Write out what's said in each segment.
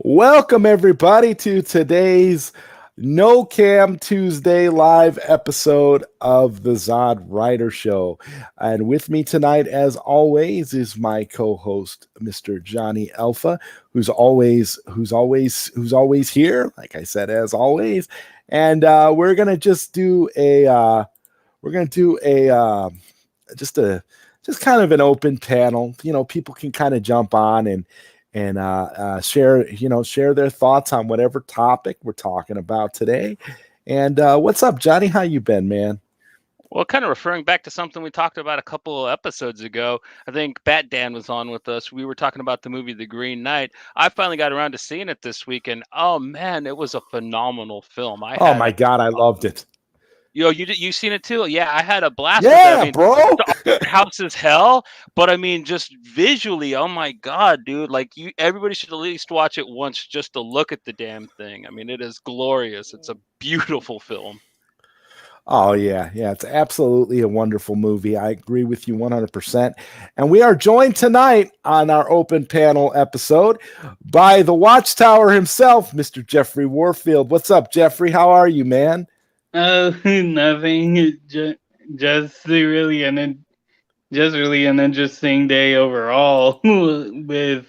Welcome, everybody, to today's No Cam Tuesday live episode of the ZodWriter Show. And with me tonight, as always, is my co-host, Mr. Johnny Alpha, who's always here. Like I said, as always, and we're gonna just do a just kind of an open panel. People can kind of jump on and share their thoughts on whatever topic we're talking about today. And what's up, Johnny? How you been, man? Well, kind of referring back to something we talked about a couple of episodes ago, I think Bat Dan was on with us. We were talking about the movie The Green Knight. I finally got around to seeing it this week, and oh man, it was a phenomenal film. I Oh had my a God, I loved it. you seen it too? Yeah, I had a blast with it. I Yeah, mean, bro. the art house is hell, but I mean, just visually, oh my God, dude! Like everybody should at least watch it once just to look at the damn thing. I mean, it is glorious. It's a beautiful film. Oh yeah, it's absolutely a wonderful movie. I agree with you 100%. And we are joined tonight on our open panel episode by the Watchtower himself, Mr. Jeffrey Warfield. What's up, Jeffrey? How are you, man? Nothing. Just really an interesting day overall. With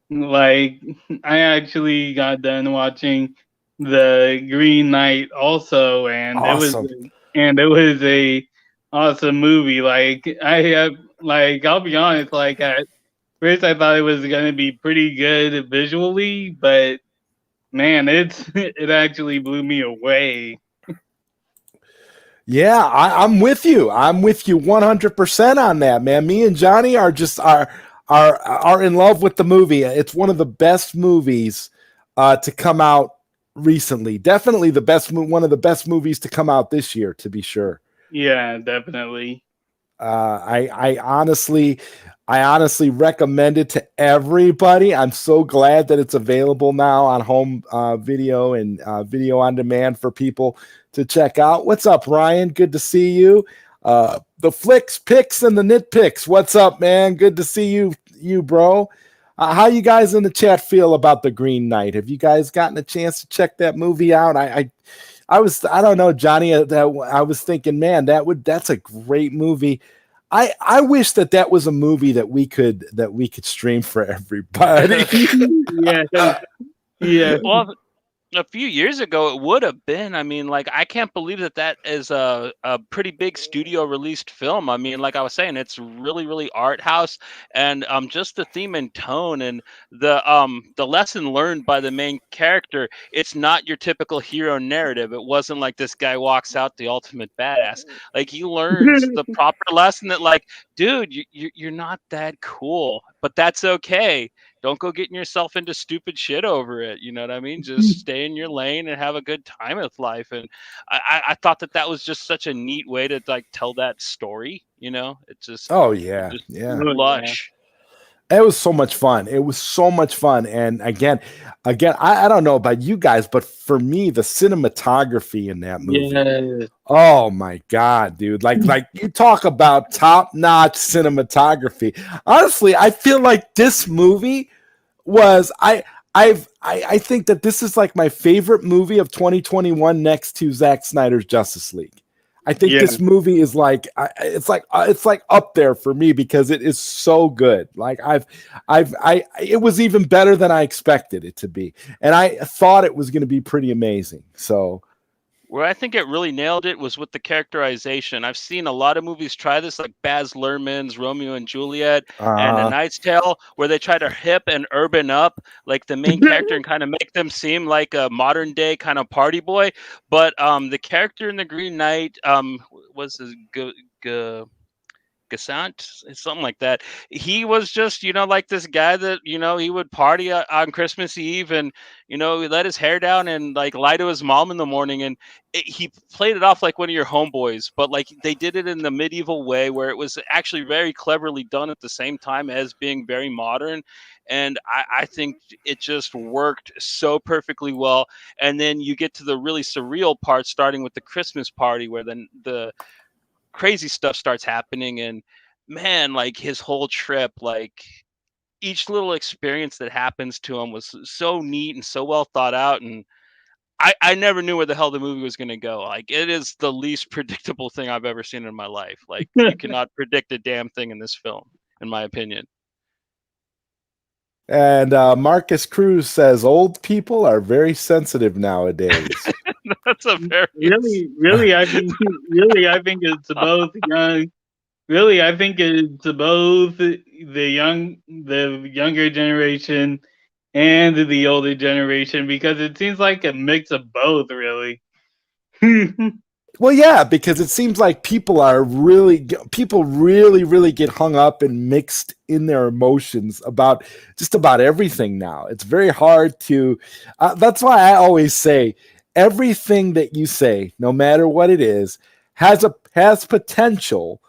like, I actually got done watching the Green Knight also, Awesome. and it was a awesome movie. I'll be honest. Like at first, I thought it was gonna be pretty good visually, but man, it actually blew me away. Yeah, I'm with you. I'm with you 100% on that, man. Me and Johnny are in love with the movie. It's one of the best movies to come out recently. Definitely one of the best movies to come out this year, to be sure. Yeah, definitely. I honestly recommend it to everybody. I'm so glad that it's available now on home video and video on demand for people to check out. What's up, Ryan? Good to see you. The flicks, picks, and the nitpicks. What's up, man? Good to see you, bro. How you guys in the chat feel about the Green Knight? Have you guys gotten a chance to check that movie out? I don't know, Johnny. I was thinking, man, that's a great movie. I wish that was a movie that we could stream for everybody. Yeah, yeah. Well, a few years ago it would have been. I mean, like, I can't believe that is a pretty big studio released film. I mean, like I was saying, it's really art house, and just the theme and tone and the lesson learned by the main character. It's not your typical hero narrative. It wasn't like this guy walks out the ultimate badass. Like, he learns the proper lesson that, like, dude, you're not that cool, but that's okay. Don't go getting yourself into stupid shit over it. You know what I mean? Just stay in your lane and have a good time with life. And I thought that was just such a neat way to like tell that story. You know, Oh it yeah, just yeah. Oh, yeah. lush. It was so much fun. It was so much fun. And again, I don't know about you guys, but for me, the cinematography in that movie. Yeah. Oh my God, dude. Like you talk about top-notch cinematography. Honestly, I feel like this movie was I think that this is like my favorite movie of 2021 next to Zack Snyder's Justice League. I think Yeah. this movie is like it's like up there for me because it is so good. Like it was even better than I expected it to be, and I thought it was going to be pretty amazing. So Where I think it really nailed it was with the characterization. I've seen a lot of movies try this, like Baz Luhrmann's Romeo and Juliet and A uh Knight's Tale, where they try to hip and urban up like the main character and kind of make them seem like a modern day kind of party boy. But the character in The Green Knight was his Gassant, something like that. He was just, like this guy that, he would party on Christmas Eve and, he let his hair down and like lie to his mom in the morning. And he played it off like one of your homeboys, but like they did it in the medieval way where it was actually very cleverly done at the same time as being very modern. And I think it just worked so perfectly well. And then you get to the really surreal part, starting with the Christmas party, where then the crazy stuff starts happening. And man, like his whole trip, like each little experience that happens to him was so neat and so well thought out, and I never knew where the hell the movie was going to go. Like, it is the least predictable thing I've ever seen in my life. Like, you cannot predict a damn thing in this film, in my opinion. And Marcus Cruz says old people are very sensitive nowadays. That's a very really. I think it's both young. Really, I think it's both the younger generation and the older generation, because it seems like a mix of both, really. Well, yeah, because it seems like people really get hung up and mixed in their emotions about just about everything now. It's very hard to. That's why I always say everything that you say, no matter what it is, has potential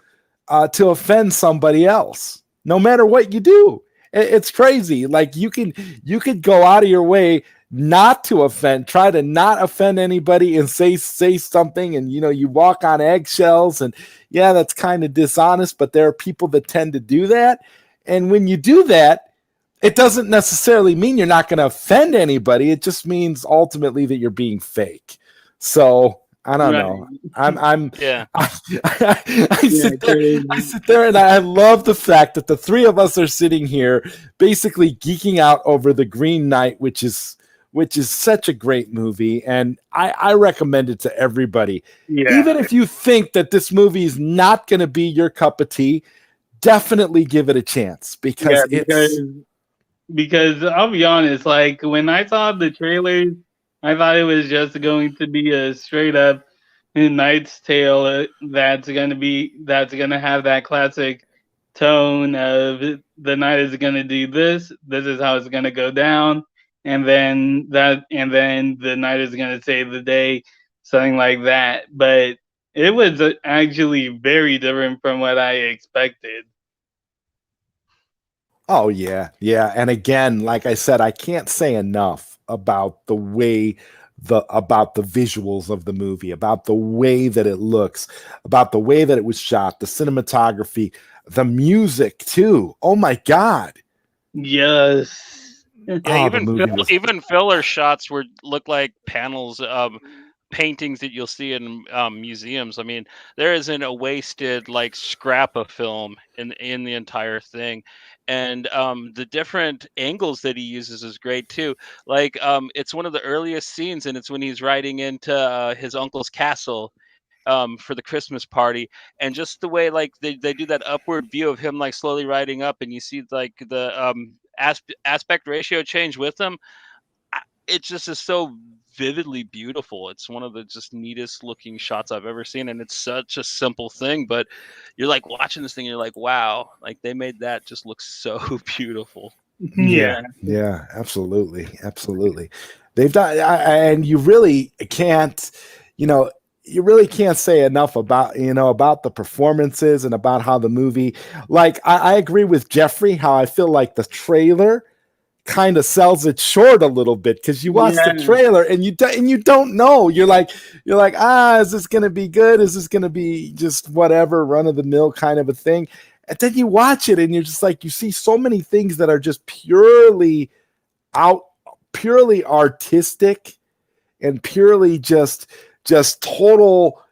to offend somebody else, no matter what you do. It's crazy. Like you could go out of your way not to offend, try to not offend anybody and say something, and you walk on eggshells, and yeah, that's kind of dishonest, but there are people that tend to do that. And when you do that, it doesn't necessarily mean you're not going to offend anybody. It just means ultimately that you're being fake. So I don't know. Yeah. I sit there and I love the fact that the three of us are sitting here basically geeking out over The Green Knight, which is such a great movie, and I recommend it to everybody. Yeah. Even if you think that this movie is not going to be your cup of tea, definitely give it a chance, because I'll be honest, like when I saw the trailers, I thought it was just going to be a straight up Knight's Tale that's gonna have that classic tone of the knight is gonna do this is how it's gonna go down, and then the knight is gonna save the day, something like that. But it was actually very different from what I expected. Oh yeah, yeah. And again, like I said, I can't say enough about the visuals of the movie, about the way that it looks, about the way that it was shot, the cinematography, the music too. Oh my God. Yes. Yeah, even filler shots look like panels of paintings that you'll see in museums. I mean, there isn't a wasted like scrap of film in the entire thing, and the different angles that he uses is great too. Like it's one of the earliest scenes, and it's when he's riding into his uncle's castle for the Christmas party, and just the way like they do that upward view of him like slowly riding up, and you see like the aspect ratio change with him. It just is so vividly beautiful. It's one of the just neatest looking shots I've ever seen, and it's such a simple thing, but you're like watching this thing and you're like, wow, like they made that just look so beautiful. Yeah, absolutely. They've done, and you really can't say enough about the performances and about how the movie, like I agree with Jeffrey, how I feel like the trailer kind of sells it short a little bit, because you watch the trailer and you don't know. You're like, is this going to be good? Is this going to be just whatever run of the mill kind of a thing? And then you watch it and you're just like, you see so many things that are just purely artistic and purely just total,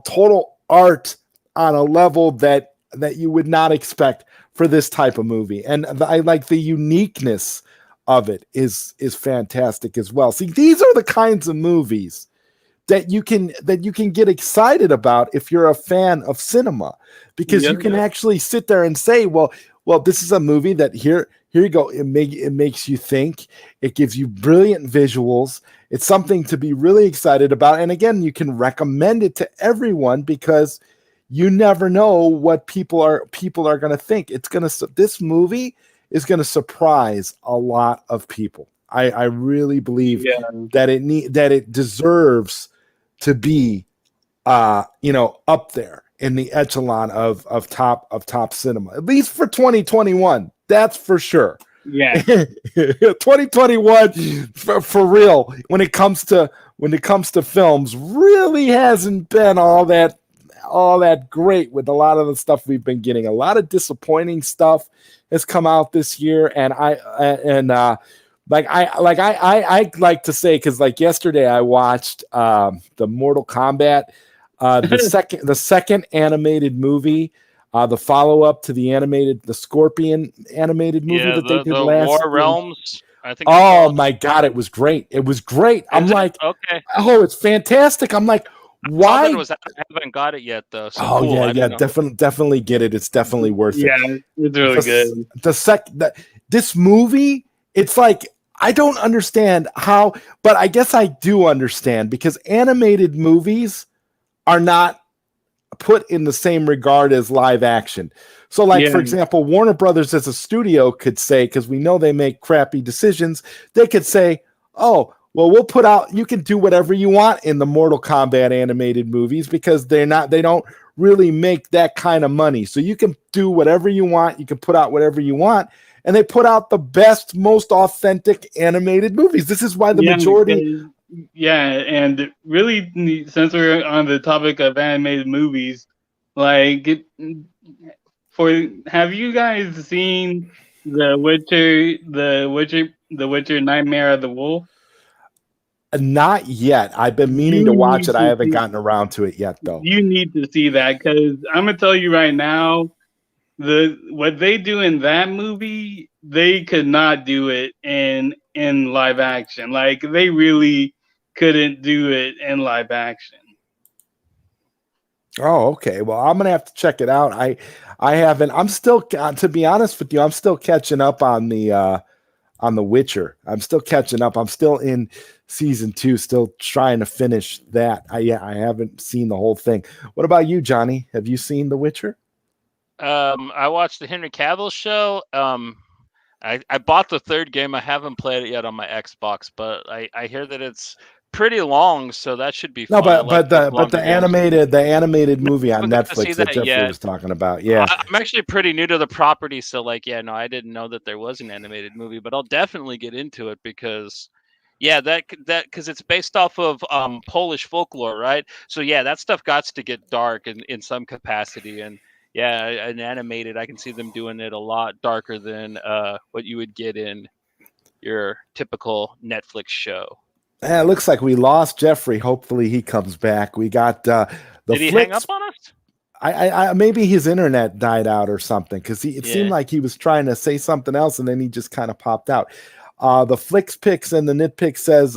total art on a level that you would not expect for this type of movie. And I like the uniqueness of it is fantastic as well. See, these are the kinds of movies that you can get excited about if you're a fan of cinema, because you can actually sit there and say, well, this is a movie that here you go. It makes you think. It gives you brilliant visuals. It's something to be really excited about. And again, you can recommend it to everyone, because you never know what people are going to think. This movie is going to surprise a lot of people. I really believe that it deserves to be up there in the echelon of top cinema, at least for 2021. That's for sure. Yeah. 2021 for real, when it comes to films, really hasn't been all that great with a lot of the stuff we've been getting. A lot of disappointing stuff has come out this year, and I like to say, because like yesterday I watched the Mortal Kombat, the second animated movie, the follow up to the Scorpion animated movie Yeah, that they did the last War year. Realms, I think. It's Oh called. my God, it was great! It was great. I'm Is it? like, Okay. oh, it's fantastic. I'm like, I saw that it why? was. I haven't got it yet though. So Oh cool. yeah, I yeah, didn't know. definitely get it. It's definitely worth it. Yeah, it's really good. This movie, it's like, I don't understand how, but I guess I do understand, because animated movies are not put in the same regard as live action. So like, for example, Warner Brothers as a studio could say, because we know they make crappy decisions, they could say, oh, well, we'll put out, you can do whatever you want in the Mortal Kombat animated movies, because they don't really make that kind of money. So you can do whatever you want. You can put out whatever you want. And they put out the best, most authentic animated movies. This is why the majority. Yeah, and really, since we're on the topic of animated movies, like, have you guys seen The Witcher, Nightmare of the Wolf? Not yet. I've been meaning to watch it. I haven't gotten around to it yet, though. You need to see that, because I'm gonna tell you right now, what they do in that movie, they could not do it in live action. Like, they really couldn't do it in live action. Oh, okay. Well, I'm gonna have to check it out. I haven't. I'm still, to be honest with you, I'm still catching up on the Witcher. I'm still catching up. I'm still in season 2, still trying to finish that. I haven't seen the whole thing. What about you, Johnny? Have you seen The Witcher? I watched the Henry Cavill show. I bought the third game. I haven't played it yet on my Xbox, but I hear that it's pretty long, so that should be fun. But the animated movie on Netflix that Jeffrey was talking about. Yeah, I'm actually pretty new to the property, so like, yeah, no, I didn't know that there was an animated movie, but I'll definitely get into it, because yeah, that because it's based off of Polish folklore, right? So yeah, that stuff got to get dark in some capacity, and yeah, and animated, I can see them doing it a lot darker than what you would get in your typical Netflix show. It looks like we lost Jeffrey. Hopefully he comes back. We got the Did he hang up on us? I maybe his internet died out or something, because it seemed like he was trying to say something else, and then he just kind of popped out. The Flicks Picks and the Nitpick says,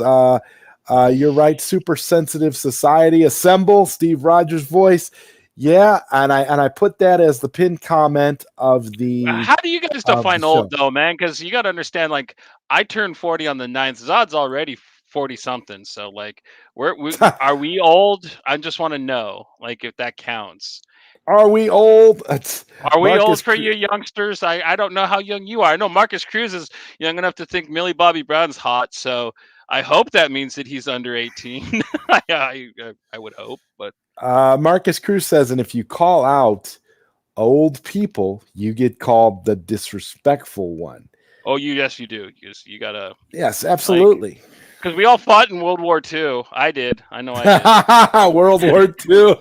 you're right, super sensitive society, assemble, Steve Rogers' voice. Yeah, and I put that as the pinned comment of the. How do you guys define old though, man? Because you got to understand, like, I turned 40 on the 9th. Zod's already 40 something. So like, are we old? I just want to know, like, if that counts. Are we old? Are we old for you youngsters? I don't know how young you are. I know Marcus Cruz is young enough to think Millie Bobby Brown's hot, so I hope that means that he's under 18. I would hope, but. Marcus Cruz says, and if you call out old people, you get called the disrespectful one. Oh, yes, you do. You gotta. Yes, absolutely. Because we all fought in World War II. I did. I know I did. World War II.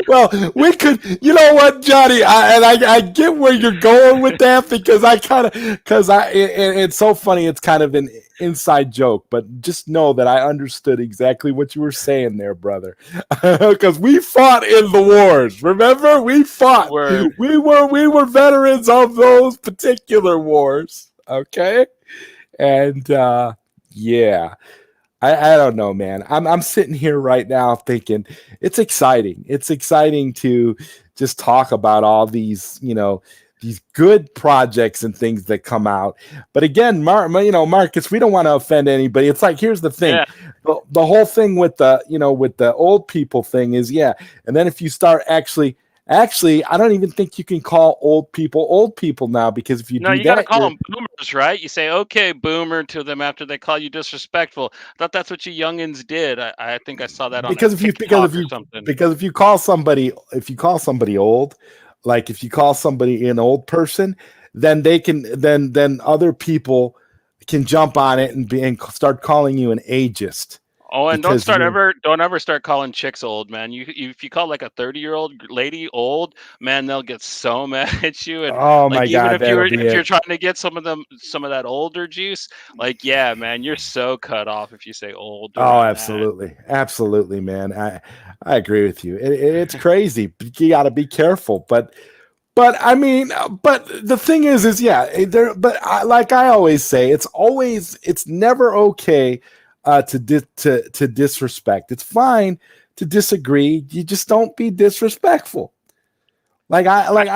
Well, we could. You know what, Johnny? I get where you're going with that, because it's so funny. It's kind of an inside joke, but just know that I understood exactly what you were saying there, brother. Because we fought in the wars. Remember, we fought. We were veterans of those particular wars. Okay, and yeah. I don't know, man. I'm sitting here right now thinking it's exciting. It's exciting to just talk about all these, these good projects and things that come out. But again, Marcus, we don't want to offend anybody. It's like, here's the thing. Yeah. The whole thing with the old people thing is, yeah. And then if you start actually, I don't even think you can call old people now, because if you do that, you got to call them boomers, right? You say, okay, boomer, to them after they call you disrespectful. I thought that's what you youngins did. I think I saw that on because if you call somebody old, like if you call somebody an old person, then they can then other people can jump on it and start calling you an ageist. Oh, and because you're don't ever start calling chicks old, man. If you call like a 30-year-old lady old, man, they'll get so mad at you. And oh my like even God, that'll be if you're it. trying to get some of that older juice, like yeah, man, you're so cut off if you say old Oh, around that. absolutely. Absolutely, man. I agree with you. It's crazy. You got to be careful, but I mean, but the thing is yeah, but like I always say, it's never okay to disrespect. It's fine to disagree. You just don't be disrespectful. Like I was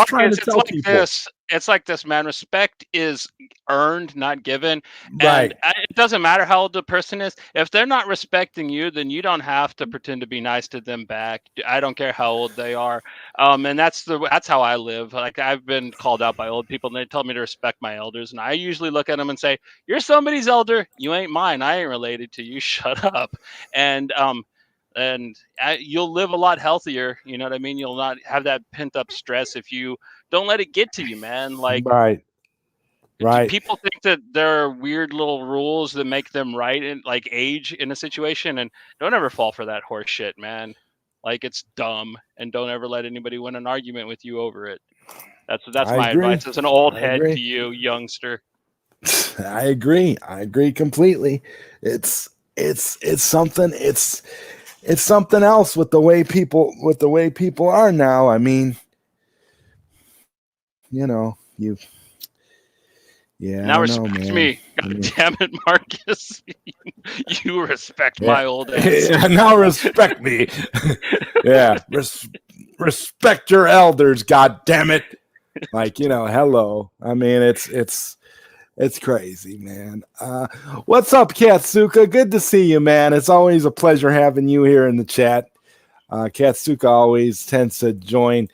trying to Marcus, tell people. It's like this, man. Respect is earned, not given. And Right. it doesn't matter how old the person is. If they're not respecting you, then you don't have to pretend to be nice to them back. I don't care how old they are. And that's how I live. Like I've been called out by old people, and they tell me to respect my elders, and I usually look at them and say, "You're somebody's elder. You ain't mine. I ain't related to you. Shut up." And you'll live a lot healthier. You know what I mean? You'll not have that pent up stress if you don't let it get to you, man. Like, Right. do Right. people think that there are weird little rules that make them right in like age in a situation? And don't ever fall for that horse shit, man. Like it's dumb, and don't ever let anybody win an argument with you over it. That's I my agree. advice as an old I head to agree. you, youngster. I agree. I agree completely. It's it's something it's something else with the way people are now. I mean, you yeah, I Now don't know, respect man. me. I God mean, damn it, Marcus. You respect yeah, my old ass. yeah, now respect me. Yeah, respect your elders, god damn it. Like, hello. I mean, it's crazy, man. What's up, Katsuka? Good to see you, man. It's always a pleasure having you here in the chat. Katsuka always tends to join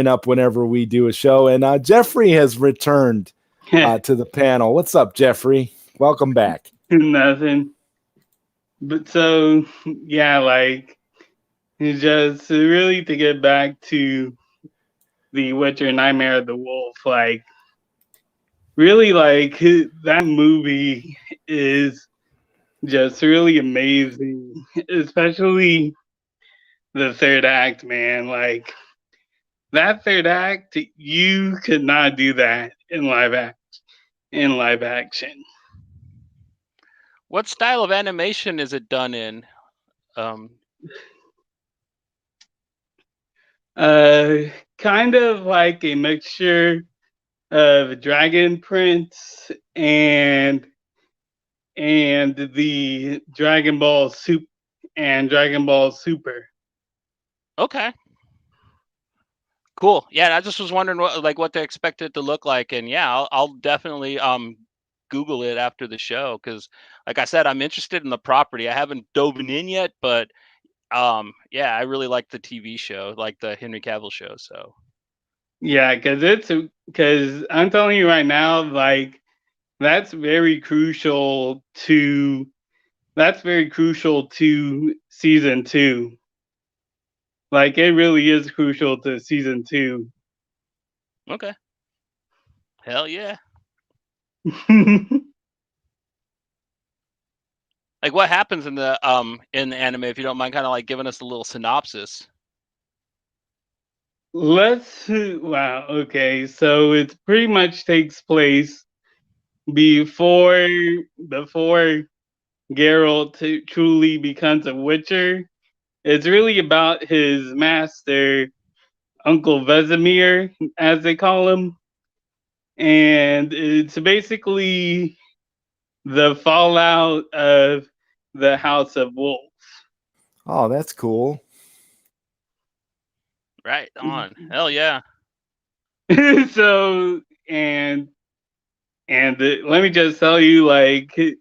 up whenever we do a show. And Jeffrey has returned to the panel. What's up, Jeffrey? Welcome back. Nothing. But so yeah, like just really to get back to the Witcher Nightmare of the Wolf, like really like that movie is just really amazing, especially the third act, man. Like that third act, you could not do that in live action. What style of animation is it done in? Um, Kind of like a mixture of Dragon Prince and the Dragon Ball Super. okay, cool. Yeah, I just was wondering what they expect it to look like, and yeah, I'll definitely Google it after the show because, like I said, I'm interested in the property. I haven't dove in yet, but yeah, I really like the TV show, like the Henry Cavill show. So Yeah, because I'm telling you right now, like that's very crucial to season two. Like it really is crucial to season two. okay, hell yeah. Like what happens in the anime if you don't mind kind of like giving us a little synopsis. Wow, okay. So it pretty much takes place before before Geralt truly becomes a Witcher. It's really about his master, Uncle Vesemir, as they call him. And it's basically the fallout of the House of Wolves. Oh, that's cool. Right on. Hell yeah. So let me just tell you, like it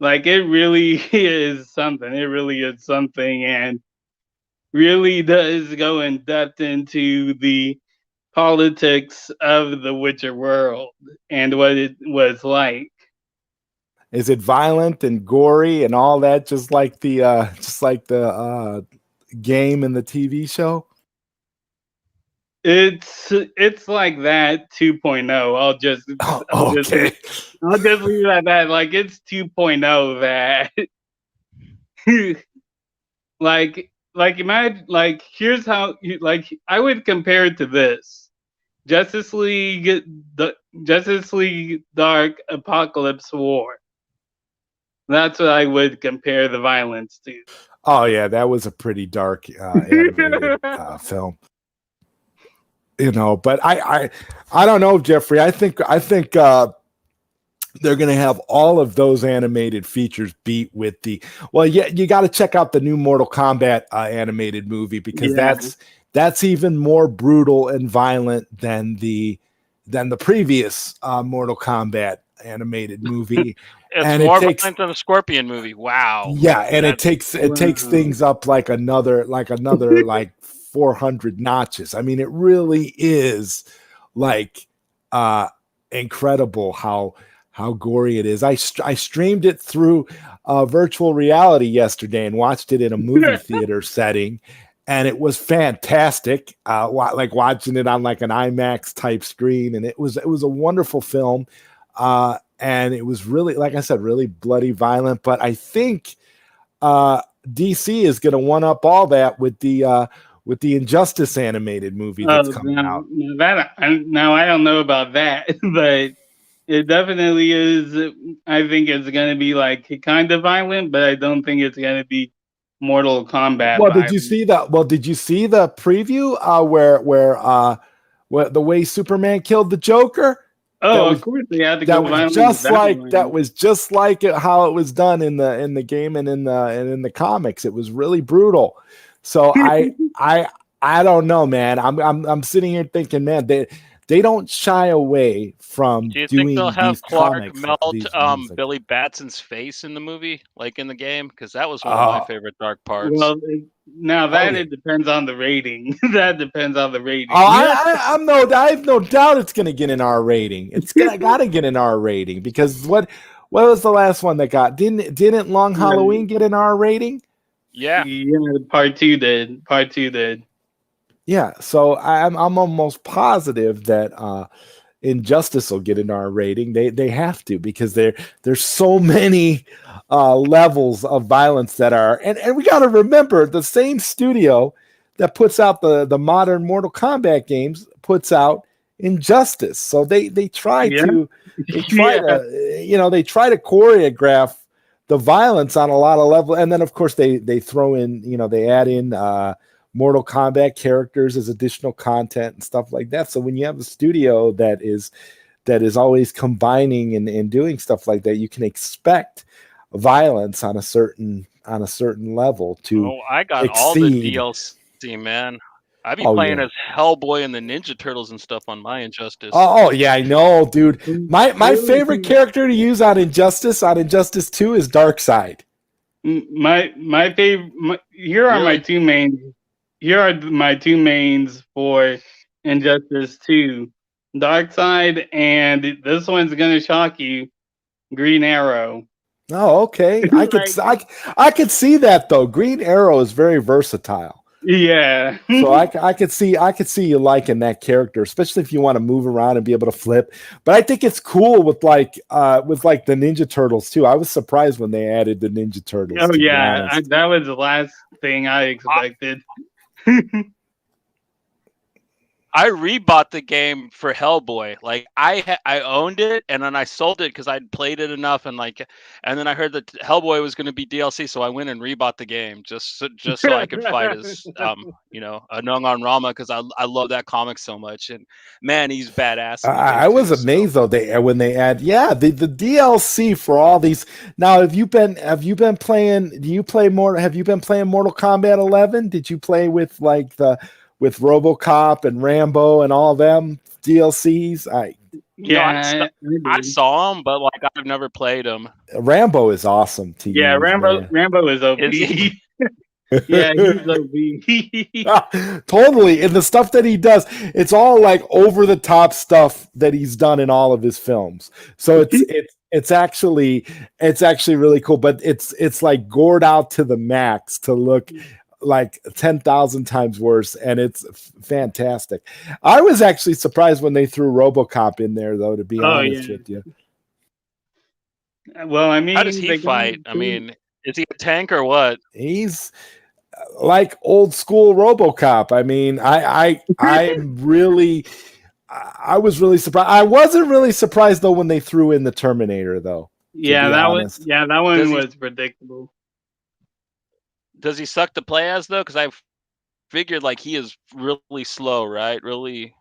really is something. It really is something, and really does go in depth into the politics of the Witcher world and what it was like. Is it violent and gory and all that, just like the game and the TV show? It's like that 2.0. Okay. I'll just leave it at that. Like it's 2.0 that like imagine like here's how like I would compare it to this. Justice League the Justice League Dark Apocalypse War. That's what I would compare the violence to. Oh yeah, that was a pretty dark animated film. You know, but I don't know, Jeffrey. I think they're going to have all of those animated features beat with the yeah, you got to check out the new Mortal Kombat animated movie because that's even more brutal and violent than the previous Mortal Kombat animated movie. It's and more violent than the Scorpion movie. Wow. Yeah, and it takes things up like another like 400 notches. I mean, it really is like incredible how gory it is. I streamed it through virtual reality yesterday and watched it in a movie theater setting, and it was fantastic. Like watching it on like an IMAX type screen, and it was a wonderful film. And it was really, like I said, really bloody violent. But I think DC is going to one up all that with the Injustice animated movie that's coming out. Now I don't know about that, but it definitely is. I think it's going to be like kind of violent, but I don't think it's going to be Mortal Kombat. Well, did you see that? Well, did you see the preview where the way Superman killed the Joker? Oh, of course they had to go violent. That was just like how it was done in the game and in the comics. It was really brutal. So I don't know, man. I'm sitting here thinking, man, they don't shy away from. Do you doing think they'll have Clark melt Billy Batson's face in the movie, like in the game? Because that was one of my favorite dark parts. Well, now it depends on the rating. That depends on the rating. I have no doubt it's going to get an R rating. It's got to get an R rating because what was the last one that got? Didn't Long Halloween get an R rating? Yeah, part two did. Yeah, so I'm almost positive that Injustice will get an R rating. They have to because there's so many levels of violence that are, and we got to remember the same studio that puts out the modern Mortal Kombat games puts out Injustice. So they try to choreograph the violence on a lot of levels, and then of course they throw in, they add in Mortal Kombat characters as additional content and stuff like that. So when you have a studio that is always combining and doing stuff like that, you can expect violence on a certain level to. Oh, I got all the DLC, man. I'd be playing as Hellboy and the Ninja Turtles and stuff on my Injustice. Oh yeah, I know, dude. My favorite character to use on Injustice 2 is Darkseid. My favorite. Here are my two mains. Here are my two mains for Injustice 2. Darkseid, and this one's gonna shock you, Green Arrow. Oh, okay. I could see that though. Green Arrow is very versatile. Yeah. So I could see you liking that character, especially if you want to move around and be able to flip. But I think it's cool with the Ninja Turtles too. I was surprised when they added the Ninja Turtles. Oh yeah, that was the last thing I expected. I rebought the game for Hellboy. Like I owned it and then I sold it because I'd played it enough and then I heard that Hellboy was going to be DLC, so I went and rebought the game just so I could fight as Anung Rama because I love that comic so much, and man, he's badass. I was amazed though when they add the DLC for all these. Now have you been playing? Have you been playing Mortal Kombat 11? Did you play with with RoboCop and Rambo and all them DLCs? I saw them, but I've never played them. Rambo is awesome to use. Rambo is OP. Yeah, he's OP. Totally. And the stuff that he does, it's all over the top stuff that he's done in all of his films. So it's actually really cool, but it's gored out to the max to look like 10,000 times worse, and it's fantastic. I was actually surprised when they threw RoboCop in there, though, to be honest with you. Well, I mean, how does he fight? I mean, is he a tank or what? He's like old school RoboCop. I mean, I was really surprised. I wasn't really surprised though when they threw in the Terminator, though. Yeah, that one was predictable. Does he suck to play as though? Because I figured like he is really slow, right? Really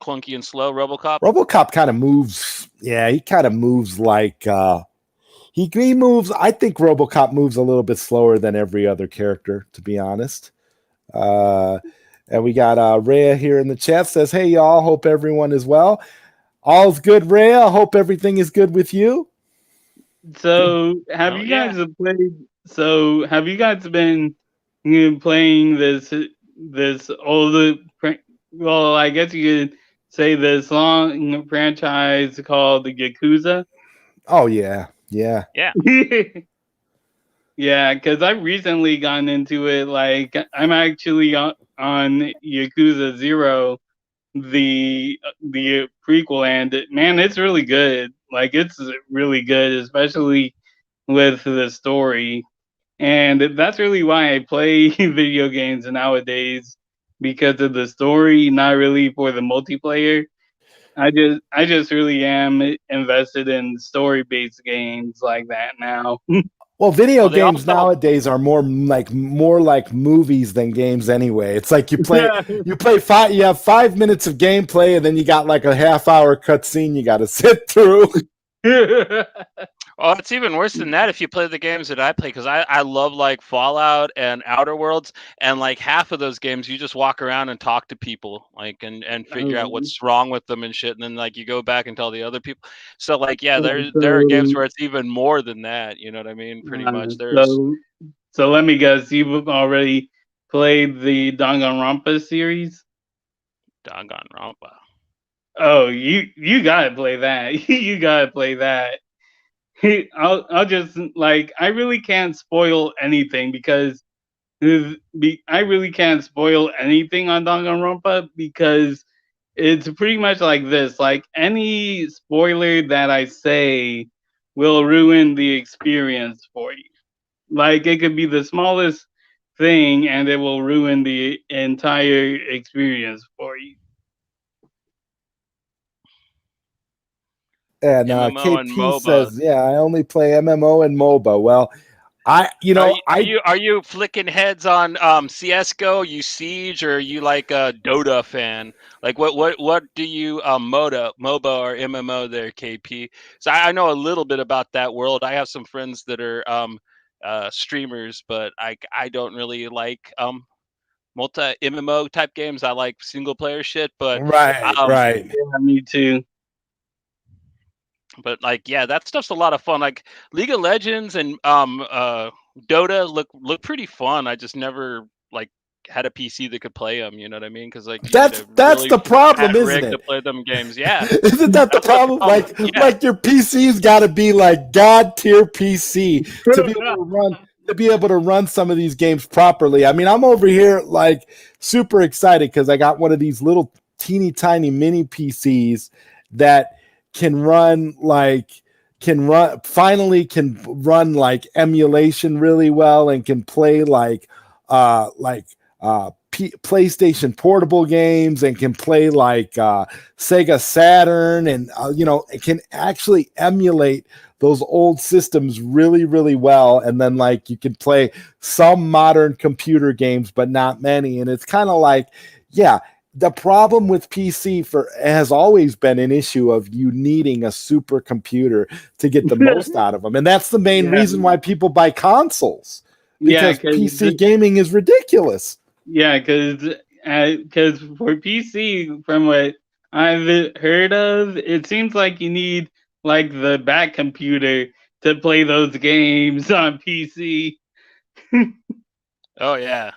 clunky and slow. RoboCop kind of moves. Yeah, he kind of moves like he moves. I think RoboCop moves a little bit slower than every other character, to be honest. And we got Rhea here in the chat, says, "Hey y'all, hope everyone is well. All's good, Rhea. I hope everything is good with you." So have you guys been playing this older? Well, I guess you could say this long franchise called the Yakuza. Oh yeah. Yeah. Yeah, because I've recently gotten into it. Like, I'm actually on Yakuza 0, the prequel, and man, it's really good. Like, it's really good, especially with the story. And that's really why I play video games nowadays, because of the story, not really for the multiplayer. I just really am invested in story-based games like that now. Well, video games nowadays are more like movies than games anyway. It's like you have 5 minutes of gameplay and then you got like a half-hour cutscene you got to sit through. Oh, it's even worse than that if you play the games that I play, because I love like Fallout and Outer Worlds, and like half of those games you just walk around and talk to people, like and figure out what's wrong with them and shit, and then like you go back and tell the other people. So like there are games where it's even more than that. You know what I mean? Pretty much. So let me guess, you've already played the Danganronpa series? Danganronpa. Oh, you gotta play that. You gotta play that. I'll just like, I really can't spoil anything because I really can't spoil anything on Danganronpa because it's pretty much like this. Like, any spoiler that I say will ruin the experience for you. Like, it could be the smallest thing and it will ruin the entire experience for you. And KP says, "Yeah, I only play MMO and MOBA." Well, are you flicking heads on CS:GO? You Siege, or are you like a Dota fan? Like what do you MOBA or MMO there, KP? So I know a little bit about that world. I have some friends that are streamers, but I don't really like multi MMO type games. I like single player shit, but right. Yeah, me too. But like, yeah, that stuff's a lot of fun. Like League of Legends and Dota look pretty fun. I just never like had a PC that could play them. You know what I mean? Because like that's the problem, isn't it? To play them games, yeah. Isn't that the problem? Like your PC's got to be like God tier PC to be able to run some of these games properly. I mean, I'm over here like super excited because I got one of these little teeny tiny mini PCs that can run like emulation really well and can play PlayStation portable games and can play like Sega Saturn, and it can actually emulate those old systems really, really well. And then like you can play some modern computer games, but not many. And it's kind of like, yeah, the problem with PC has always been an issue of you needing a supercomputer to get the most out of them. And that's the main reason why people buy consoles, because PC gaming is ridiculous. Yeah, because for PC, from what I've heard of, it seems like you need like the back computer to play those games on PC. Oh yeah.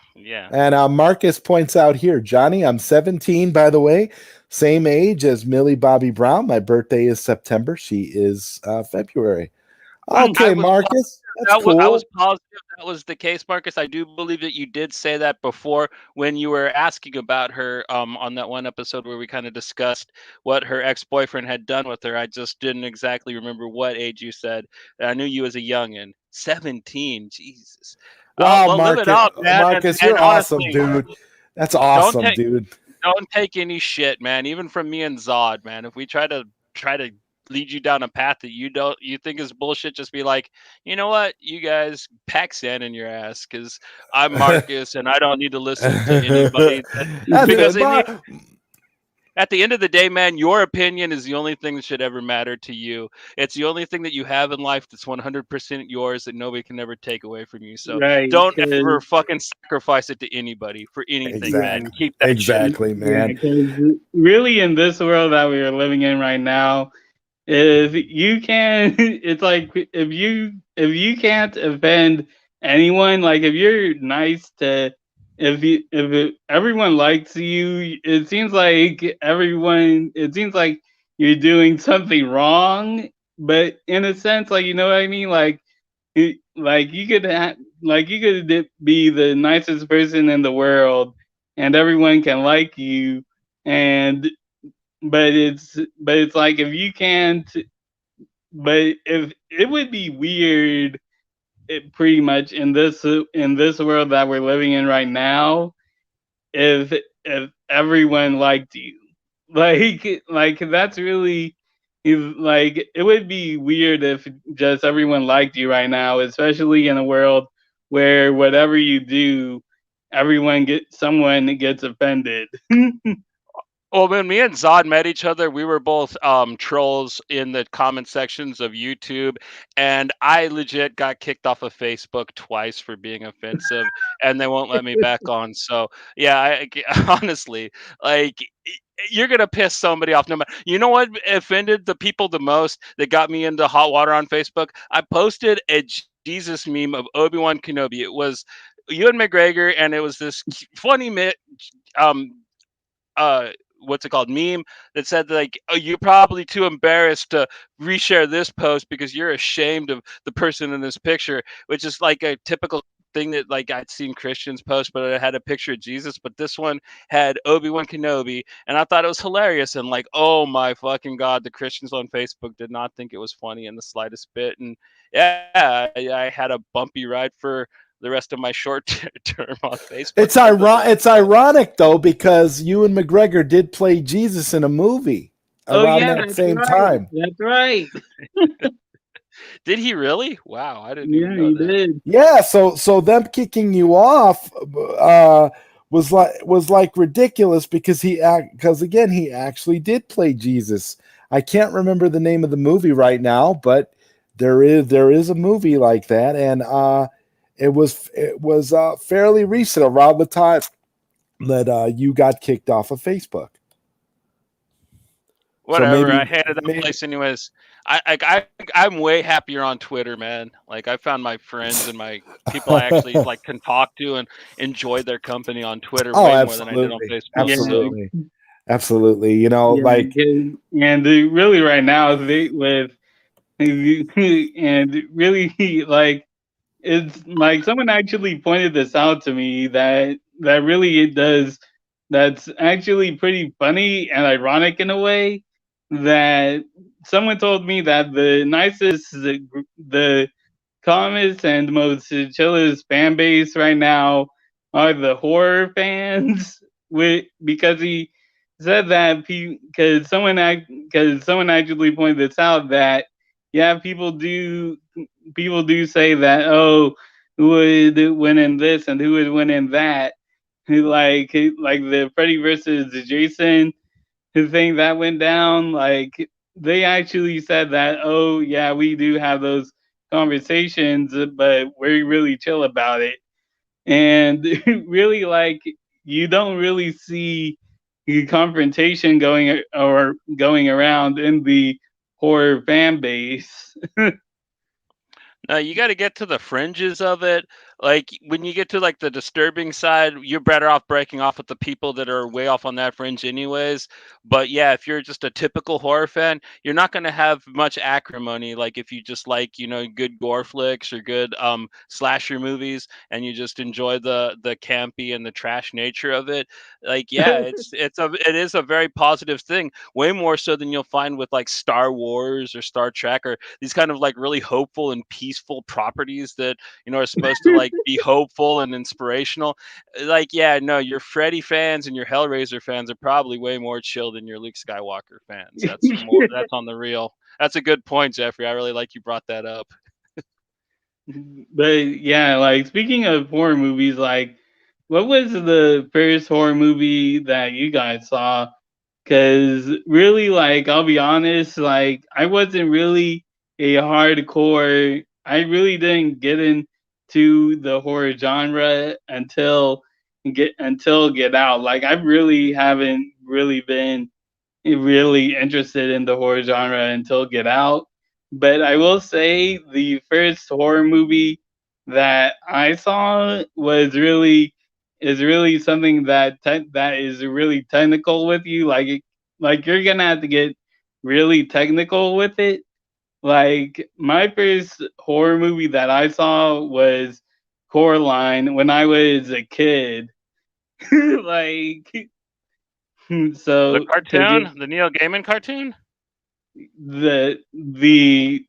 And Marcus points out here, Johnny, I'm 17, by the way, same age as Millie Bobby Brown. My birthday is September. She is February. Okay, Marcus, that's cool. I was positive that was the case, Marcus. I do believe that you did say that before when you were asking about her on that one episode where we kind of discussed what her ex-boyfriend had done with her. I just didn't exactly remember what age you said. I knew you as a youngin. 17, Jesus. Wow, Well, live it Marcus, up, man. Marcus, And you're awesome, honestly, dude. That's don't awesome, take dude. don't take any shit, man. Even from me and Zod, man. If we try to lead you down a path that you think is bullshit, just be like, you know what, you guys pack sand in your ass, because I'm Marcus and I don't need to listen to anybody. That's Because it. at the end of the day, man, your opinion is the only thing that should ever matter to you. It's the only thing that you have in life that's 100% yours that nobody can ever take away from you. So Right. don't 'Cause, ever fucking sacrifice it to anybody for anything, man. Exactly. Keep that shit. Exactly, yeah, man. 'cause really in this world that we are living in right now, if you can, it's like if you can't offend anyone, like if you're nice to, everyone likes you, it seems like you're doing something wrong. But in a sense, like, you know what I mean, like like you could be the nicest person in the world, and everyone can like you, and but it's like if you can't, but if it would be weird, pretty much in this world that we're living in right now, if everyone liked you, like that's really, like it would be weird if just everyone liked you right now, especially in a world where whatever you do, someone gets offended. Well, when me and Zod met each other, we were both trolls in the comment sections of YouTube, and I legit got kicked off of Facebook twice for being offensive, and they won't let me back on. So yeah, honestly, like you're gonna piss somebody off. No matter. You know what offended the people the most that got me into hot water on Facebook? I posted a Jesus meme of Obi-Wan Kenobi. It was Ewan McGregor, and it was this funny um what's it called, meme that said like, oh, you're probably too embarrassed to reshare this post because you're ashamed of the person in this picture, which is like a typical thing that like I'd seen Christians post, but it had a picture of Jesus, but this one had Obi-Wan Kenobi, and I thought it was hilarious. And like, oh my fucking god, the Christians on Facebook did not think it was funny in the slightest bit. And yeah, I had a bumpy ride for the rest of my short term on Facebook. It's ironic though, because Ewan McGregor did play Jesus in a movie Oh around yeah, that that's same right. time. That's right. Did he really? Wow, I didn't Yeah, even know he that. did. Yeah, so them kicking you off was like ridiculous, because again, he actually did play Jesus. I can't remember the name of the movie right now, but there is a movie like that, and it was fairly recent, around the time that you got kicked off of Facebook. So Whatever. I maybe hated that maybe place anyways. I'm way happier on Twitter, man. Like I found my friends and my people I actually like can talk to and enjoy their company on Twitter Oh, way more than I did on absolutely, Facebook. Yeah, So absolutely. yeah. Like, And really, right now, and really, like it's like someone actually pointed this out to me, that really it does. That's actually pretty funny and ironic in a way. That someone told me that the calmest and most chillest fan base right now are the horror fans. Because he said that because someone actually pointed this out, that yeah, people do say that, oh, who would win in this and who would win in that, like the Freddy versus Jason thing that went down. Like they actually said that, oh yeah, we do have those conversations, but we're really chill about it. And really, like, you don't really see the confrontation going around in the horror fan base. no, you got to get to the fringes of it. like when you get to like the disturbing side, you're better off breaking off with the people that are way off on that fringe anyways. But yeah, if you're just a typical horror fan, you're not going to have much acrimony. Like if you just like, good gore flicks or good slasher movies, and you just enjoy the campy and the trash nature of it. Like yeah, it is a very positive thing, way more so than you'll find with like Star Wars or Star Trek or these kind of like really hopeful and peaceful properties that are supposed to like be hopeful and inspirational. Like yeah, no, your Freddy fans and your Hellraiser fans are probably way more chill than your Luke Skywalker fans. That's on the real. That's a good point, Jeffrey. I really like you brought that up. But yeah, like speaking of horror movies, like what was the first horror movie that you guys saw? Because really, like I'll be honest, like I wasn't really a hardcore. I really didn't get into the horror genre until Get Out. Like I really haven't really been really interested in the horror genre until Get Out. But I will say the first horror movie that I saw is really something that is really technical with you. Like you're gonna have to get really technical with it. Like my first horror movie that I saw was Coraline when I was a kid. Like The so, cartoon, the Neil Gaiman cartoon. the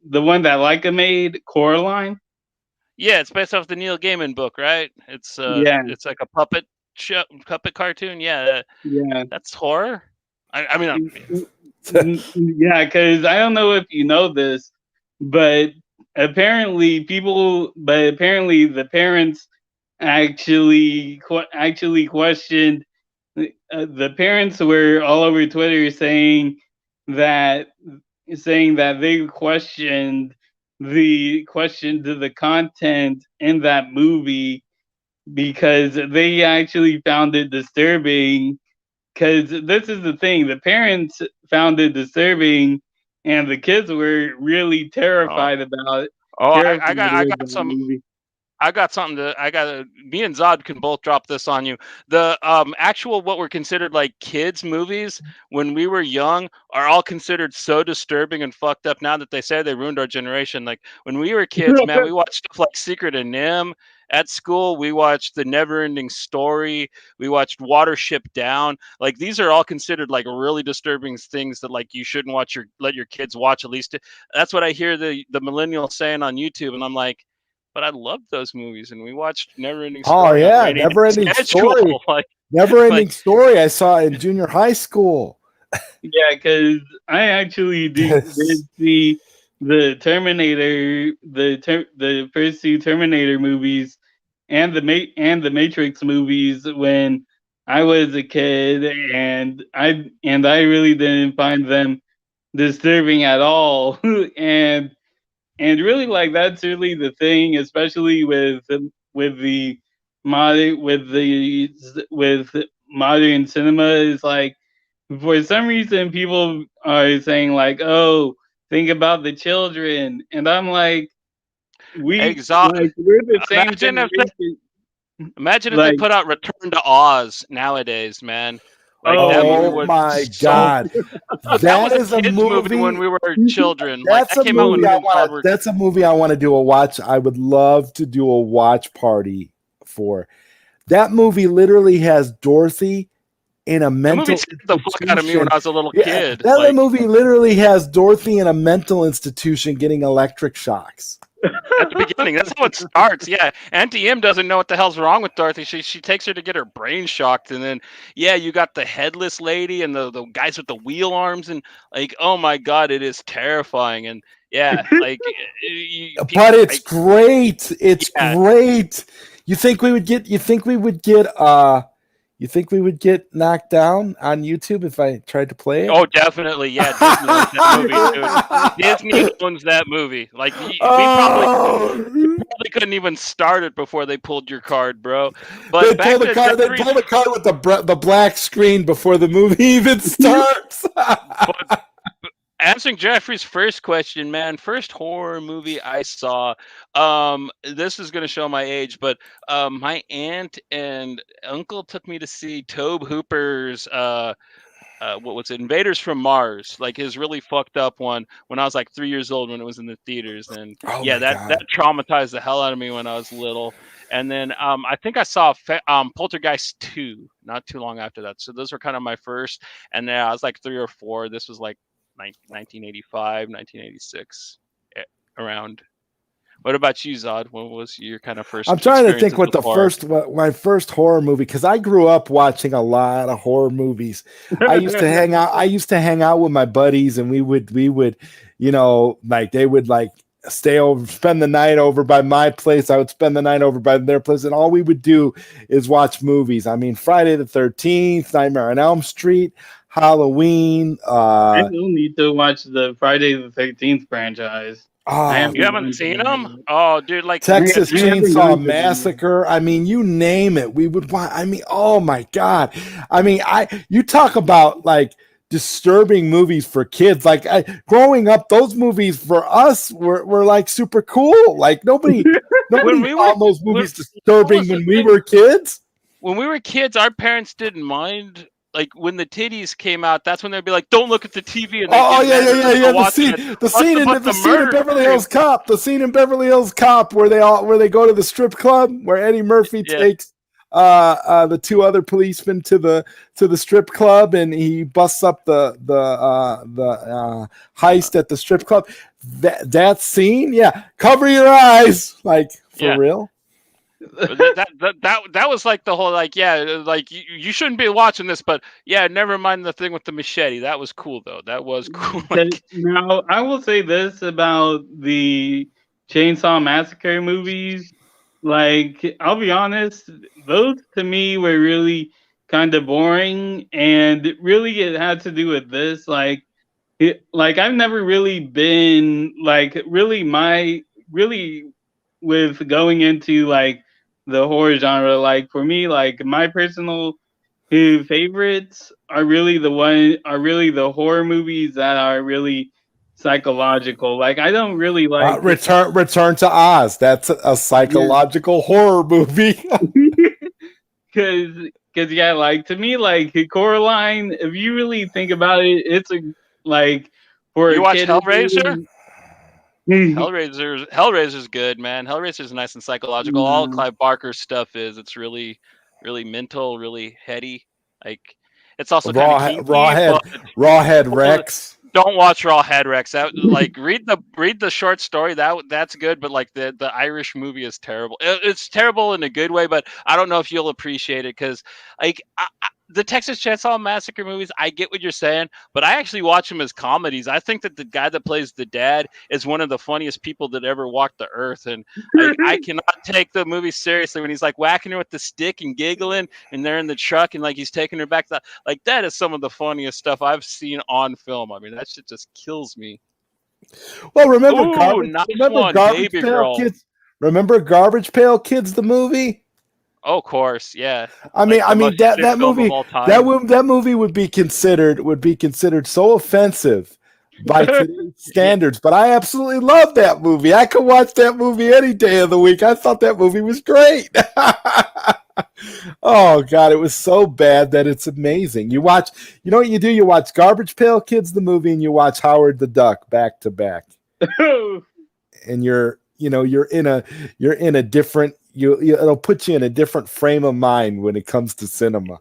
one that Leica made, Coraline. Yeah, it's based off the Neil Gaiman book, right? Yeah, It's like a puppet show, puppet cartoon. Yeah, yeah, that's horror. I mean, yeah. Because I don't know if you know this, but apparently the parents actually questioned. The parents were all over Twitter that saying that they questioned the content in that movie because they actually found it disturbing. Because this is the thing, the parents found it disturbing, and the kids were really oh, terrified I with got the some. movie. I got something to. I got Me and Zod can both drop this on you. The actual what were considered like kids movies when we were young are all considered so disturbing and fucked up now that they say they ruined our generation. Like when we were kids, man, we watched stuff like Secret of Nim. At school, we watched The Never-Ending Story. We watched Watership Down. Like these are all considered like really disturbing things that like you shouldn't let your kids watch. At least that's what I hear the millennials saying on YouTube, and I'm like, but I loved those movies, and we watched Never Ending Oh Story on yeah, Radio Never Ending Schedule. Story. Like, Never like, Ending Story. I saw in junior high school. Yeah, because I actually did see the first two Terminator movies, and the Matrix movies when I was a kid, and I really didn't find them disturbing at all, and really like that's really the thing, especially with the with modern cinema is like for some reason people are saying like, oh, think about the children, and I'm like, Exod. we're the same Imagine if they, generation. imagine if they Like, put out Return to Oz nowadays, man. Like that movie Oh oh, was my so. God. That That was a is a kids movie when movie. we were children. Like That's that a came out when movie me I and Todd want to were. that's a movie I want to do a watch. I would love to do a watch party for. That movie literally has Dorothy in a That movie mental scared the fuck out of me when institution. I was a little Yeah, kid. that Like movie literally has Dorothy in a mental institution getting electric shocks. at the beginning, that's how it starts. Yeah, Auntie M doesn't know what the hell's wrong with Dorothy. She takes her to get her brain shocked, and then yeah, you got the headless lady and the guys with the wheel arms, and like oh my god, it is terrifying. And yeah, like But it's great. It's yeah. great. You think we would get knocked down on YouTube if I tried to play it? Oh, definitely. Yeah, Disney owns that movie, dude. Disney owns that movie. Like we Oh, probably couldn't even start it before they pulled your card, bro. But they pull the card. They pull the card with the black screen before the movie even starts. But answering Jeffrey's first question, man, first horror movie I saw. This is gonna show my age, but my aunt and uncle took me to see Tobe Hooper's what was it, Invaders from Mars, like his really fucked up one when I was like 3 years old when it was in the theaters, and Oh yeah, my that God. traumatized the hell out of me when I was little. And then I think I saw Poltergeist 2 not too long after that. So those were kind of my first, and then I was like 3 or 4. This was like 1985, 1986, around. What about you, Zod? What was your kind of I'm first trying to think experiences what with the horror? first what my first horror movie, because I grew up watching a lot of horror movies. I used to hang out. I used to hang out with my buddies, and we would, like they would like stay over, spend the night over by my place. I would spend the night over by their place, and all we would do is watch movies. I mean, Friday the 13th, Nightmare on Elm Street, Halloween. I still need to watch the Friday the 13th franchise. I Oh, You haven't haven't gone to seen that them? yet. Oh, dude, like Texas I haven't Chainsaw gone to them yet. Massacre. I mean, you name it. We would watch. I mean, oh my God. I mean, you talk about like disturbing movies for kids. Like growing up, those movies for us were like super cool. Like nobody when we were found those when, movies what disturbing was the when we thing? were kids. When we were kids, our parents didn't mind. Like when the titties came out, that's when they'd be like, "Don't look at the TV," and they'd Oh get yeah, mad yeah, at yeah, us yeah. for The watching scene, it. the scene in But the the scene in murder Beverly story, Hills Cop, the scene in Beverly Hills Cop where they go to the strip club where Eddie Murphy yeah, takes the two other policemen to the strip club and he busts up the heist at the strip club. That scene, yeah. Cover your eyes, like for yeah. real. But that was like the whole like yeah like you shouldn't be watching this, but yeah, never mind the thing with the machete. That was cool though. That was cool. Like Now, I will say this about the Chainsaw Massacre movies. Like, I'll be honest, those to me were really kind of boring, and really it had to do with this. Like I've never really been like really with going into like the horror genre. Like for me, like my personal favorites are really the horror movies that are really psychological. Like I don't really like Return to Oz. That's a yeah, psychological horror movie. because yeah, like to me, like Coraline, if you really think about it, it's a like for you a watch kid, it's Hellraiser? really Hellraiser's good, man. Hellraiser's nice and psychological. All no. Clive Barker's stuff is it's really really mental, really heady. Like it's also kind of kinky, but Rawhead also Rex. don't watch Raw Head Rex. That like read the short story. That's good, but like the Irish movie is terrible. It's terrible in a good way, but I don't know if you'll appreciate it because like the Texas Chainsaw Massacre movies, I get what you're saying, but I actually watch them as comedies. I think that the guy that plays the dad is one of the funniest people that ever walked the earth, and like I cannot take the movie seriously when he's like whacking her with the stick and giggling, and they're in the truck and like he's taking her back. Like that is some of the funniest stuff I've seen on film. I mean, that shit just kills me. Well, Ooh, nice one, Garbage Baby Pail Girl. Kids? Remember Garbage Pail Kids, the movie? Oh, of course, yeah. I Like the mean most epic film of all time. that movie would be considered so offensive by today's Yeah, standards, but I absolutely love that movie. I could watch that movie any day of the week. I thought that movie was great. Oh God, it was so bad that it's amazing. You know what you do? You watch Garbage Pail Kids, the movie, and you watch Howard the Duck back to back, and you're in a different it'll put you in a different frame of mind when it comes to cinema.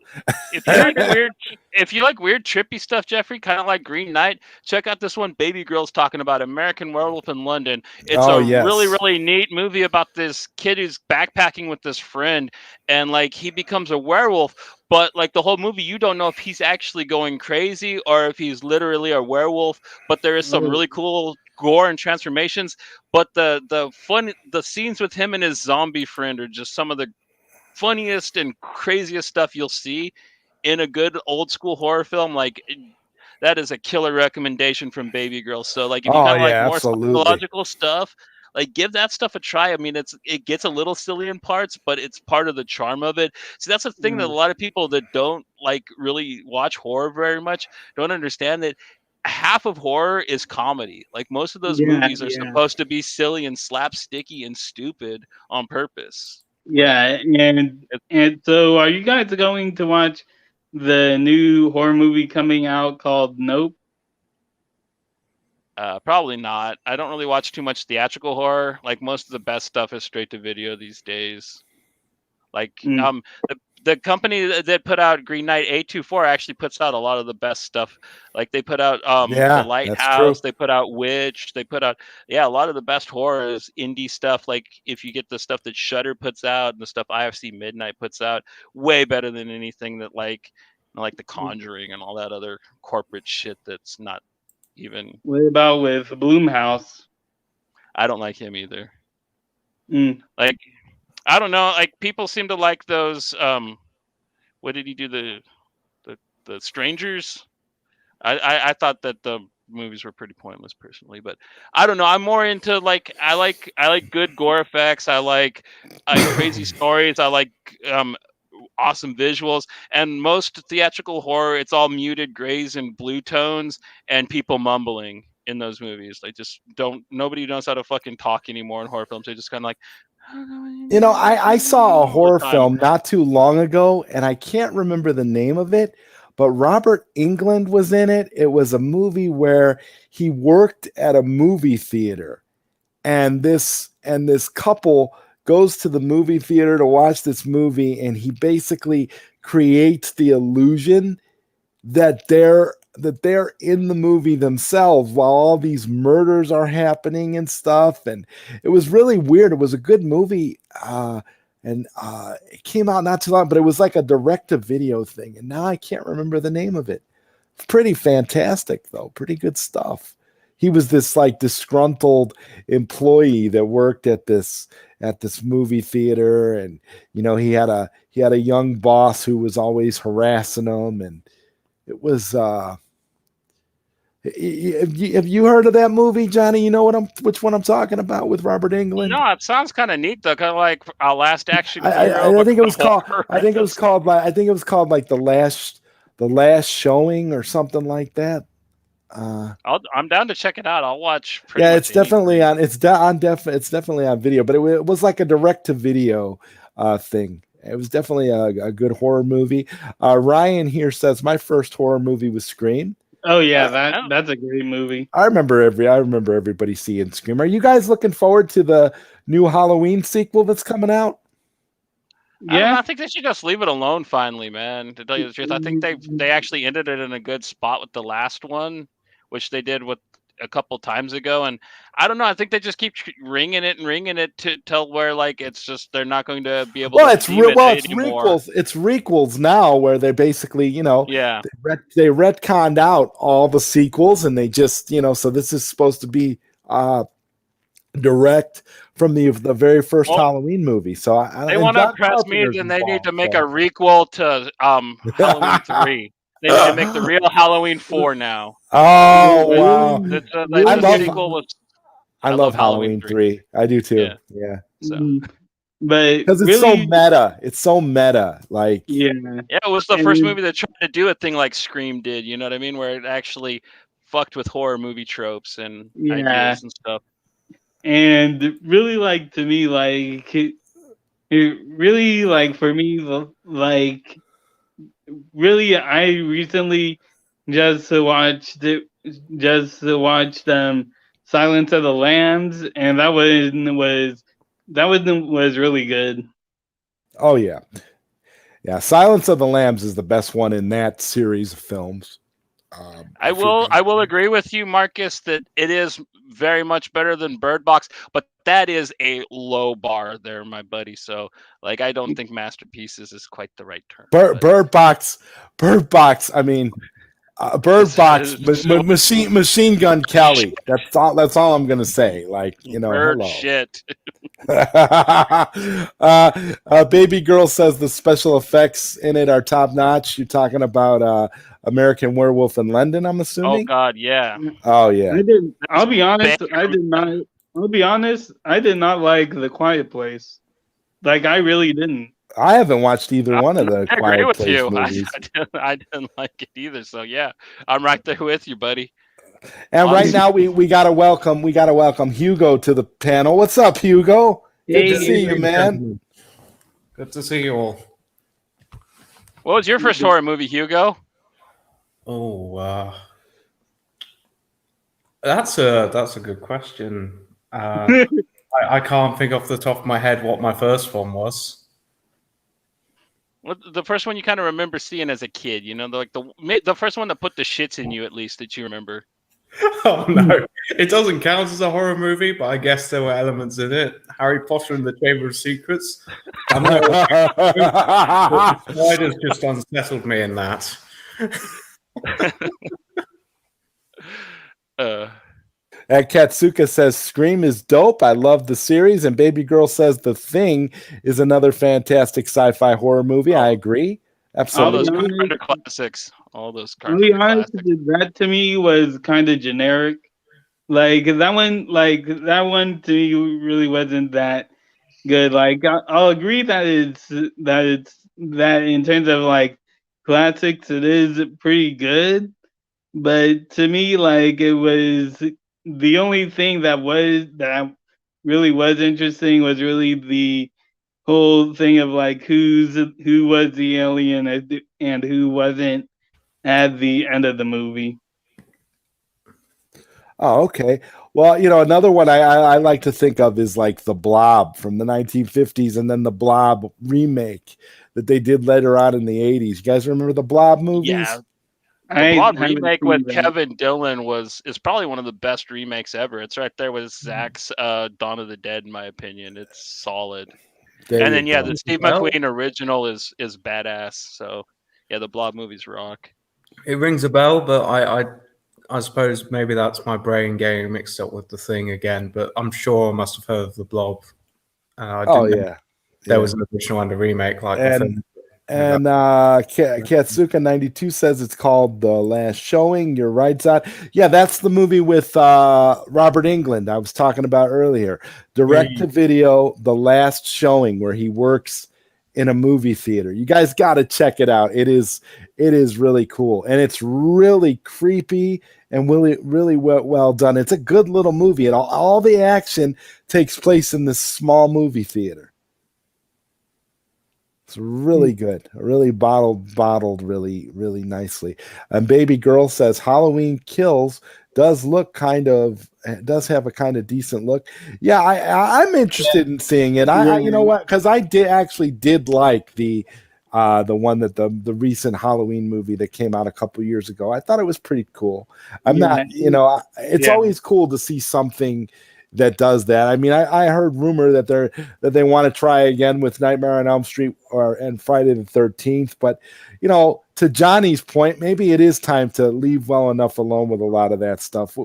if you like weird, if you like weird trippy stuff, Jeffrey, kind of like Green Knight, check out this one. Baby Girl's talking about American Werewolf in London. It's Oh a really yes. really neat movie about this kid who's backpacking with this friend, and like he becomes a werewolf. But like the whole movie, you don't know if he's actually going crazy or if he's literally a werewolf. But there is some Oh, really cool gore and transformations. But the scenes with him and his zombie friend are just some of the funniest and craziest stuff you'll see in a good old school horror film. Like that is a killer recommendation from Baby Girl. So like if you Oh kind of like yeah, more absolutely. psychological stuff, like give that stuff a try. I mean, it gets a little silly in parts, but it's part of the charm of it. So that's the thing that a no. lot of people that don't like really watch horror very much don't understand that half of horror is comedy. Like most of those Yeah, movies are yeah, supposed to be silly and slapsticky and stupid on purpose. yeah. And so, are you guys going to watch the new horror movie coming out called Nope? Probably not. I don't really watch too much theatrical horror. Like most of the best stuff is straight to video these days. Like Mm. the company that put out Green Knight 824 actually puts out a lot of the best stuff. Like they put out The Yeah, that's true. Lighthouse, they put out Witch, they put out a lot of the best horror is indie stuff. Like if you get the stuff that Shudder puts out and the stuff IFC Midnight puts out, way better than anything that like The Conjuring and all that other corporate shit that's not even. What about with Bloomhouse? I don't like him either. Mm. Like I don't know. Like people seem to like those. What did he do? The Strangers. I thought that the movies were pretty pointless personally, but I don't know. I'm more into I like good gore effects. I like crazy stories. I like awesome visuals. And most theatrical horror, it's all muted grays and blue tones and people mumbling in those movies. Like just don't. Nobody knows how to fucking talk anymore in horror films. They just kind of like. You know, I saw a all the horror time. film not too long ago, and I can't remember the name of it, but Robert Englund was in it. It was a movie where he worked at a movie theater, and this couple goes to the movie theater to watch this movie, and he basically creates the illusion that they're in the movie themselves while all these murders are happening and stuff. And it was really weird. It was a good movie. And it came out not too long, but it was like a direct-to-video thing. And now I can't remember the name of it. It's pretty fantastic, though. Pretty good stuff. He was this like disgruntled employee that worked at this movie theater, and you know he had a young boss who was always harassing him, and it was. Have you heard of that movie, Johnny? You know which one I'm talking about with Robert Englund? No, it sounds kind of neat though, kind of like a Last Action Hero. I think it was called. I think it was called like the last showing or something like that. I'm down to check it out. I'll watch. Yeah, it's definitely on. It's definitely on video, but it was like a direct to video thing. It was definitely a good horror movie. Ryan here says my first horror movie was Scream. Oh yeah, that's a great movie. I remember everybody seeing Scream. Are you guys looking forward to the new Halloween sequel that's coming out? Yeah, I think they should just leave it alone finally, man. To tell you the truth, I think they actually ended it in a good spot with the last one, which they did with a couple times ago. And I don't know. I think they just keep ringing it to tell where like it's just they're not going to be able. Well, to it's requels. It's requels now, where they basically they retconned out all the sequels, and they just so this is supposed to be direct from the very first Halloween movie. So they want to impress me, then they need to make a requel to Halloween 3. They need to make the real Halloween 4 now. Oh wow! I love Halloween 3. I do too. Yeah. So. But because it's so meta. It's so meta. Like it was the first movie that tried to do a thing like Scream did. You know what I mean? Where it actually fucked with horror movie tropes and ideas and stuff. And really, like to me, like it really, like for me, like really, I recently just watched Silence of the Lambs, and that was really good. Oh yeah. Silence of the Lambs is the best one in that series of films. I will agree with you, Marcus, that it is very much better than Bird Box, but that is a low bar there, my buddy. So, like, I don't think masterpieces is quite the right term. Bird Box. I mean, Bird Box. Machine Gun Kelly. That's all I'm gonna say. Like, Bird shit. Baby girl says the special effects in it are top notch. You're talking about American Werewolf in London, I'm assuming. Oh God, yeah. Oh yeah. I'll be honest. I did not like The Quiet Place. Like I really didn't. I haven't watched either one of the Quiet Place movies. I didn't like it either. So yeah, I'm right there with you, buddy. And right Awesome. now we gotta welcome Hugo to the panel. What's up, Hugo? Good to Hey, see you, man. Good to see you all. What was your first horror movie, Hugo? Oh, that's a good question. I can't think off the top of my head what my first one was. What the first one you kind of remember seeing as a kid? You know, the first one that put the shits in you, at least that you remember. Oh no, it doesn't count as a horror movie, but I guess there were elements in it. Harry Potter and the Chamber of Secrets. I'm not. The spiders just unsettled me in that. Katsuka says Scream is dope. I love the series. And Baby Girl says The Thing is another fantastic sci-fi horror movie. I agree. All Absolutely. those Honest- Carpenter classics. All those To be Carpenter honest, classics. that to me was kind of generic. Like that one to me really wasn't that good. Like I'll agree that that in terms of like classics, it is pretty good. But to me, like it was the only thing that really was interesting was really the whole thing of like who was the alien and who wasn't at the end of the movie. Oh, okay. Well, another one I like to think of is like The Blob from the 1950s and then the Blob remake that they did later on in the 80s. You guys remember the Blob movies? Yeah. The I Blob haven't remake seen with that. Kevin Dillon is probably one of the best remakes ever. It's right there with Zach's Dawn of the Dead, in my opinion. It's solid. There And you then yeah, go. the Steve Well- McQueen original is badass. So yeah, the Blob movies rock. It rings a bell, but I suppose maybe that's my brain getting mixed up with The Thing again. But I'm sure I must have heard of The Blob. I Oh, didn't know yeah. there was an original and a remake like the And film. And Katsuka92 says it's called The Last Showing. You're right, Zod. Yeah, that's the movie with Robert Englund I was talking about earlier. Direct to video, The Last Showing, where he works in a movie theater. You guys got to check it out. It is really cool, and it's really creepy and really well done. It's a good little movie, and all the action takes place in this small movie theater. It's really good, really bottled really nicely. And Baby Girl says Halloween Kills does have a kind of decent look. Yeah, I'm interested in seeing it. I you know what? Because I did like the one that the recent Halloween movie that came out a couple years ago. I thought it was pretty cool. It's always cool to see something that does that. I mean, I heard rumor that they want to try again with Nightmare on Elm Street and Friday the 13th. But to Johnny's point, maybe it is time to leave well enough alone with a lot of that stuff.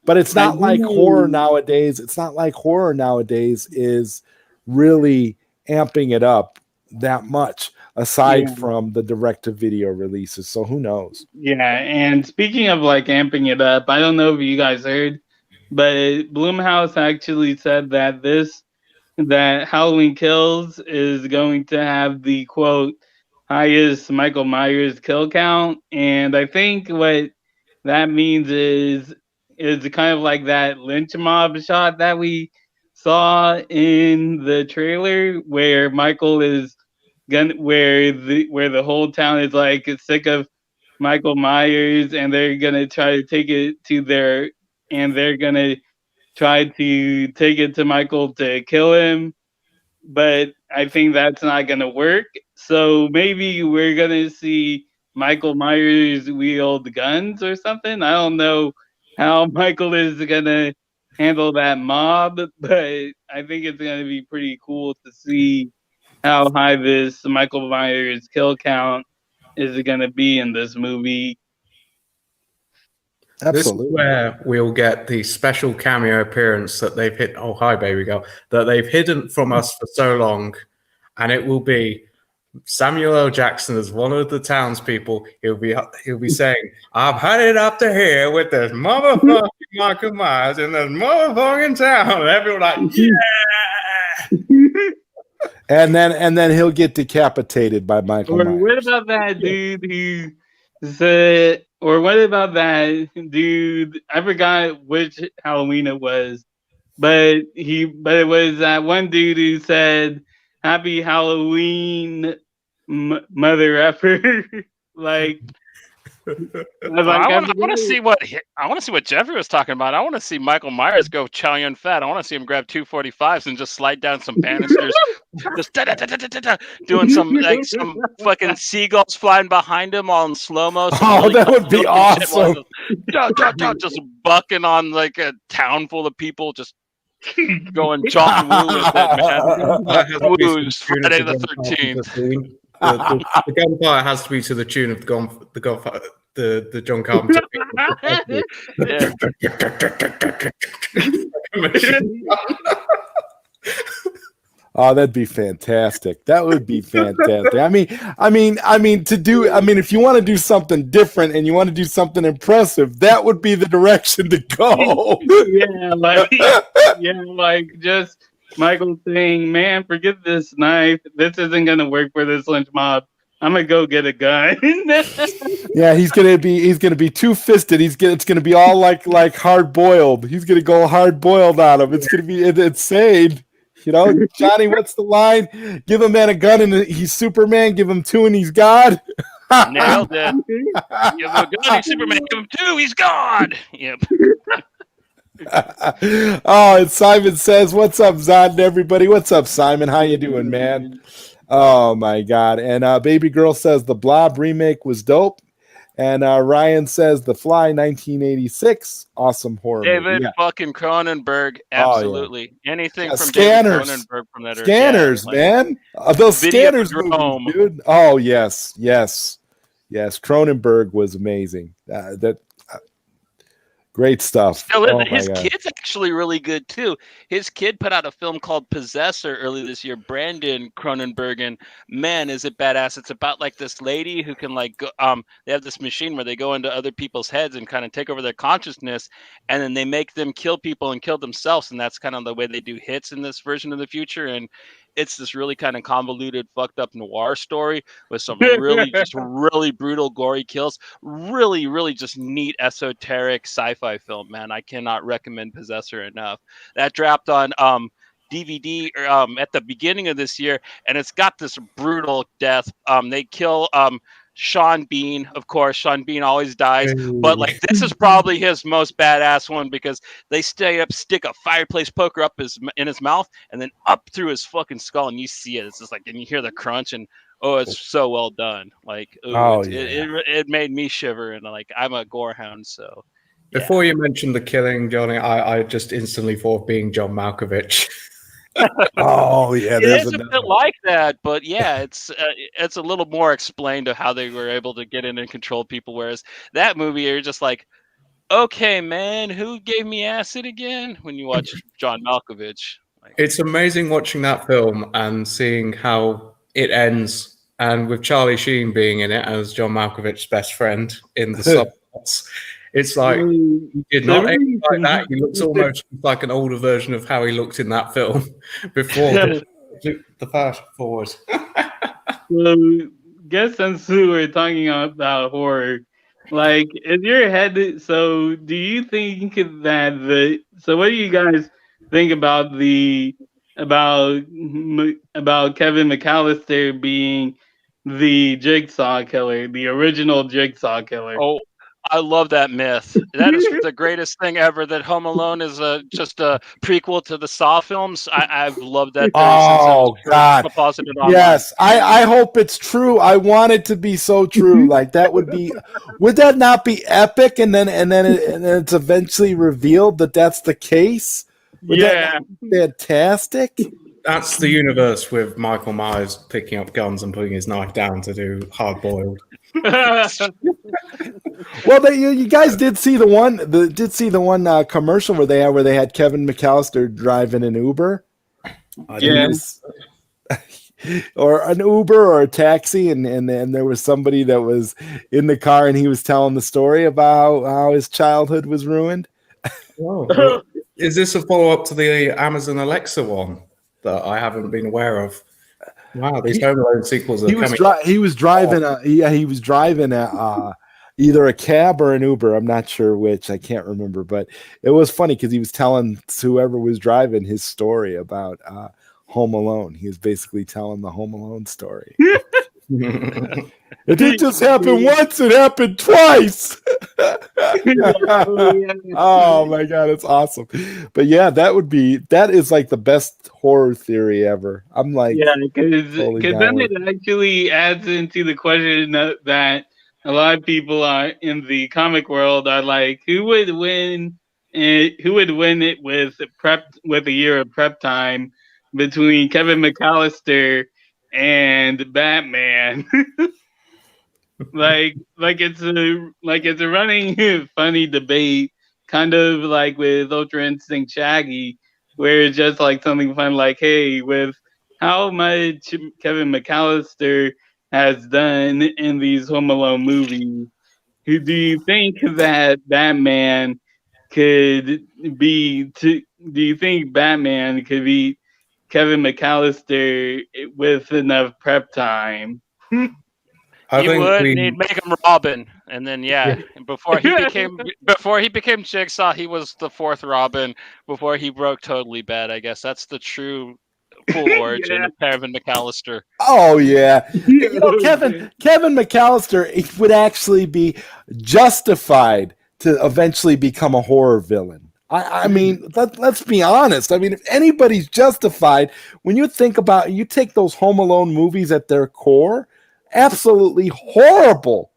But it's not like horror nowadays. It's not like horror nowadays is really amping it up that much, aside from the direct-to-video releases. So who knows? Yeah, and speaking of like amping it up, I don't know if you guys heard, but Blumhouse actually said that that Halloween Kills is going to have the quote highest Michael Myers kill count, and I think what that means is kind of like that lynch mob shot that we saw in the trailer where Michael is where the whole town is like sick of Michael Myers and they're gonna try to take it to they're gonna try to take it to Michael to kill him, but I think that's not gonna work. So maybe we're gonna see Michael Myers wield guns or something. I don't know how Michael is gonna handle that mob, but I think it's gonna be pretty cool to see how high this Michael Myers kill count is gonna be in this movie. Absolutely. This is where we'll get the special cameo appearance that they've hit. Oh, hi, baby girl. That they've hidden from us for so long, and it will be Samuel L. Jackson as one of the townspeople. He'll be saying, "I've had it up to here with this motherfucking Michael Myers in this motherfucking town." And everyone like, yeah. And then he'll get decapitated by Michael Or Myers. what about that dude who said or what about that dude? I forgot which Halloween it was, but it was that one dude who said "Happy Halloween, mother effer." Like, I was Well, like, I want to see what Jeffrey was talking about. I want to see Michael Myers go chow yun fat. I want to see him grab 245s and just slide down some banisters, just doing some fucking seagulls flying behind him all in slow mo. Oh, that would be awesome. Just bucking on like a town full of people, just going John Woo with it, man. Woo's Friday the 13th. The gunfire has to be to the tune of the John Carpenter. Oh, that'd be fantastic. That would be fantastic. I mean, if you want to do something different and you want to do something impressive, that would be the direction to go. like just Michael saying, "Man, forget this knife. This isn't gonna work for this lynch mob. I'm gonna go get a gun." Yeah, he's gonna be two-fisted. It's gonna be all like hard boiled. He's gonna go hard boiled on him. It's gonna be insane. You know, Johnny, what's the line? Give a man a gun and he's Superman. Give him two and he's God. Nailed it. Give him a gun, he's Superman. Give him two, he's God. Yep. Oh, and Simon says, "What's up, Zod? Everybody, what's up, Simon? How you doing, man?" Oh my God! And Baby Girl says the Blob remake was dope. And Ryan says The Fly 1986, awesome horror David movie. Yeah. fucking Cronenberg, absolutely. Oh, yeah. Anything from Scanners. David Cronenberg from that Scanners, man. Those Scanners movies, dude. Oh, yes. Cronenberg was amazing. Great stuff. His kid's actually really good too. His kid put out a film called Possessor early this year, Brandon Cronenberg, and man, is it badass. It's about like this lady who can like go, they have this machine where they go into other people's heads and kind of take over their consciousness, and then they make them kill people and kill themselves, and that's kind of the way they do hits in this version of the future. And it's this really kind of convoluted, fucked up noir story with some really brutal, gory kills. Really, really just neat, esoteric sci-fi film, man. I cannot recommend Possessor enough. That dropped on DVD at the beginning of this year, and it's got this brutal death. They kill Sean Bean, of course. Sean Bean always dies, but like this is probably his most badass one because they stick a fireplace poker up in his mouth and then up through his fucking skull, and you see it. It's just like, and you hear the crunch, and it's so well done. Like, it made me shiver, and like I'm a gore hound, so. Yeah. Before you mentioned the killing, Johnny, I just instantly thought of being John Malkovich. Oh yeah, it is a bit like that, but yeah, it's a little more explained of how they were able to get in and control people. Whereas that movie, you're just like, okay, man, who gave me acid again? When you watch John Malkovich, it's amazing watching that film and seeing how it ends, and with Charlie Sheen being in it as John Malkovich's best friend in the subplots. It's like he did not act like that. He looks almost like an older version of how he looked in that film before the fast forward. So, guess since we were talking about horror, like in your head, so do you think that so what do you guys think about about Kevin McAllister being the Jigsaw killer, the original Jigsaw killer? Oh, I love that myth. That is the greatest thing ever. That Home Alone is just a prequel to the Saw films. I've loved that. Oh God! Yes, I hope it's true. I want it to be so true. Like that would be. Would that not be epic? And then it's eventually revealed that that's the case. Would that be fantastic. That's the universe with Michael Myers picking up guns and putting his knife down to do hard boiled. Well, you guys did see the one commercial where they had Kevin McAllister driving an Uber, or an Uber or a taxi, and there was somebody that was in the car and he was telling the story about how his childhood was ruined. Oh, is this a follow up to the Amazon Alexa one that I haven't been aware of? Wow, these Home Alone sequels are coming. He was driving a either a cab or an Uber. I'm not sure which. I can't remember, but it was funny because he was telling whoever was driving his story about Home Alone. He was basically telling the Home Alone story. It didn't just happen once; it happened twice. Oh my god, it's awesome! But yeah, that is like the best horror theory ever. I'm like, yeah, because totally down then with it actually adds into the question that a lot of people are in the comic world are like, who would win? Who would win it with a year of prep time between Kevin McAllister and Batman? It's a running funny debate, kind of like with Ultra Instinct Shaggy, where it's just like something fun, like, hey, with how much Kevin McAllister has done in these Home Alone movies, who do you think that Batman could be? Do you think Batman could be Kevin McAllister with enough prep time? I He think would, and we. he'd make him Robin, and then before he became Jigsaw, he was the fourth Robin before he broke totally bad. I guess that's the true full origin of Kevin McAllister. oh yeah. Kevin McAllister would actually be justified to eventually become a horror villain. I mean, let's be honest. I mean, if anybody's justified, when you think about, you take those Home Alone movies at their core, absolutely horrible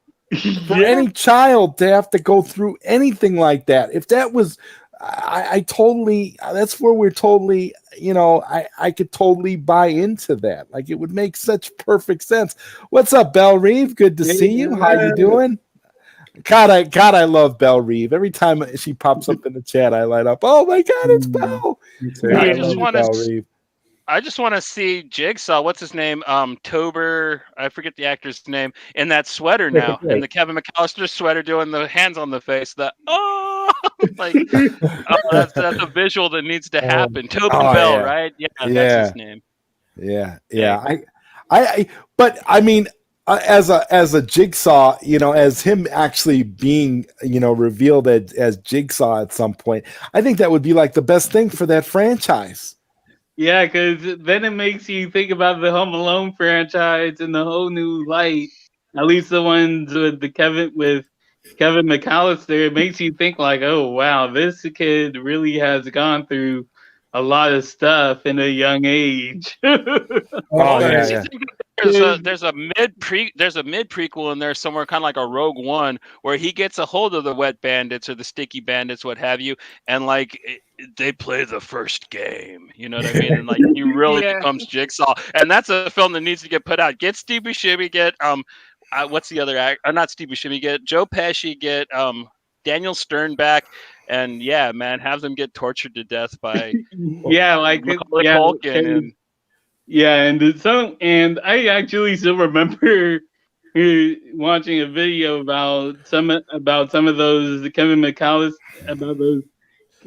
for any child to have to go through anything like that. If that was, I totally, that's where we're totally, I could totally buy into that. Like, it would make such perfect sense. What's up, Belle Reeve? Good to see you. How you doing? God, I love Belle Reeve. Every time she pops up in the chat, I light up. Oh my God, it's Belle. God, I I just love want Belle to. Reeve. I just want to see Jigsaw. What's his name? Tober. I forget the actor's name. In that sweater now, in the Kevin McAllister sweater, doing the hands on the face. That's a visual that needs to happen. Tobin Bell, yeah. right? Yeah, Yeah. that's his name. Yeah. But I mean, as a Jigsaw, as him actually being, revealed as Jigsaw at some point, I think that would be like the best thing for that franchise. Yeah, because then it makes you think about the Home Alone franchise in a whole new light. At least the ones with Kevin McAllister. It makes you think like, oh wow, this kid really has gone through a lot of stuff in a young age. There's a mid prequel in there somewhere, kind of like a Rogue One, where he gets a hold of the wet bandits or the sticky bandits, what have you, and they play the first game. You know what I mean? And he really becomes Jigsaw, and that's a film that needs to get put out. Get Steve Buscemi, get what's the other actor? Not Steve Buscemi, get Joe Pesci, get Daniel Stern back, and yeah, man, have them get tortured to death by Macaulay Culkin. And I actually still remember watching a video about some of those Kevin McAllister, about those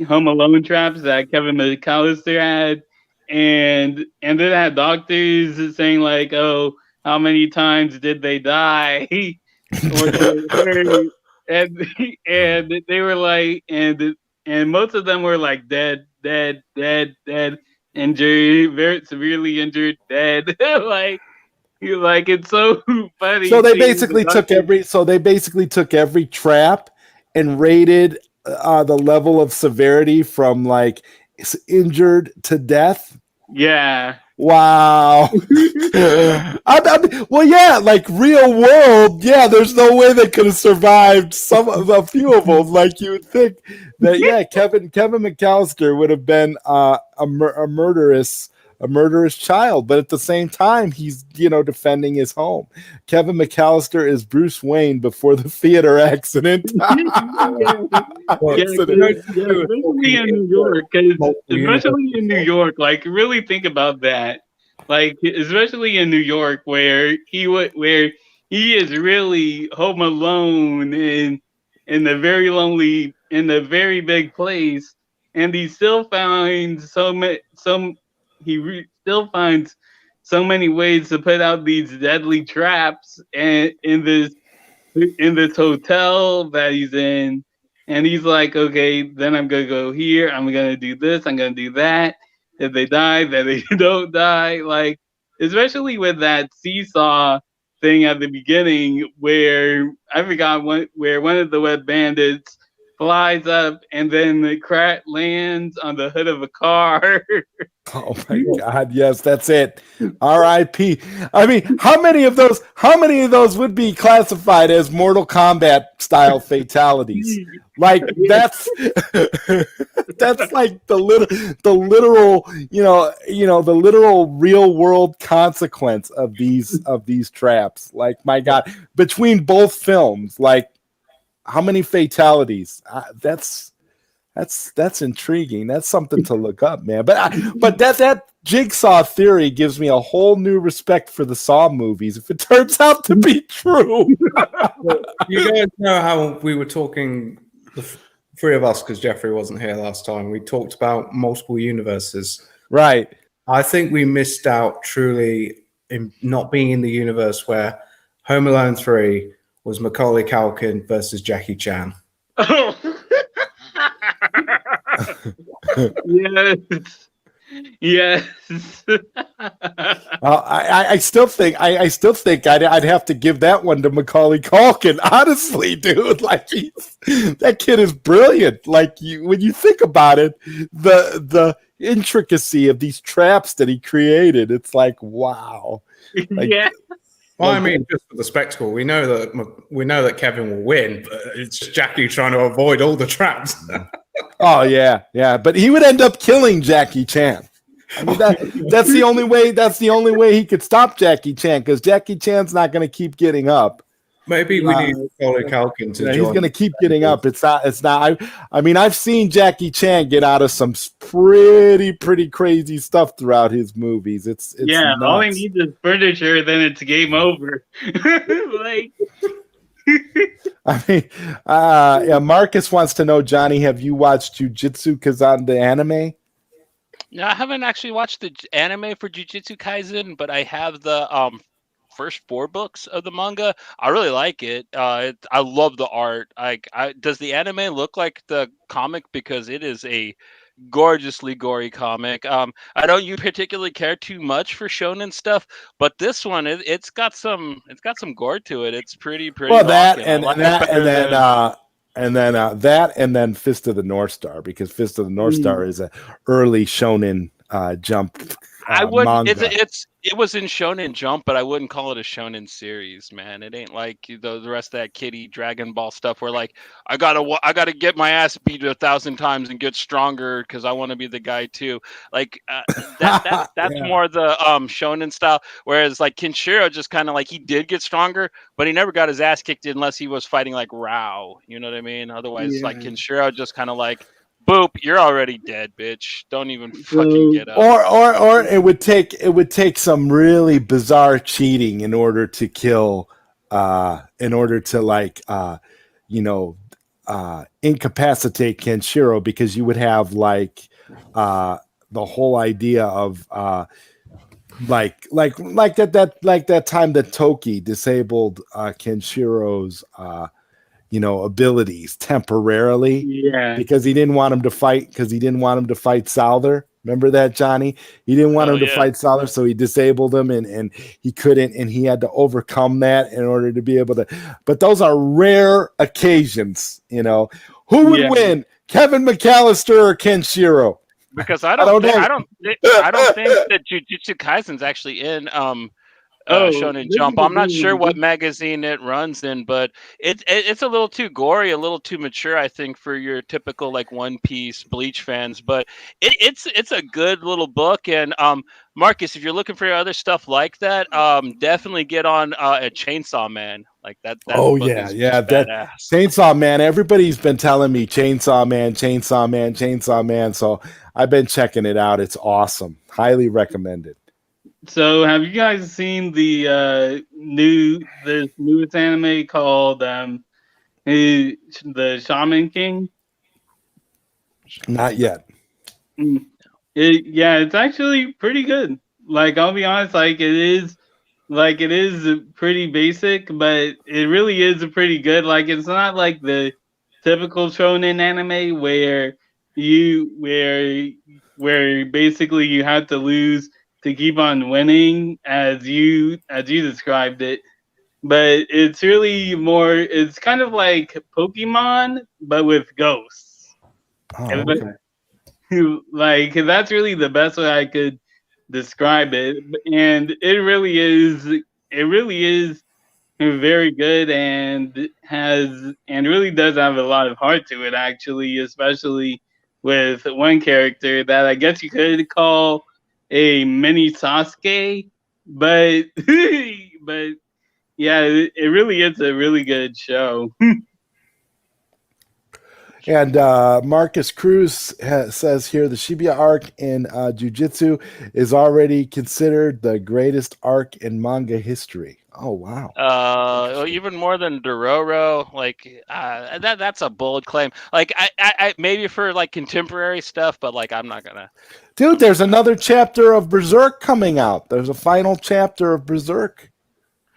Home Alone traps that Kevin McAllister had, and it had doctors saying like, oh, how many times did they die? Or and they were like, and most of them were like dead, injured, very severely injured, dead. like it's so funny. So they basically took every trap and rated the level of severity from injured to death. Yeah. Wow. Well, yeah, like real world. Yeah, there's no way they could have survived a few of them. Like you would think that. Yeah, Kevin McAllister would have been a murderous child, but at the same time, he's defending his home. Kevin McAllister is Bruce Wayne before the theater accident. Especially in New York, like really think about that. Like especially in New York, where he is really home alone in a very lonely, in a very big place, and he still finds still finds so many ways to put out these deadly traps and in this in this hotel that he's in, and he's like, okay, then I'm gonna go here. I'm gonna do this. I'm gonna do that. If they die, then they don't die. Like, especially with that seesaw thing at the beginning, where I forgot where one of the web bandits flies up and then the crash lands on the hood of a car. Oh my God! Yes, that's it. R.I.P. I mean, how many of those? How many of those would be classified as Mortal Kombat style fatalities? Like that's that's like the literal, the literal real world consequence of these traps. Like my God, between both films, like how many fatalities? That's intriguing. That's something to look up, man. But that Jigsaw theory gives me a whole new respect for the Saw movies. If it turns out to be true, You guys know how we were talking, the three of us, because Jeffrey wasn't here last time. We talked about multiple universes. right? I think we missed out truly in not being in the universe where Home Alone 3 was Macaulay Culkin versus Jackie Chan. Oh. Yes. Yes. I still think I'd have to give that one to Macaulay Culkin. Honestly, dude, like that kid is brilliant. Like when you think about it, the intricacy of these traps that he created, it's like wow. Like, Yeah. Well, I mean, just for the spectacle, we know that Kevin will win, but it's Jackie trying to avoid all the traps. Oh yeah, but he would end up killing Jackie Chan. I mean that's the only way. That's the only way he could stop Jackie Chan, because Jackie Chan's not going to keep getting up. Maybe we need Macaulay Culkin to join. He's going to keep getting up. It's not. I mean, I've seen Jackie Chan get out of some pretty crazy stuff throughout his movies. It's Yeah. nuts. All he needs is furniture, then it's game over. Like. I mean, yeah, Marcus wants to know, Johnny, have you watched Jujutsu Kaisen, the anime? No, I haven't actually watched the anime for Jujutsu Kaisen, but I have the first 4 books of the manga. I really like it. I love the art. Does the anime look like the comic? Because it is a gorgeously gory comic. I don't particularly care too much for shonen stuff, but this one it's got some gore to it. It's pretty Well, that rocking. and I like that it better and then Fist of the North Star, because Fist of the North Star is a early shonen Jump I wouldn't. manga. It was in Shonen Jump, but I wouldn't call it a shonen series, man. It ain't like the rest of that kiddie Dragon Ball stuff where like I gotta get my ass beat 1,000 times and get stronger because I want to be the guy too. Like that's Yeah. more the shonen style. Whereas like Kenshiro just kind of like he did get stronger, but he never got his ass kicked unless he was fighting like Rao. You know what I mean? Otherwise, like Kenshiro just kind of like. Boop! You're already dead, bitch. Don't even fucking get up. Or it would take some really bizarre cheating in order to kill, in order to incapacitate Kenshiro, because you would have like the whole idea of like that time that Toki disabled Kenshiro's abilities temporarily, because he didn't want him to fight, Souther. Remember that, Johnny? He didn't want him to fight Souther, so he disabled him, and he couldn't, and he had to overcome that in order to be able to. But those are rare occasions, Who would win, Kevin McAllister or Kenshiro? Because I don't think that Jujutsu Kaisen's actually in Shonen Jump. I'm not sure what magazine it runs in, but it's a little too gory, a little too mature, I think, for your typical like One Piece, Bleach fans. But it's a good little book. And Marcus, if you're looking for other stuff like that, definitely get on a Chainsaw Man. Like that. That Chainsaw Man. Everybody's been telling me Chainsaw Man. So I've been checking it out. It's awesome. Highly recommended. So, have you guys seen the newest anime called the Shaman King? Not yet. It's actually pretty good. Like, I'll be honest, like it is like it is pretty basic, but it really is pretty good. Like it's not like the typical shonen anime where where basically you have to lose to keep on winning as you described it. But it's really more. It's kind of like Pokemon, but with ghosts. Oh, And okay. like that's really the best way I could describe it, and it really is very good and really does have a lot of heart to it, actually, especially with one character that I guess you could call a mini Sasuke, but but yeah, it really is a really good show. And Marcus Cruz says here the Shibuya arc in Jiu-Jitsu is already considered the greatest arc in manga history. Oh, wow. Well, even more than Dororo, like that's a bold claim. Like I maybe for like contemporary stuff, but like I'm not gonna. Dude, there's another chapter of Berserk coming out. There's a final chapter of Berserk.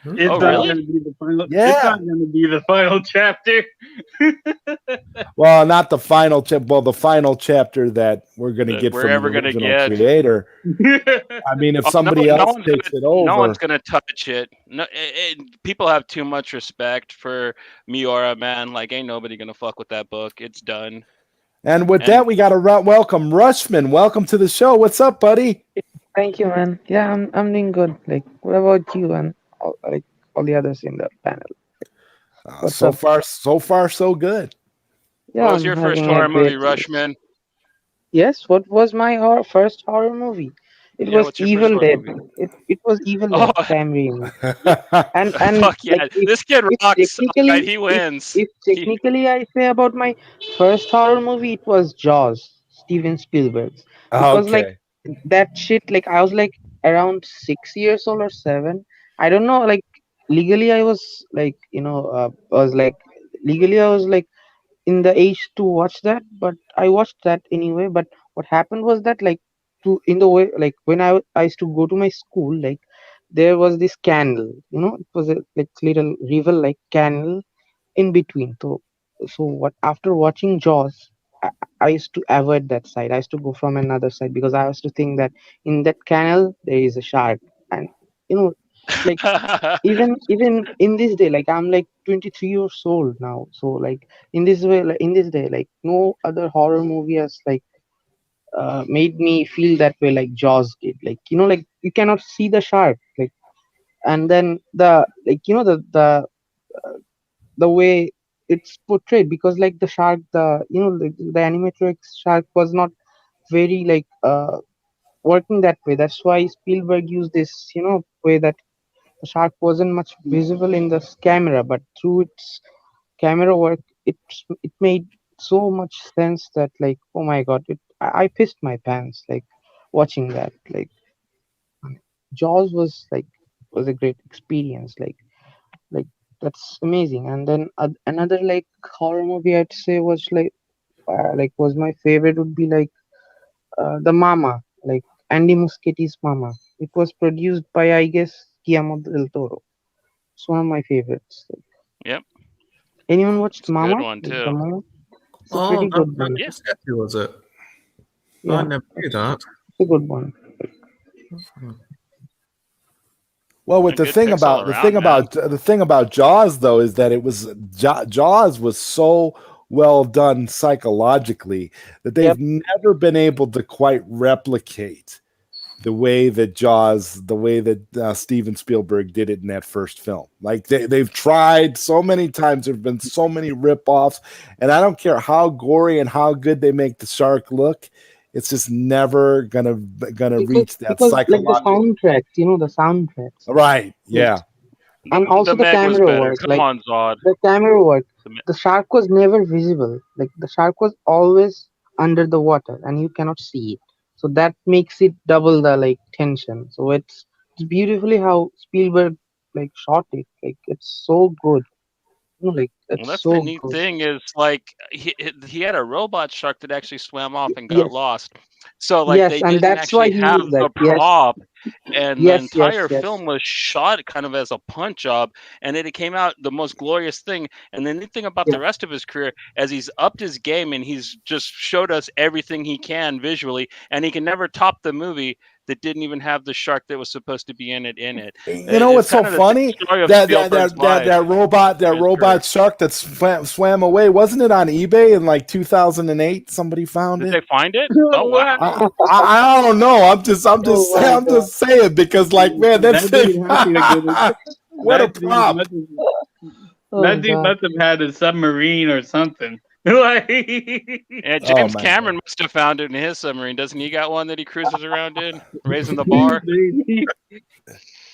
It's Oh, not really? gonna be the final. Yeah. It's not gonna be the final chapter. Well, not the final chapter. Well, the final chapter that we're going to That get we're from ever the gonna original get. creator. I mean, if somebody no else one's takes it over, No one's gonna touch it. No, people have too much respect for Miura, man. Like, ain't nobody gonna fuck with that book. It's done. And with And- that, we got to welcome Rushman. Welcome to the show. What's up, buddy? Thank you, man. Yeah, I'm doing good. Like, what about you and all the others in the panel? What's So up? far, so good. Yeah, what was I'm your first having a horror movie, great- Rushman? Yes, what was my first horror movie? It Yeah, was what's your first Evil horror Dead. movie? It was Evil Oh. Dead, Sam Raimi. And Fuck yeah, like, this kid if rocks. technically, Alright, he wins. if technically I say about my first horror movie, it was Jaws, Steven Spielberg's. Because like Okay. that shit, like I was like around 6 years old or 7. I don't know, like legally I was like, I was like in the age to watch that, but I watched that anyway. But what happened was that like to in the way like when I used to go to my school, like there was this canal, it was a like little river like canal in between. So what after watching Jaws, I, I used to avoid that side. I used to go from another side because I used to think that in that canal there is a shark, and you know, like even in this day, like I'm like 23 years old now. So like in this way, like in this day, like no other horror movie has like made me feel that way like Jaws did. Like like you cannot see the shark, like, and then the like the way it's portrayed, because like the shark, the animatronic shark was not very like working that way. That's why Spielberg used this way that the shark wasn't much visible in the camera, but through its camera work, it made so much sense that like, oh my god, I pissed my pants like watching that. Like Jaws was a great experience. Like that's amazing. And then another like horror movie I'd say was like was my favorite would be like the Mama, like Andy Muschietti's Mama. It was produced by, I guess, Guillermo del Toro. It's one of my favorites. Yep. Anyone watched It's a Mama? good one, Like, too. the Mama? It's a Oh, pretty that, good that one. Yeah. Muschietти, was it? Yeah, I never knew that. it's a good one. Well, with A the good thing picks about all the around, thing man. about the thing about Jaws though is that it was Jaws was so well done psychologically that they've never been able to quite replicate the way that Steven Spielberg did it in that first film. Like they've tried so many times. There've been so many ripoffs, and I don't care how gory and how good they make the shark look. It's just never gonna reach that Because like the psychological. soundtracks, the soundtracks. Right? Yeah. And also the Meg was camera better. work. Come Like on, Zod. the camera work. The Me- The shark was never visible. Like the shark was always under the water and you cannot see it. So that makes it double the like tension. So it's beautifully how Spielberg like shot it. Like it's so good. Like Well, it's that's so the neat good. thing is like he had a robot shark that actually swam off and got Yes. lost. So like Yes, they and didn't that's why actually he have used that. the Yes. prop. and the Yes, yes, entire yes. film was shot kind of as a punch job, and it came out the most glorious thing. And the neat thing about the Yeah. rest of his career, as he's upped his game and he's just showed us everything he can visually, and he can never top the movie that didn't even have the shark that was supposed to be in it. You know what's It's so kind of the funny? story of That Spielberg's life. robot and career. robot shark that swam away, wasn't it on eBay in like 2008? Somebody found Did it. they find it? Oh wow! I don't know. I'm just Oh my I'm God. just saying because like man, that's That dude had to get what a that dude prop. must have- Oh that dude God. must have had a submarine or something. Like, Yeah, Oh, James my Cameron must have found it in his submarine. Doesn't he got one that he cruises around in, raising the bar?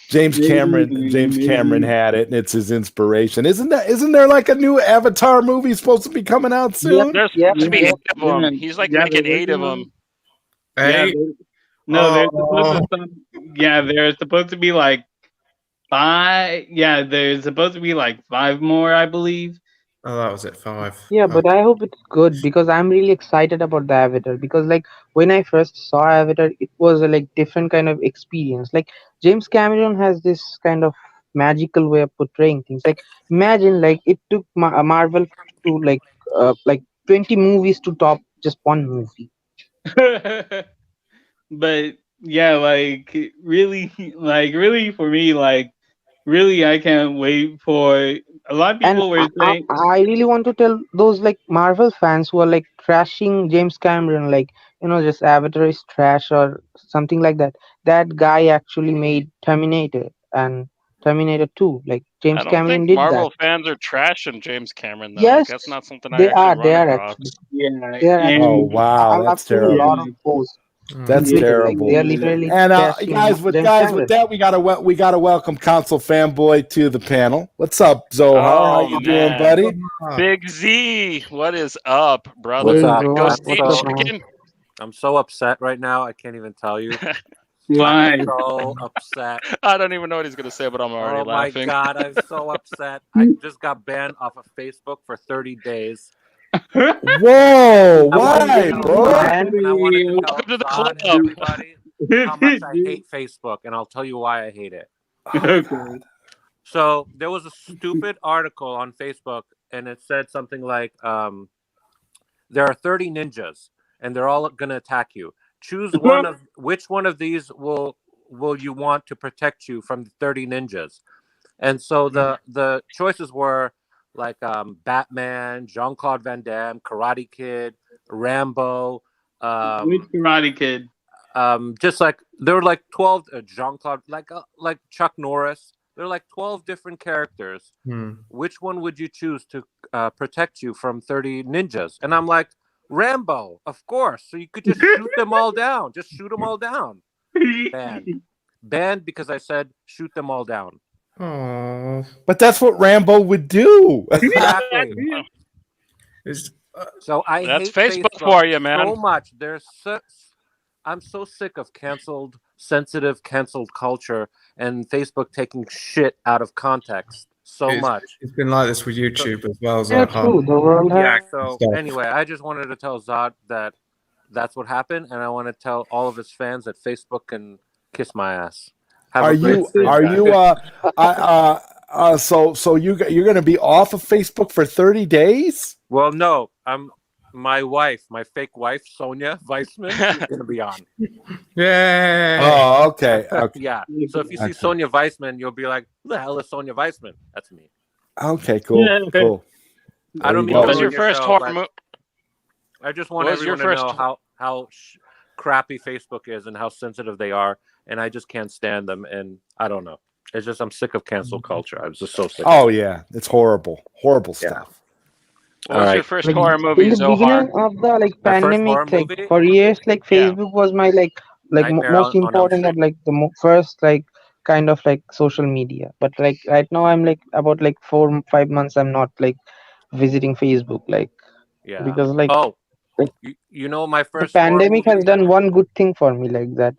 James Cameron had it, and it's his inspiration. Isn't there like a new Avatar movie supposed to be coming out soon? There's Yep, supposed to be yeah, 8 of them. yeah, He's like yeah, making they're 8 of working them. Yeah, Hey, no, they're supposed oh, to. Yeah, there's supposed to be like 5. Yeah, there's supposed to be like 5 more, I believe. oh, that was it. 5. Yeah, Oh, but I hope it's good because I'm really excited about the Avatar because like when I first saw Avatar, it was a like different kind of experience. Like James Cameron has this kind of magical way of portraying things. Like imagine like it took Marvel to like 20 movies to top just one movie. But yeah, really for me, really, I can't wait for. A lot of And people were saying, I really want to tell those like Marvel fans who are like trashing James Cameron, like just Avatar is trash or something like that. That guy actually made Terminator and Terminator 2. Like I James don't think Cameron did that. Marvel fans are trashing James Cameron though. Like Yes, that's not something I they actually are. run They are across. actually. yeah, They are actually. Oh and wow, I've that's seen a lot terrible. of posts on That's Twitter. terrible. Like they are literally And trashing guys, with James Cameron. that, we gotta welcome Console Fanboy to the panel. What's up, Zohar? How Oh you doing, man, buddy? Big Z, what is up, brother? What's Hey up? bro, Go I'm see what's up, so man? chicken. I'm so upset right now. I can't even tell you. why? I'm so upset. I don't even know what he's gonna say, but I'm already Oh my laughing. god, I'm so upset. I just got banned off of Facebook for 30 days. Whoa, I wanted why, to tell bro? Zod, and I wanted to tell Welcome to the Zod and club. everybody how much I hate Facebook, and I'll tell you why I hate it. Okay. So there was a stupid article on Facebook, and it said something like, "There are 30 ninjas, and they're all gonna attack you. Choose which one of these will you want to protect you from the 30 ninjas." And so the choices were like Batman, Jean-Claude Van Damme, Karate Kid, Rambo, Which Karate Kid? just like there were like 12 Jean-Claude, like Chuck Norris. There were like 12 different characters. Which one would you choose to protect you from 30 ninjas? And I'm like, Rambo, of course. So you could just shoot them all down. Just shoot them all down. Banned because I said shoot them all down. oh. But that's what Rambo would do. Exactly. It's, So I That's hate Facebook for you, man. so much. I'm so sick of canceled culture and Facebook taking shit out of context so much. it's been like this with YouTube as well. Yeah, true. The world Yeah. has So Stuff. anyway, I just wanted to tell Zod that that's what happened, and I want to tell all of his fans that Facebook can kiss my ass. Have Are a great you stream, are guys. you so you're gonna be off of Facebook for 30 days? Well, no, my fake wife, Sonia Weissman, is going to be on. Yeah. Oh, okay. Okay. Yeah. So if you see Okay. Sonia Weissman, you'll be like, who the hell is Sonia Weissman? That's me. Okay, cool. Cool. I don't mean What What was to your ruin first show, horror but movie? I just want What was your everyone to first- know how crappy Facebook is and how sensitive they are, and I just can't stand them. And I don't know. It's just I'm sick of cancel culture. I was just so sick. Oh yeah, it's horrible. Horrible Yeah. stuff. What was All your right. first like horror movie, in the Zohar? beginning of the like My first pandemic, horror like movie? for years, like Yeah. Facebook was my like Nightmare most on Elm important and Street. like the first like kind of like social media. But like right now, I'm like about like 4-5 months. I'm not like visiting Facebook, like Yeah. because like Oh, like, you know my the first horror pandemic has movie? done one good thing for me, like that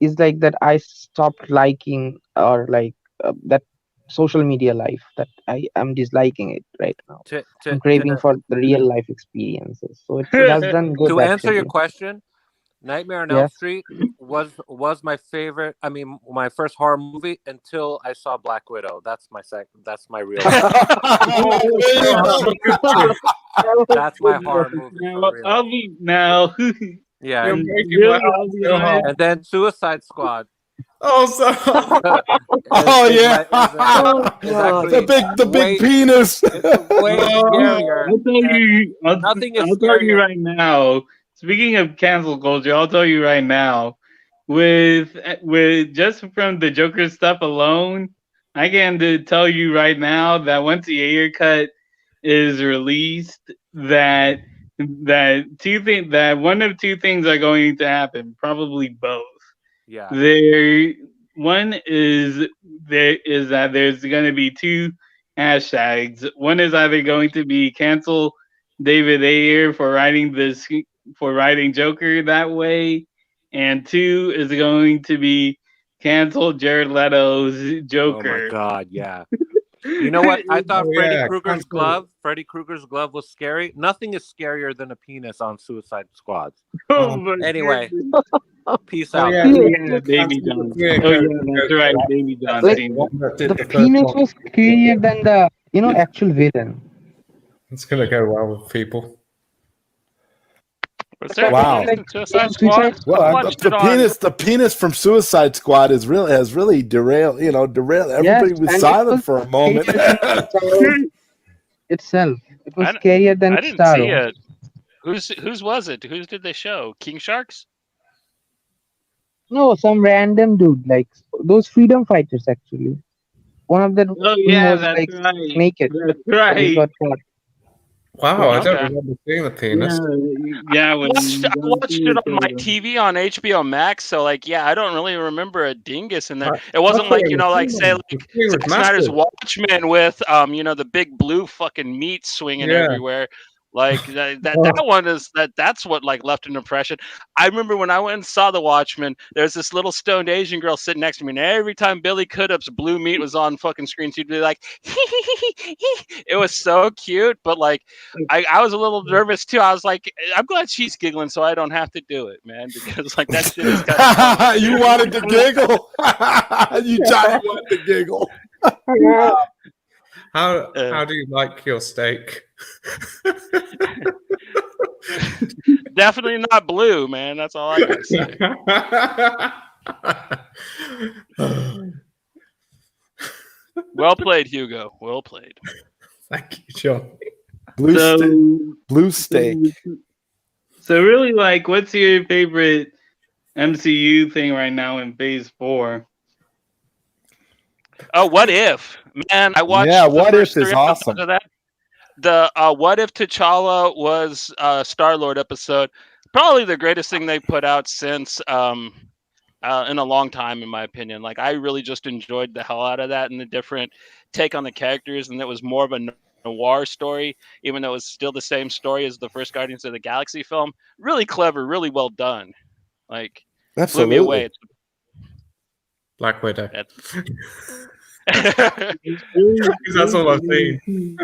is like that I stopped liking or like that social media life that I am disliking it right now. I'm craving for the real life experiences. So it has done good To answer your actually. question, Nightmare on Yes. Elm Street was my favorite. I mean, my first horror movie until I saw Black Widow. That's my second. That's my real. That's my horror movie for real. I'll be now. Yeah, You're and, breaking Really, my I'll be heart so honest. hard. and then Suicide Squad. Oh, so Oh, yeah. Is actually the way- big penis. It's way scarier. I'll tell you. Nothing is I'll tell you scarier. right now. Speaking of cancel culture, I'll tell you right now. With just from the Joker stuff alone, I can tell you right now that once the Ayer cut is released, that one of two things are going to happen. Probably both. Yeah. One is that there's going to be two hashtags. One is either going to be cancel David Ayer for writing Joker that way, and two is going to be cancel Jared Leto's Joker. Oh my God, yeah. You know what? I thought Oh, Freddy yeah, Krueger's cancel. glove was scary. Nothing is scarier than a penis on Suicide Squad. Oh my Anyway, goodness. peace Oh, out. yeah. Yeah, Baby John. Yeah, Oh yeah, that's right, Baby John Like- Cena. The penis was scarier than the actual villain. It's gonna go well with people. Was there Wow. a penis in Suicide Squad? Suicide Well, I watched the it on- penis from Suicide Squad has really derailed. Everybody Yes, was and silent it for a moment. Itself, it was I didn't- scarier than I didn't Star see Wars. it. Whose was it? Whose did they show? King Sharks? No, some random dude, like those freedom fighters. Actually, one of them Oh yeah, was that's like right. naked. That's He right. got caught. Wow, I don't Okay. remember seeing the penis. Yeah, I when watched it on my TV on HBO Max, so I don't really remember a dingus in there. It wasn't like say Zack Snyder's Watchmen with the big blue fucking meat swinging Yeah. everywhere. Like that one is that's what left an impression. I remember when I went and saw The Watchmen, there's this little stoned Asian girl sitting next to me, and every time Billy Cudup's blue meat was on fucking screen, she'd be like, it was so cute, but I was a little nervous too. I was like, I'm glad she's giggling so I don't have to do it, man, because that shit is kind of funny. You wanted to giggle. You wanted to giggle. How do you like your steak? Definitely not blue, man. That's all I can say. Well played, Hugo. Well played. Thank you, John. Blue steak. So really, what's your favorite MCU thing right now in Phase 4? Oh, What If? Man, I watched Yeah, the What first If is 3 episodes awesome. of that. The What If T'Challa was Star-Lord episode. Probably the greatest thing they put out since in a long time, in my opinion. I really just enjoyed the hell out of that and the different take on the characters, and it was more of a noir story, even though it was still the same story as the first Guardians of the Galaxy film. Really clever, really well done. Blew me Absolutely. away. Black Widow. Because that's all I've seen.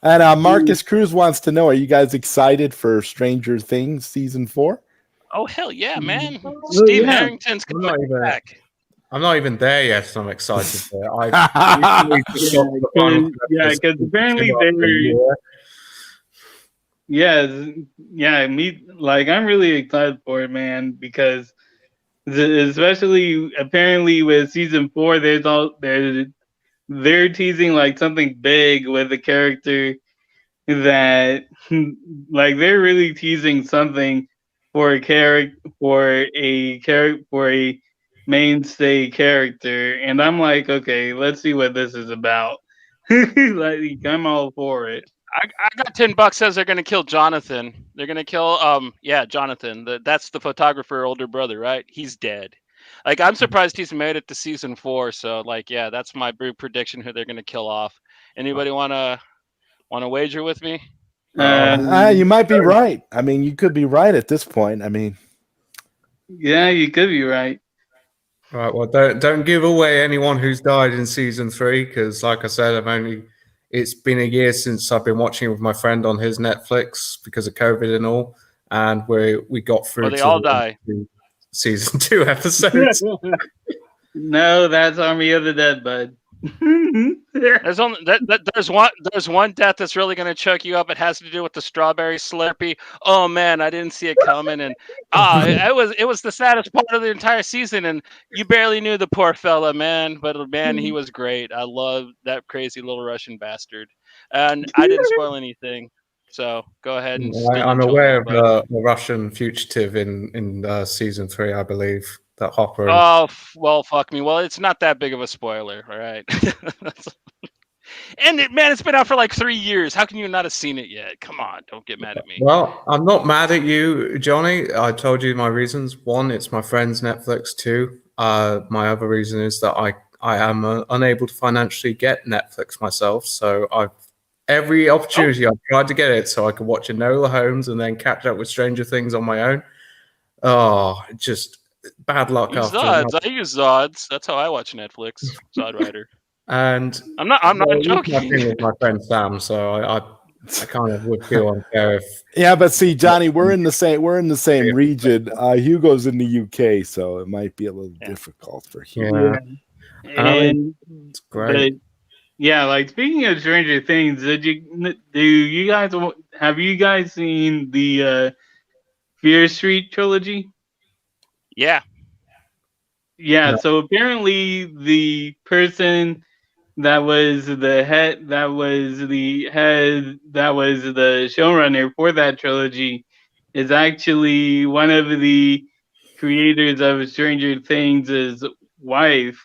And Marcus Cruz wants to know: are you guys excited for Stranger Things season 4? Oh hell yeah, man! Well, Steve yeah. Harrington's I'm coming not even- back. I'm not even there yet, and I'm excited for it. I recently just got the final because apparently me I'm really excited for it, man, because especially apparently with season 4, they're teasing something big with the character that they're really teasing something for a mainstay character, and I'm like, okay, let's see what this is about. I'm all for it. I got $10 says they're gonna kill Jonathan. They're gonna kill Jonathan. That's the photographer older brother, right? He's dead. I'm surprised he's made it to season 4. So that's my big prediction who they're gonna kill off. Anybody wanna wager with me? You might be right. I mean, you could be right at this point. I mean, yeah, you could be right. Right. Well, don't give away anyone who's died in season 3, because, like I said, it's been a year since I've been watching it with my friend on his Netflix because of COVID and all. and we got through Or they to all the die. season 2 episodes. No, that's Army of the Dead, bud. There's only there's one death that's really gonna choke you up. It has to do with the strawberry Slurpee. Oh man, I didn't see it coming, and it was the saddest part of the entire season, and you barely knew the poor fella, man. But man, he was great. I love that crazy little Russian bastard, and I didn't spoil anything. So go ahead and still I'm enjoy aware it, of the Russian fugitive in season 3, I believe, that Hopper. Oh well, fuck me. Well, it's not that big of a spoiler, all right. And man, it's been out for like 3 years. How can you not have seen it yet? Come on, don't get mad at me. Well, I'm not mad at you, Johnny. I told you my reasons. One, it's my friend's Netflix. Two, my other reason is that I am unable to financially get Netflix myself. So every opportunity I've tried to get it so I could watch Enola Holmes and then catch up with Stranger Things on my own. Oh, just bad luck Use after Zods. I use Zods. That's how I watch Netflix. ZodWriter. And I'm not joking. My thing with my friend Sam, so I kind of would feel unfair if. Yeah, but see, Johnny, we're in the same region. Hugo's in the UK, so it might be a little difficult for Hugo. Yeah. And It's great. but, yeah, like speaking of Stranger Things, have you guys seen the Fear Street trilogy? Yeah. Yeah, No. so apparently the person that was the showrunner for that trilogy is actually one of the creators of Stranger Things' wife.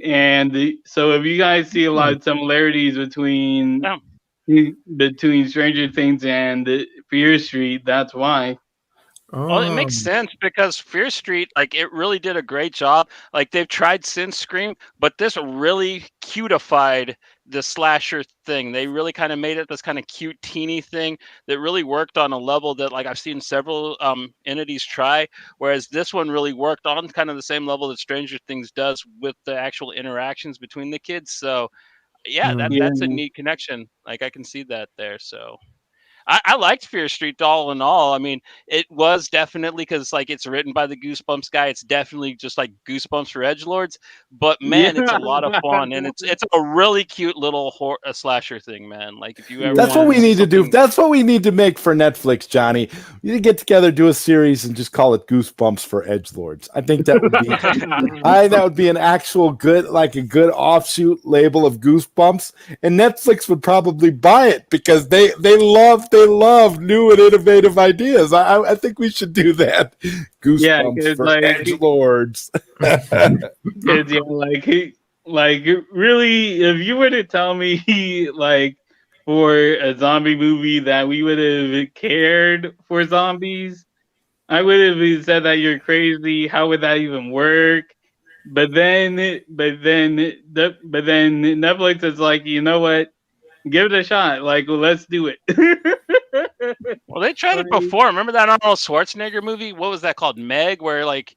And so if you guys see a lot of similarities between Stranger Things and Fear Street, that's why. Well, it makes sense because Fear Street, like, it really did a great job. Like, they've tried since Scream, but this really cutified the slasher thing. They really kind of made it this kind of cute, teeny thing that really worked on a level that, like, I've seen several entities try. Whereas this one really worked on kind of the same level that Stranger Things does with the actual interactions between the kids. So, yeah, that's a neat connection. Like, I can see that there. So. I liked Fear Street all in all. I mean, it was definitely because like it's written by the Goosebumps guy. It's definitely just like Goosebumps for edgelords. But man, it's a lot of fun, and it's a really cute little slasher thing, man. Like if you ever That's what we need to do. That's what we need to make for Netflix, Johnny. We need to get together, do a series, and just call it Goosebumps for edgelords. I think that would be, that would be an actual good, like a good offshoot label of Goosebumps, and Netflix would probably buy it because they love new and innovative ideas. I think we should do that. Goosebumps for edgelords. Like really, if you were to tell me like for a zombie movie that we would have cared for zombies, I would have said that you're crazy. How would that even work? But then Netflix is like, you know what? Give it a shot. Like, well, let's do it. Well, they tried it before. Remember that Arnold Schwarzenegger movie? What was that called? Meg, where like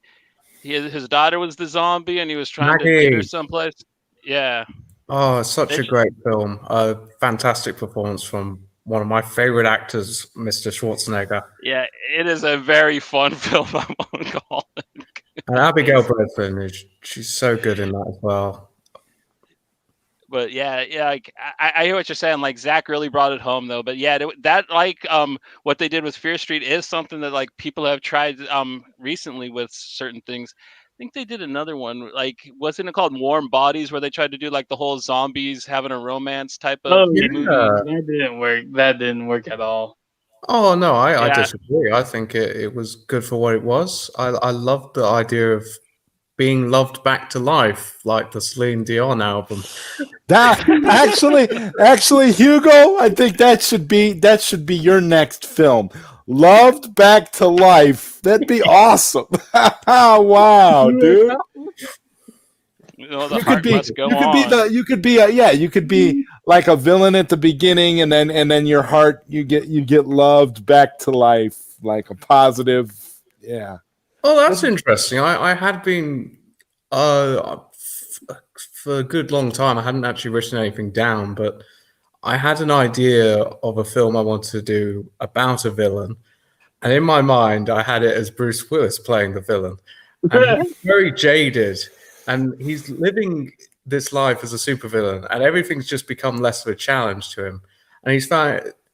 his daughter was the zombie and he was trying to get her someplace. Yeah. Oh, such a great film. A fantastic performance from one of my favorite actors, Mr. Schwarzenegger. Yeah, it is a very fun film. I won't call it. And Abigail Breslin, she's so good in that as well. But yeah, like I hear what you're saying. Like Zach really brought it home, though. But yeah, that like what they did with Fear Street is something that like people have tried recently with certain things. I think they did another one. Like wasn't it called Warm Bodies, where they tried to do like the whole zombies having a romance type of movie? That didn't work. That didn't work at all. Oh no, I disagree. I think it was good for what it was. I loved the idea of being loved back to life, like the Celine Dion album. That actually, Hugo, I think that should be your next film. Loved back to life. That'd be awesome. Wow, dude. You could be like a villain at the beginning, and then your heart you get loved back to life, like a positive. Yeah. Oh, that's interesting. I had been for a good long time. I hadn't actually written anything down, but I had an idea of a film I wanted to do about a villain, And in my mind, I had it as Bruce Willis playing the villain. And he's very jaded. And he's living this life as a supervillain. And everything's just become less of a challenge to him. And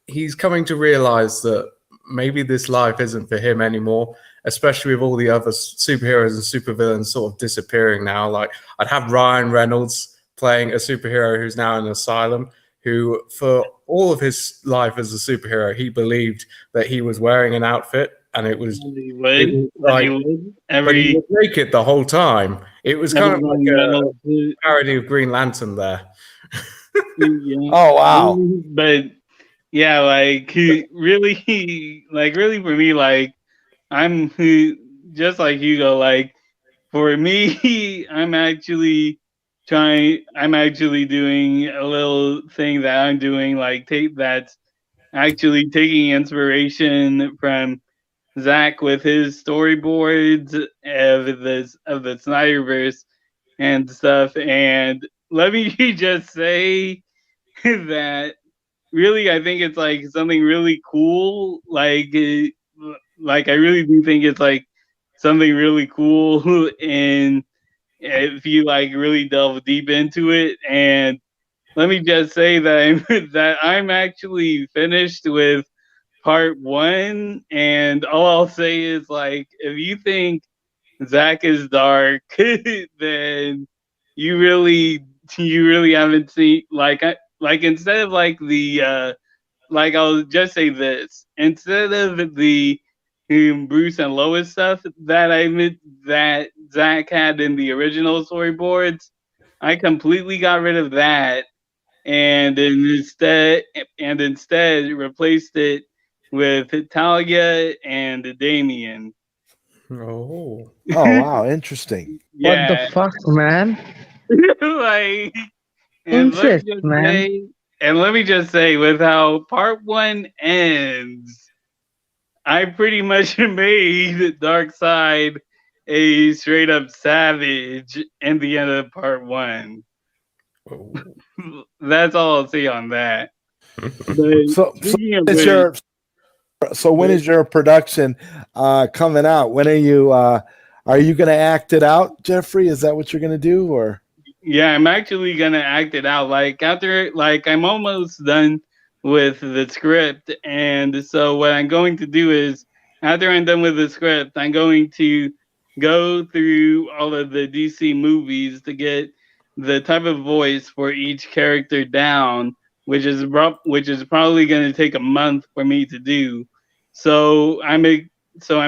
he's coming to realize that maybe this life isn't for him anymore, especially with all the other superheroes and supervillains sort of disappearing now. Like, I'd have Ryan Reynolds playing a superhero who's now in an asylum, who for all of his life as a superhero, he believed that he was wearing an outfit, and it was but he was naked the whole time. It was kind of like a parody of Green Lantern there. Yeah. Oh wow. But yeah, like really, like really for me, like I'm just like Hugo. Like for me, I'm actually doing a little thing that I'm doing, like that's actually taking inspiration from Zach with his storyboards of the Snyderverse and stuff. And let me just say that really, I think it's like something really cool. Like I really do think it's like something really cool, and if you like really delve deep into it. And let me just say that I'm actually finished with part 1, and all I'll say is, like, if you think Zach is dark, then you really haven't seen, like instead of like the like I'll just say this, instead of the Bruce and Lois stuff that Zach had in the original storyboards, I completely got rid of that and instead replaced it with Talia and Damien. Oh. Oh wow, interesting. What the Yeah. fuck, man? Like, and Incest, man. let me just say, with how part 1 ends, I pretty much made Darkseid a straight up savage in the end of part 1. Oh. That's all I'll say on that. But So speaking of is which, your so when is your production coming out? When are you going to act it out, Jeffrey? Is that what you're going to do, or? yeah, I'm actually gonna act it out. Like after, like I'm almost done with the script, and so what I'm going to do is, after I'm done with the script, I'm going to go through all of the DC movies to get the type of voice for each character down, which is probably going to take a month for me to do. So I'm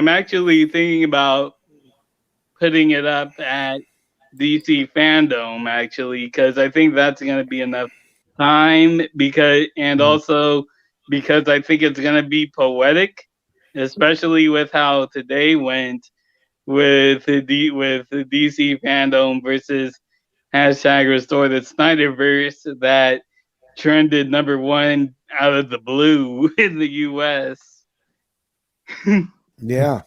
actually thinking about putting it up at DC Fandom actually, because I think that's going to be enough time, also because I think it's going to be poetic, especially with how today went with the DC Fandom versus hashtag Restore the Snyderverse that trended #1 out of the blue in the US. Yeah.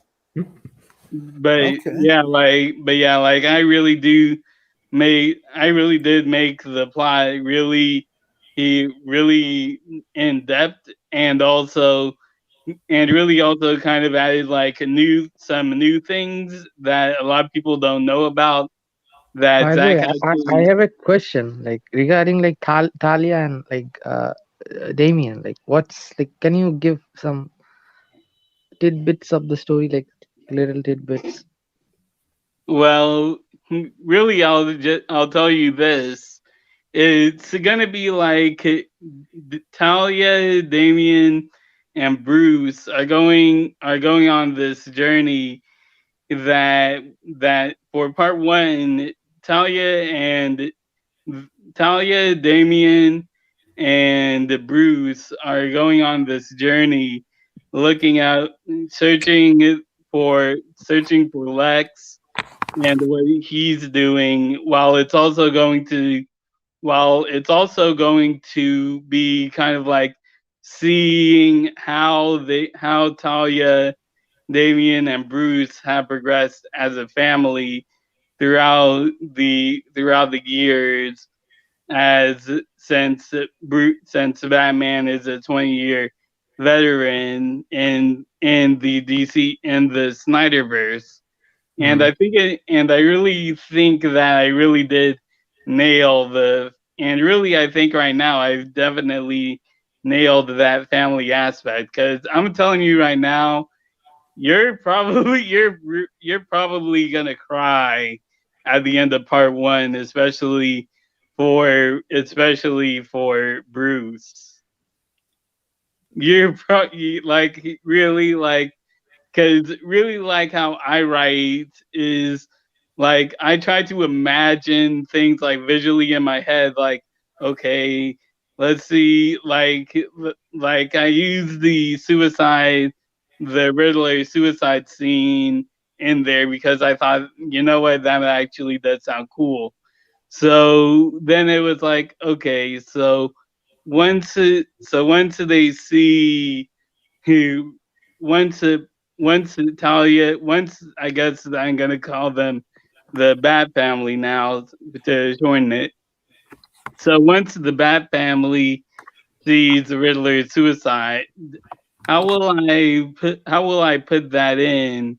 But Okay. like I really did make the plot really in depth, and really also kind of added like some new things that a lot of people don't know about that By the Zach way, I actually. have a question, like regarding like Talia and like Damien. Like, what's like? Can you give some tidbits of the story, like little tidbits? Well, really, I'll tell you this. It's gonna be like Talia, Damien, and Bruce are going on this journey that for part 1, Talia and Damien, and Bruce are going on this journey, looking out, searching for Lex and what he's doing, while it's also going to be kind of like seeing how Talia, Damien, and Bruce have progressed as a family throughout the years, as since Batman is a 20-year veteran in the DC in the Snyderverse. And I really think that I really did nail and really I think right now I've definitely nailed that family aspect, because I'm telling you right now, you're probably gonna cry at the end of part one, especially for Bruce. You're probably like really like, because really like how I write is like I try to imagine things like visually in my head, like, okay, let's see, like I use the Riddler suicide scene in there because I thought, you know what, that actually does sound cool. So then it was like, okay, so once they see who once it once Talia once I guess I'm gonna call them the Bat Family now to join it. So once the Bat Family sees the Riddler's suicide, how will I put that in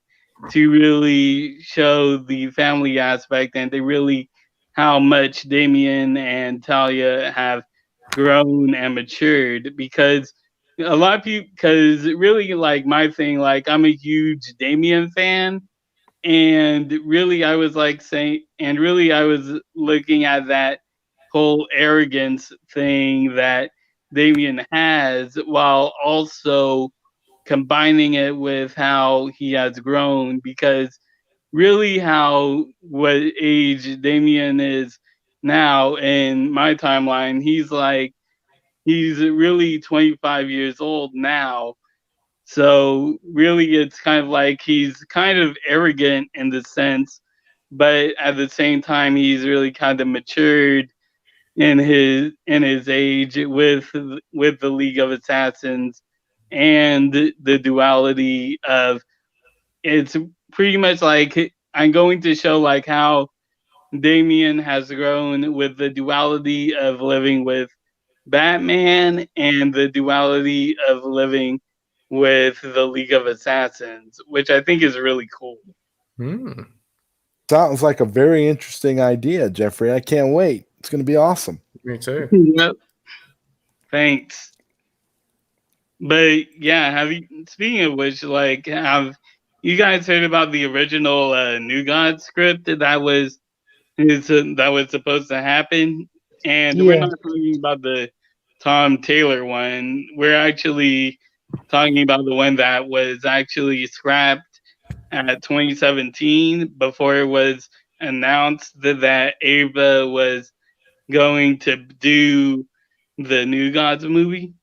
to really show the family aspect and to really how much Damien and Talia have grown and matured, because a lot of people, because really like my thing, like I'm a huge Damien fan, and really I was like saying, and really I was looking at that whole arrogance thing that Damien has, while also combining it with how he has grown, because really how what age Damien is now in my timeline, he's really 25 years old now. So really it's kind of like he's kind of arrogant in the sense, but at the same time he's really kind of matured in his age with the League of Assassins, and the duality of, it's pretty much like I'm going to show like how Damien has grown with the duality of living with Batman and the duality of living with the League of Assassins, which I think is really cool. Sounds like a very interesting idea, Jeffrey. I can't wait. It's going to be awesome. Me too. Yep. Thanks. But yeah, speaking of which, like, have you guys heard about the original New God script that was supposed to happen? And we're Yeah. not talking about the Tom Taylor one. We're actually talking about the one that was actually scrapped at 2017 before it was announced that Ava was going to do the New Gods movie.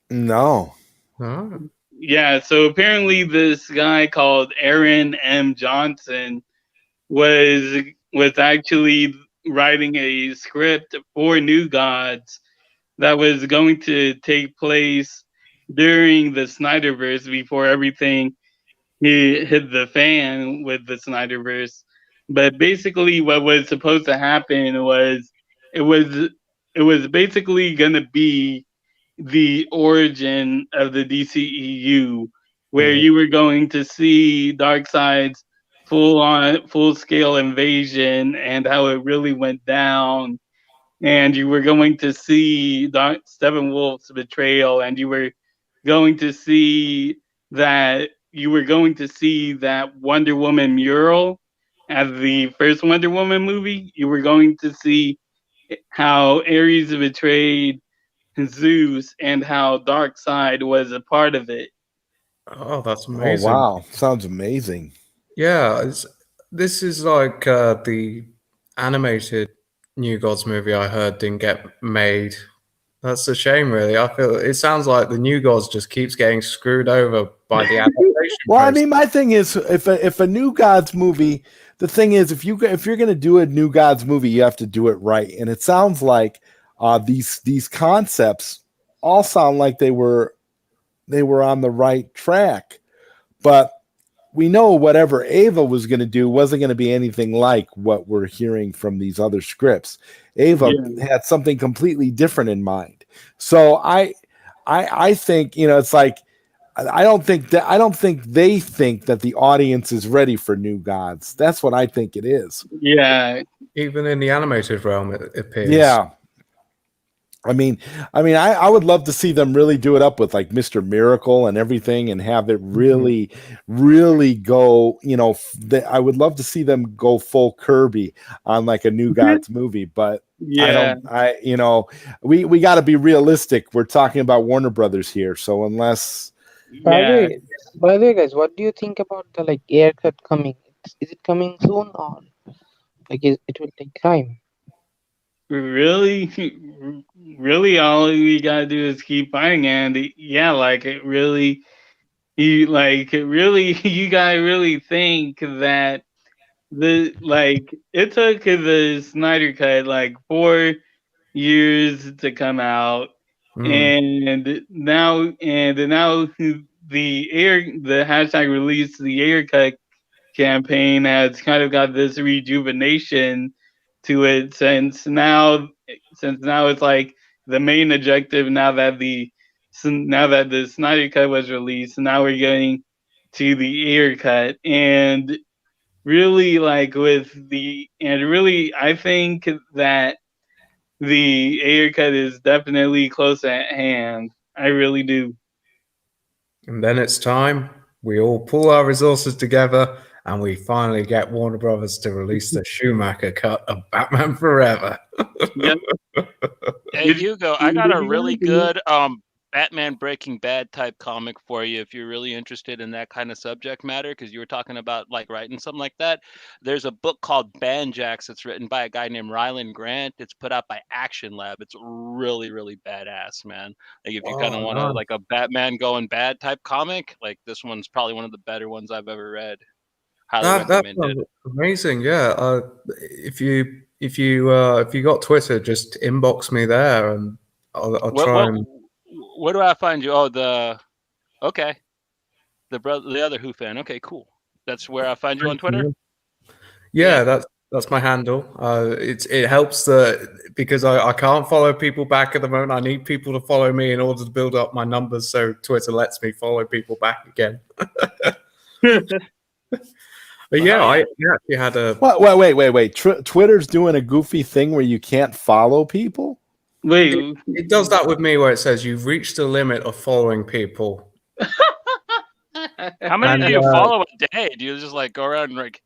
No. Oh. Yeah, so apparently this guy called Aaron M. Johnson was actually writing a script for New Gods that was going to take place during the Snyderverse, before everything hit the fan with the Snyderverse. But basically what was supposed to happen was it was it was basically gonna be the origin of the DCEU, where you were going to see Darkseid's full scale invasion and how it really went down, and you were going to see Steppenwolf's betrayal, and you were going to see that Wonder Woman mural at the first Wonder Woman movie. You were going to see how Ares betrayed Zeus and how Darkseid was a part of it. Oh, that's Oh, amazing. wow. Sounds amazing. Yeah, this is like the animated New Gods movie I heard didn't get made. That's a shame, really. I feel it sounds like the New Gods just keeps getting screwed over by the adaptation. Well, I process. mean, my thing is, if a New Gods movie, the thing is, if you're going to do a New Gods movie, you have to do it right. And it sounds like these concepts all sound like they were on the right track, but we know whatever Ava was going to do wasn't going to be anything like what we're hearing from these other scripts. Ava had something completely different in mind. So I think, it's like, I don't think they think that the audience is ready for New Gods. That's what I think it is. Yeah. Even in the animated realm, it appears. Yeah. I mean, I would love to see them really do it up with like Mr. Miracle and everything, and have it really, really go. I would love to see them go full Kirby on like a New Gods movie, but Yeah. we got to be realistic. We're talking about Warner Brothers here, so unless. Yeah. By the way, guys, what do you think about the like air cut coming? Is it coming soon, or like it will take time? Really, really, all we gotta do is keep fighting, and yeah, like it really, you you gotta really think that it took the Snyder Cut like 4 years to come out, and now the hashtag release the air cut campaign has kind of got this rejuvenation to it since now it's like the main objective now that the Snyder Cut was released. Now we're getting to the air cut, and really I think that the air cut is definitely close at hand. I really do. And then it's time. We all pull our resources together, and we finally get Warner Brothers to release the Schumacher cut of Batman Forever. Yep. Hey Hugo, I got a really good Batman Breaking Bad type comic for you if you're really interested in that kind of subject matter, because you were talking about like writing something like that. There's a book called Banjax. It's written by a guy named Rylan Grant. It's put out by Action Lab. It's really, really badass, man. Like if you kind of want to like a Batman going bad type comic, like this one's probably one of the better ones I've ever read. Highly recommended. That's amazing. Yeah. If you got Twitter, just inbox me there, and I'll try and. Where do I find you? Oh, the other Who fan. Okay, cool. That's where I find you on Twitter. Yeah, that's my handle. It helps because I can't follow people back at the moment. I need people to follow me in order to build up my numbers, so Twitter lets me follow people back again. But yeah, I actually had a. Wait. Twitter's doing a goofy thing where you can't follow people. Wait, it does that with me where it says you've reached the limit of following people. How many do you follow a day? Do you just like go around and like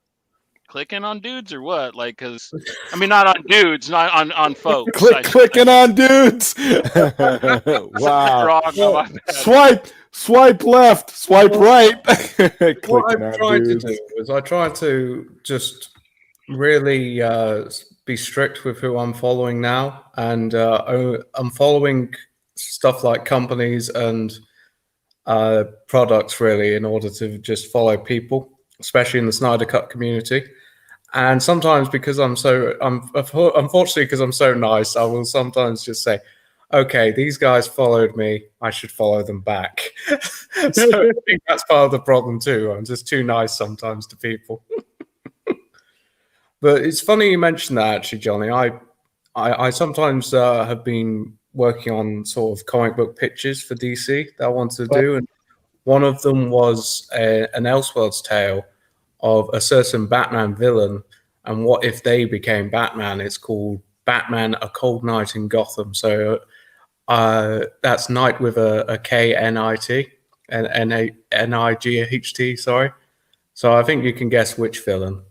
clicking on dudes or what? Like, because I mean, not on dudes, not on folks. Clicking on dudes. Wow. Wrong. Swipe left, swipe right. What I'm trying to do is I try to just really be strict with who I'm following now, and I'm following stuff like companies and products really in order to just follow people, especially in the Snyder Cut community. And sometimes unfortunately because I'm so nice, I will sometimes just say, okay, these guys followed me, I should follow them back. So I think that's part of the problem too. I'm just too nice sometimes to people. But it's funny you mentioned that, actually, Johnny. I sometimes have been working on sort of comic book pitches for DC that I wanted to do, and one of them was an Elseworlds tale of a certain Batman villain, and what if they became Batman? It's called Batman: A Cold Night in Gotham. So that's night with a K-N-I-T, N-I-G-H-T, sorry. So I think you can guess which villain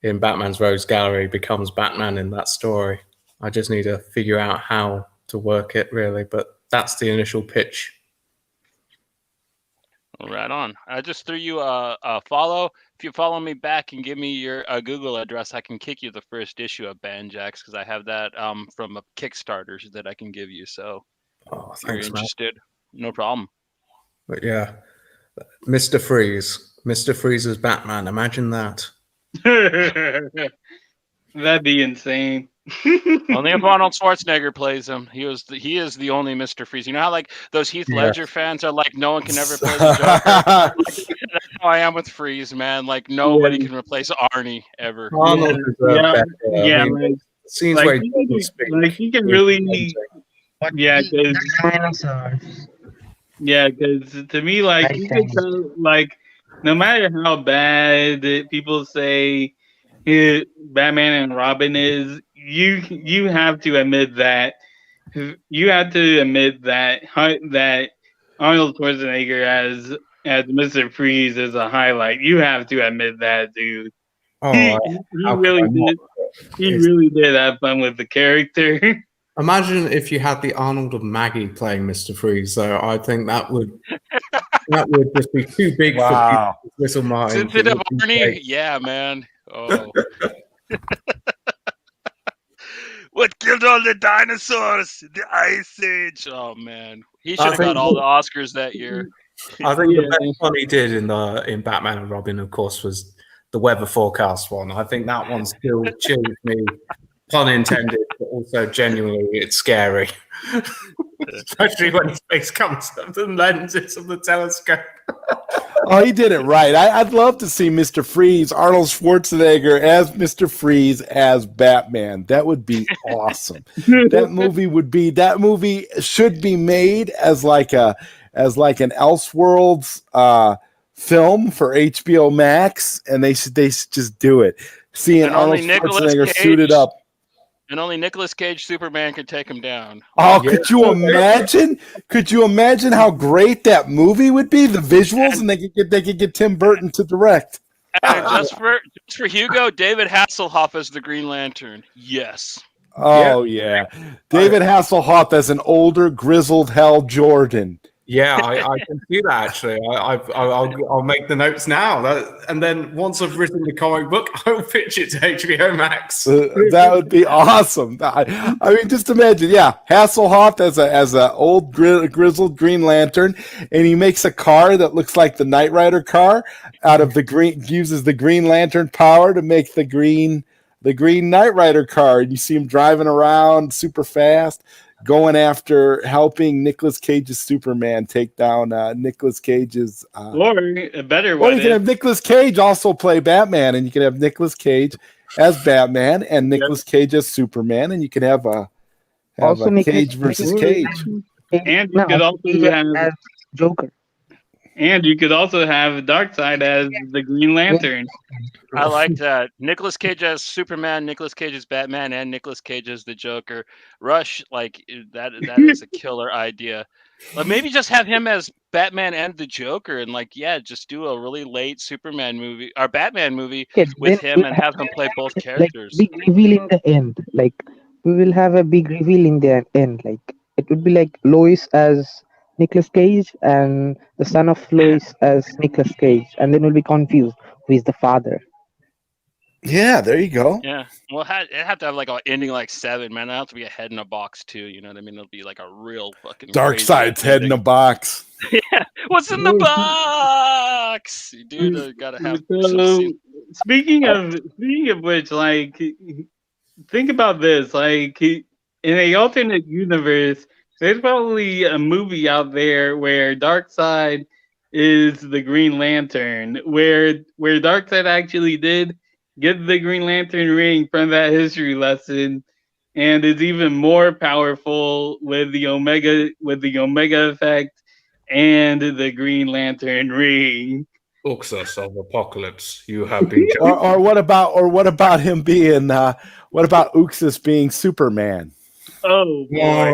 in Batman's Rogues Gallery becomes Batman in that story. I just need to figure out how to work it, really, but that's the initial pitch. Right on. I just threw you a follow. If you follow me back and give me your Google address, I can kick you the first issue of Banjax, because I have that from a Kickstarter that I can give you. So if you're interested, no problem. But yeah, Mr. Freeze's Batman. Imagine that. That'd be insane. Only if Arnold Schwarzenegger plays him. He is the only Mr. Freeze. You know how like those Heath Ledger fans are like, no one can ever play the Joker. That's how I am with Freeze, man. Like nobody can replace Arnie ever. Arnold is yeah. scenes where he can really What Yeah, killed the 'cause dinosaurs? yeah, because to me, like Right you could time. tell, like no matter how bad people say Batman and Robin is, you have to admit that that Arnold Schwarzenegger as Mr. Freeze is a highlight. You have to admit that, dude. Oh, He how could really I not? did. He It's- really did have fun with the character. Imagine if you had the Arnold and Maggie playing Mr. Freeze, though. I think that would just be too big for Wow. people's little minds. Instead It of would be Arnie, great. yeah, man. Oh, what killed all the dinosaurs? The Ice Age. Oh man, he should have got think all the Oscars that year. I think the Yeah. best one he did in Batman and Robin, of course, was the weather forecast one. I think that one still chills me, pun intended, but also genuinely it's scary, especially when his face comes up the lenses of the telescope. Oh, he did it right. I'd love to see Mr. Freeze, Arnold Schwarzenegger as Mr. Freeze as Batman. That would be awesome. That movie should be made as like an Elseworlds film for HBO Max, and they should just do it. Seeing And Arnold only Nicolas Schwarzenegger Cage- suited up. And only Nicolas Cage Superman could take him down. Oh, Yeah. could you imagine? Could you imagine how great that movie would be? The visuals, and they could get Tim Burton to direct. And just for Hugo, David Hasselhoff as the Green Lantern. Yes. Oh yeah, David Hasselhoff as an older, grizzled Hal Jordan. Yeah, I can see that actually. I'll make the notes now. And then once I've written the comic book, I'll pitch it to HBO Max. That would be awesome. I mean, just imagine, Hasselhoff as a old grizzled Green Lantern, and he makes a car that looks like the Knight Rider car out of the green. Uses the Green Lantern power to make the green Knight Rider car, and you see him driving around super fast, going after helping Nicolas Cage's Superman take down Nicolas Cage's. Or a better Or one you can have Nicolas Cage also play Batman, and you can have Nicolas Cage as Batman and Nicolas Cage as Superman, and you can have a Also, Cage versus Cage. And you could also have as Joker. And you could also have Darkseid as the Green Lantern. I like that. Nicolas Cage as Superman, Nicolas Cage as Batman, and Nicolas Cage as the Joker. Rush, that is a killer idea. But maybe just have him as Batman and the Joker, and just do a really late Superman movie or Batman movie with him, and have him play both characters. Big reveal in the end. Like we will have a big reveal in the end. Like it would be like Lois as Nicolas Cage and the son of Lois as Nicolas Cage, and then we'll be confused who is the father. Yeah, there you go. Yeah, well, it have to have like an ending like 7, man. It have to be a head in a box too. You know what I mean? It'll be like a real fucking Darkseid's head in a box. Yeah, what's in the box, dude? I gotta have. So, speaking of which, like, think about this. Like, in a alternate universe, there's probably a movie out there where Darkseid is the Green Lantern, where Darkseid actually did get the Green Lantern ring from that history lesson, and is even more powerful with the Omega effect and the Green Lantern ring. Uxas of Apocalypse, you have been. or what about him being? What about Uxas being Superman? Oh boy!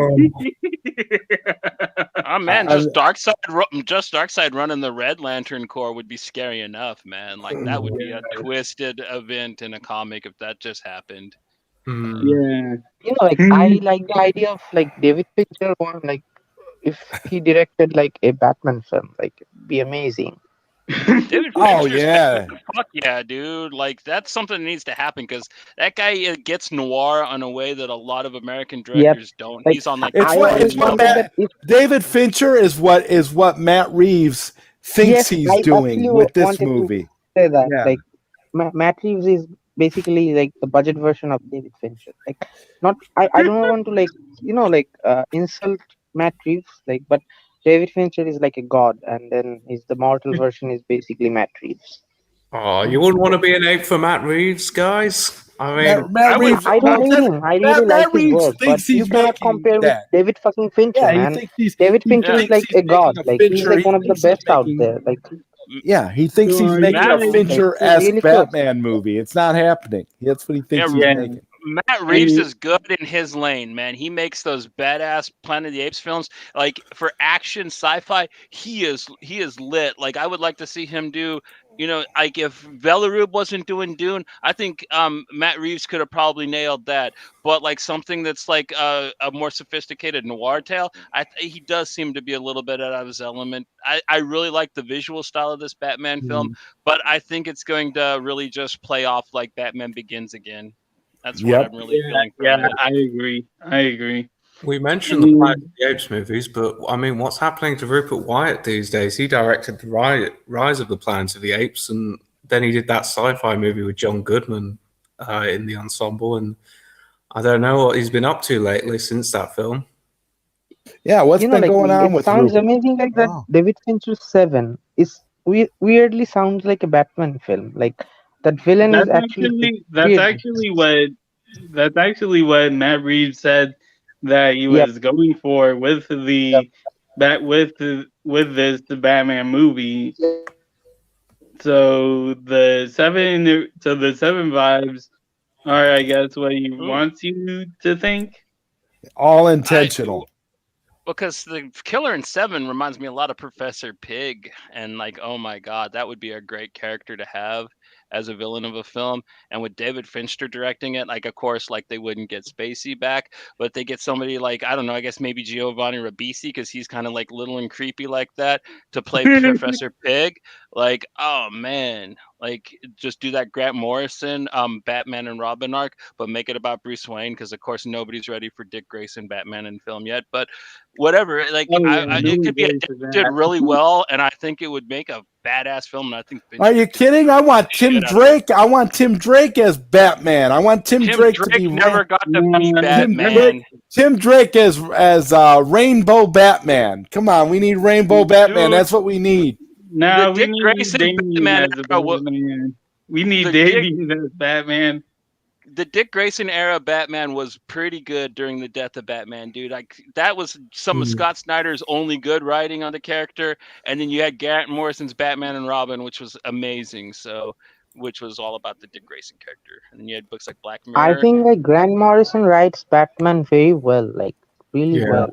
Oh man, just Darkseid running the Red Lantern Corps would be scary enough, man. Like that would be a twisted event in a comic if that just happened. Yeah, I like the idea of like David Fincher one, like if he directed like a Batman film, like it'd be amazing. Dude, Oh yeah, fuck yeah, dude! Like that's something that needs to happen because that guy gets noir in a way that a lot of American directors don't. Like, He's on like it's what David Fincher is what Matt Reeves thinks he's doing with this movie. Say that like Matt Reeves is basically like the budget version of David Fincher. Like, not I don't want to insult Matt Reeves, like, but David Fincher is like a god, and then the mortal version is basically Matt Reeves. Oh, you wouldn't want to be an ape for Matt Reeves, guys? I mean, Matt I would. Reeves. I don't hate him. I really like Matt his Reeves work, but thinks you he's cannot making compare with that. David fucking Fincher, Yeah, he man. thinks he's David he Fincher is thinks like he's a making god. a Like he's Fincher. like He one of the thinks he's best out making. there. Like Yeah, he thinks So he's are making you a Matt, guys? he's Fincher-esque really good. Batman movie. It's not happening. That's what he yeah, thinks he's Yeah. making. Matt Reeves is good in his lane, man. He makes those badass Planet of the Apes films. Like for action sci-fi, he is lit. Like I would like to see him do, like if Villeneuve wasn't doing Dune, I think Matt Reeves could have probably nailed that. But like something that's like a more sophisticated noir tale, he does seem to be a little bit out of his element. I really like the visual style of this Batman film, but I think it's going to really just play off like Batman Begins again. That's what Yep. I'm really Yeah, feeling yeah, from it. I agree. I agree. we I mentioned the Planet mean, of the Apes movies, but I mean, what's happening to Rupert Wyatt these days? He directed the Rise of the Planet of the Apes, and then he did that sci-fi movie with John Goodman in the ensemble. And I don't know what he's been up to lately since that film. Yeah, what's been Like going on it with sounds Rupert? amazing. Like that Oh. David Fincher's Seven is weirdly sounds like a Batman film. Like that villain is that's actually like, actually that's weird. actually what that's actually what Matt Reeves said that he Yep. was going for with Yep. with the Batman movie. So the seven vibes are, I guess, what he Ooh, wants you to think. All I intentional. because the killer in Seven reminds me a lot of Professor Pig, and like, oh my god, that would be a great character to have as a villain of a film. And with David Fincher directing it, like, of course, like they wouldn't get Spacey back, but they get somebody like, I don't know, I guess maybe Giovanni Ribisi, because he's kind of like little and creepy like that, to play Professor Pig. Like, oh man, like just do that Grant Morrison, Batman and Robin arc, but make it about Bruce Wayne, because of course nobody's ready for Dick Grayson Batman in film yet. But whatever, like Oh yeah, no it one's could be ready for adapted that. really well, and I think it would make a badass film. And I think Are Fincher you could kidding? I direct want the Tim shit out of it. Drake. I want Tim Drake as Batman. I want Tim Tim Drake to be Drake never got to be Tim Batman. Drake. Tim Drake as Rainbow Batman. Come on, we need Rainbow Batman. Dude, That's what we need. the Nah, we Dick need Grayson Damien Batman as a era, Batman. We need the Dick Damien as Batman. the Dick Grayson era Batman was pretty good during the death of Batman, dude. Like that was some of Scott Snyder's only good writing on the character, and then you had Grant Morrison's Batman and Robin, which was amazing. So, which was all about the Dick Grayson character, and then you had books like Black I Mirror. think like Grant Morrison writes Batman very well. Like really Yeah, well.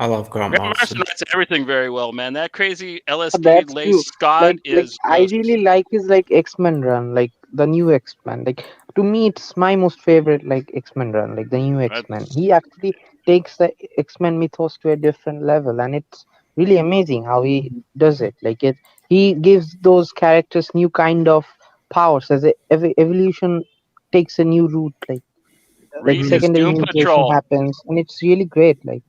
I love Grant Grant Morrison. Morrison writes everything very well, man. That crazy LSD That's true. laced Scott Like is I just really like his like X-Men run, like the new X-Men. Like to me, it's my most favorite like X-Men run, like the new X-Men. that's He actually takes the X-Men mythos to a different level, and it's really amazing how he does it. Like he gives those characters new kind of powers as every evolution takes a new route. Like Reeves is secondary Doom mutation Patrol. happens, and it's really great. Like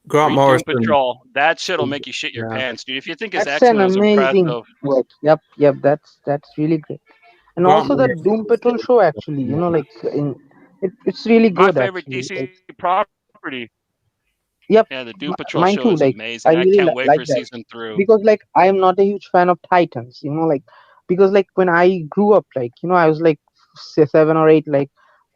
Grant Read Doom Morrison. Patrol. That shit'll make you shit your Yeah. pants, dude. If you think his that's an X-Men was amazing impressive, work. Yep. That's really great. And Grant also the Morrison. Doom Patrol show actually, like it's really my good favorite actually. DC Like, property. yep, Yeah, the Doom Patrol mine show too. is Like I amazing. I really can't wait like for that season 3. because like I am not a huge fan of Titans. Like because like when I grew up, like I was like 7 or 8, like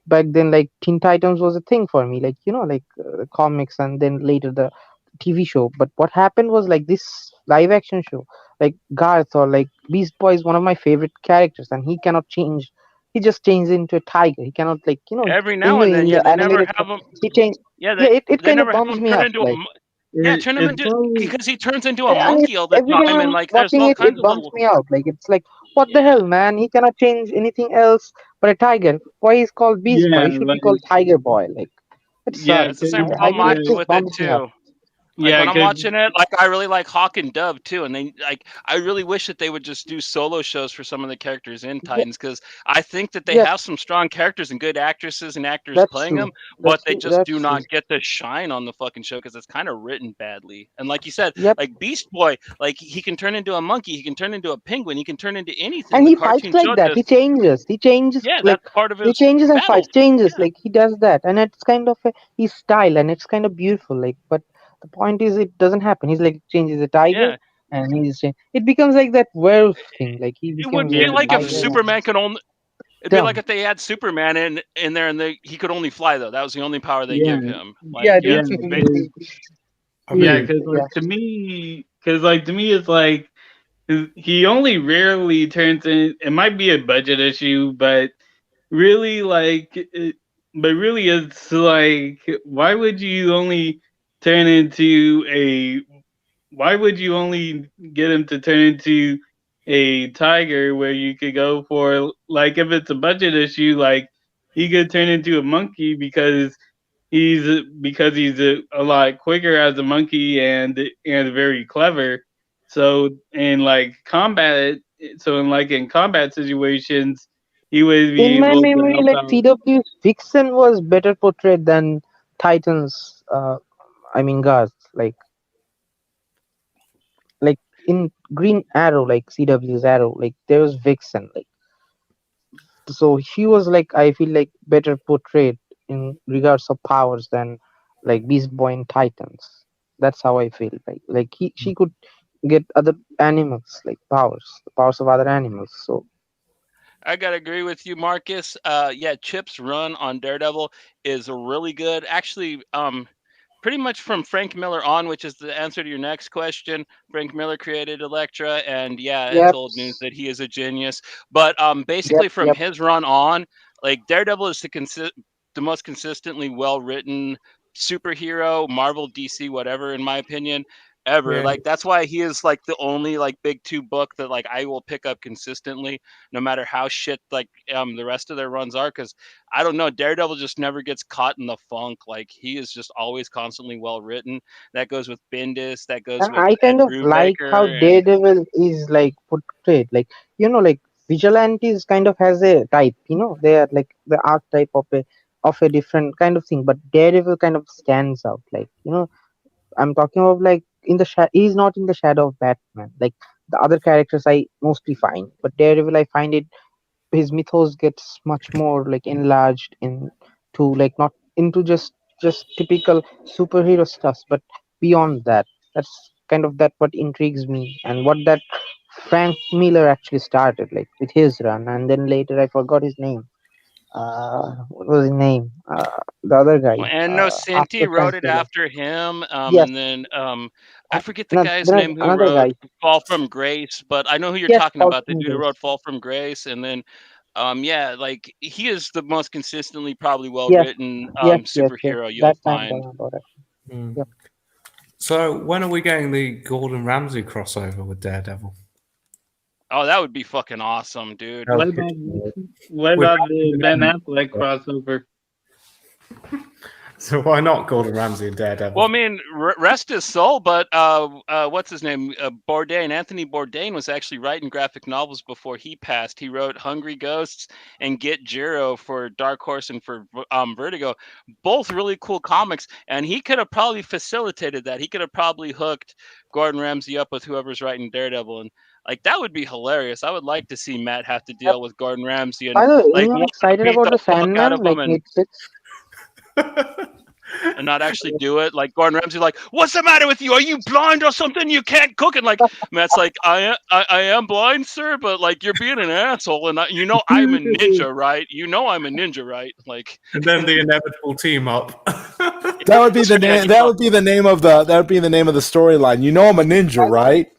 back then, like Teen Titans was a thing for me, like like comics, and then later the TV show. But what happened was like this live action show, like Garth or like Beast Boy is one of my favorite characters, and he cannot change. He just changes into a tiger. He cannot like Every in now the and then, in yeah, the they never animated. have him. He changed. Yeah, Yeah, it they kind of never have bums him me turn up. into Like turn him It's into probably because he turns into a and monkey all the every time time, and I'm like there's watching all it, kinds it of bumps little me out. Like it's like, what the yeah. hell, man? He cannot change anything else but a tiger. Why he's called Beast Boy? yeah, He should be like called Tiger Boy. Like it yeah, It's the sucks. same I problem mean, I it have just with it bumps me out. too. Like when I'm 'cause watching it, like I really like Hawk and Dove too, and they like I really wish that they would just do solo shows for some of the characters in Yeah, Titans because I think that they yeah, have some strong characters and good actresses and actors that's playing true. them, but they just That's do true. not get to shine on the fucking show because it's kind of written badly. And like you said, Yep. like Beast Boy, like he can turn into a monkey, he can turn into a penguin, he can turn into anything. And The he fights cartoon like show that. just He changes yeah, like that's part of he his changes and battle. fights, changes Yeah, like he does that, and it's kind of his style, and it's kind of beautiful. Like, but the point is, it doesn't happen. He's like changes a tiger, yeah. and it becomes like that werewolf thing. Like he It would becomes be like Yeah, a like if tiger yeah. and Superman could only. It'd be like dumb. if they had Superman in there and he could only fly though. That was the only power they Yeah, give him. Like Yeah, yeah, yeah, basically. definitely. I yeah. mean, Because Yeah. like to me, it's like he only rarely turns in. It might be a budget issue, but really, really, it's like, why would you only turn into a? Why would you only get him to turn into a tiger where you could go for like if it's a budget issue, like he could turn into a monkey because he's a lot quicker as a monkey and very clever. So in like combat, in combat situations, he would be In my able to memory, help like out. CW's Vixen was better portrayed than Titan's. I mean, Gaz. Like in Green Arrow, like CW's Arrow, like there was Vixen. Like so, she was like I feel like better portrayed in regards of powers than like Beast Boy and Titans. That's how I feel. Like she could get other animals like powers, the powers of other animals. So I gotta agree with you, Marcus. Yeah, Chip's run on Daredevil is really good. Actually, pretty much from Frank Miller on, which is the answer to your next question. Frank Miller created Elektra, and yeah, it's yep, old news that he is a genius. But yep, basically from yep. his run on, like Daredevil is the most consistently well written superhero, Marvel, DC, whatever, in my opinion, ever. yeah, Like that's why he is like the only like big two book that like I will pick up consistently, no matter how shit like the rest of their runs are, because I don't know. Daredevil just never gets caught in the funk. Like he is just always constantly well written. That goes with Bendis. That goes And with I Ed kind of like how Brubaker. And Daredevil is like portrayed. Like like vigilantes kind of has a type. They are like the archetype of a different kind of thing. But Daredevil kind of stands out. Like I'm talking about like he's not in the shadow of Batman. Like the other characters I mostly find, but Daredevil I find it his mythos gets much more like enlarged into like not into just typical superhero stuff, but beyond that. That's kind of that what intrigues me and what that Frank Miller actually started like with his run, and then later I forgot his name. What was his name? The other guy. well, and No After Cinti Frank wrote it Miller. after him. Yes, And then I forget the guy's then name who another wrote guy. Fall from Grace, but I know who you're Yes, talking Paul about. The dude who Fingers. wrote Fall from Grace, and then yeah, like he is the most consistently probably well Yes, written yes. superhero you'll That I'm find. talking about it. mm. Yep. So when are we getting the Gordon Ramsay crossover with Daredevil? Oh, that would be fucking awesome, dude. What about With the Ben Affleck crossover? So why not Gordon Ramsay and Daredevil? Well, I mean, rest his soul, but what's his name? Bourdain, Anthony Bourdain was actually writing graphic novels before he passed. He wrote Hungry Ghosts and Get Jiro for Dark Horse and for Vertigo, both really cool comics. And he could have probably facilitated that. He could have probably hooked Gordon Ramsay up with whoever's writing Daredevil, and like that would be hilarious. I would like to see Matt have to Yep. deal with Gordon Ramsay and By the way, like anyone want to excited beat about the the fuck out Sandman of him like Netflix? and not actually do it. Like Gordon Ramsay, like, what's the matter with you? Are you blind or something? You can't cook. And like Matt's like, I am blind, sir, but like you're being an asshole, and I'm a ninja, right? I'm a ninja, right? Like, And then the inevitable team up. That would be the name. That would be the name of the. That would be the name of the storyline. I'm a ninja, right?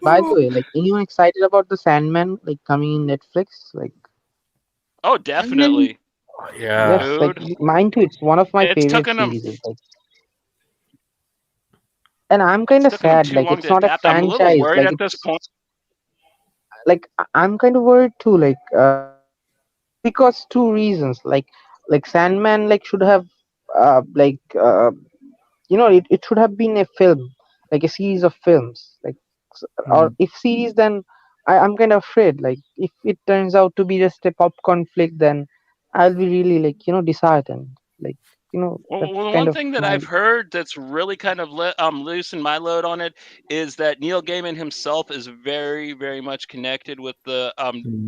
By the way, like anyone excited about the Sandman like coming in Netflix? Like oh, definitely, Yeah. yes, like dude. mine too. It's one of my It's favorite taken them. series. Like, and I'm It's kind of taken them sad. too Like long it's to not a adapt. I'm a little franchise. worried Like at this it's point. like I'm kind of worried too. Like because two reasons. Like Sandman like should have like it should have been a film, like a series of films, like or if series, then I'm kind of afraid like if it turns out to be just a popcorn flick, then I'll be really like disheartened, like Well, that's well, kind one of thing that my I've heard that's really kind of loosened my load on it is that Neil Gaiman himself is very, very much connected with the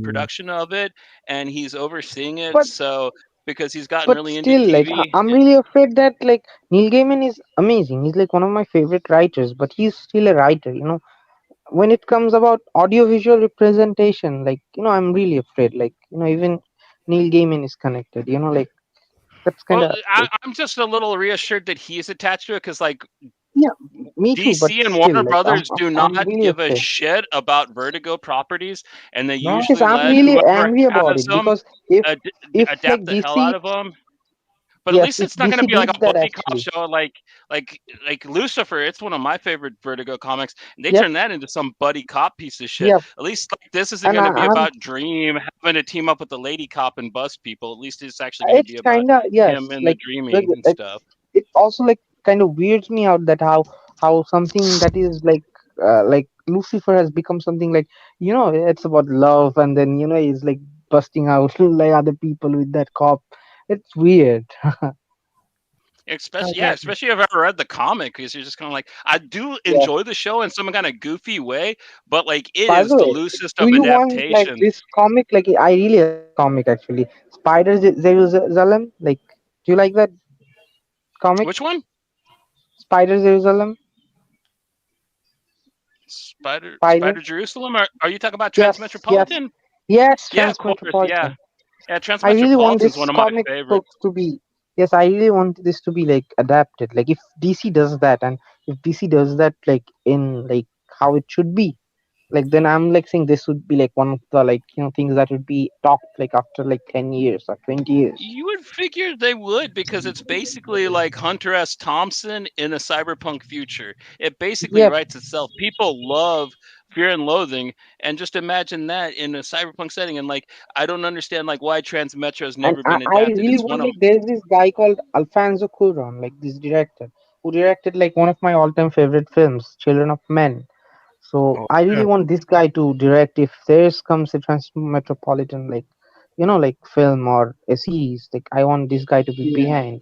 production of it, and he's overseeing it. but So because he's gotten But really into still, like TV. I'm really afraid that like Neil Gaiman is amazing. He's like one of my favorite writers, but he's still a writer. When it comes about audiovisual representation, like I'm really afraid. Like even Neil Gaiman is connected. Like that's kind Well, of like I'm just a little reassured that he's attached to it because, like, yeah, me too. But DC and still, Warner like Brothers do I'm not really give a afraid. shit about Vertigo properties, and they No. Yes, usually I'm let really whoever angry about has it them because if ad- if adapt like the hell out DC, of them. But at yes, least if it's not going to DC be like did a that buddy cop actually, show, like like Lucifer. It's one of my favorite Vertigo comics, and they yep, turned that into some buddy cop piece of shit. yep, At least like this isn't and going to be I'm about Dream having to team up with the lady cop and bust people. At least it's actually going to it's be about kind of him yes, and the like dreaming and stuff. it also like kind of weirds me out that how something that is like Lucifer has become something like it's about love and then he's like busting out like other people with that cop. It's weird. Especially, yeah, Okay. especially if I've ever read the comic, because you're just kind of like, I do Yeah. enjoy the show in some kind of goofy way, but like it By is the the way, loosest do of you want like adaptations. this comic? Like I really like this comic actually. Spider Jerusalem. Like, do you like that comic? Which one? Spider Jerusalem. Spider Spider. Jerusalem? Are you talking about Yes. Yes. Transmetropolitan? Yes. Yeah, of course. Yeah, Transmetropolitan. yeah. I really want Transmetropolitan's this one of my comic book favorites. to be. Yes, I really want this to be like adapted. Like if DC does that, and if DC does that like in like how it should be, like then I'm like saying this would be like one of the like things that would be talked like after like 10 years or 20 years. You would figure they would, because it's basically like Hunter S. Thompson in a cyberpunk future. It basically Yep. writes itself. People love Fear and Loathing, and just imagine that in a cyberpunk setting. And like, I don't understand like why Transmetro has And never I, been I adapted. really It's one want of like there's this guy called Alfonso Cuarón, like this director who directed like one of my all-time favorite films, Children of Men. So Oh, I yeah. really want this guy to direct if there comes a Trans Metropolitan like like film or a series. Like I want this guy to be Yeah. behind,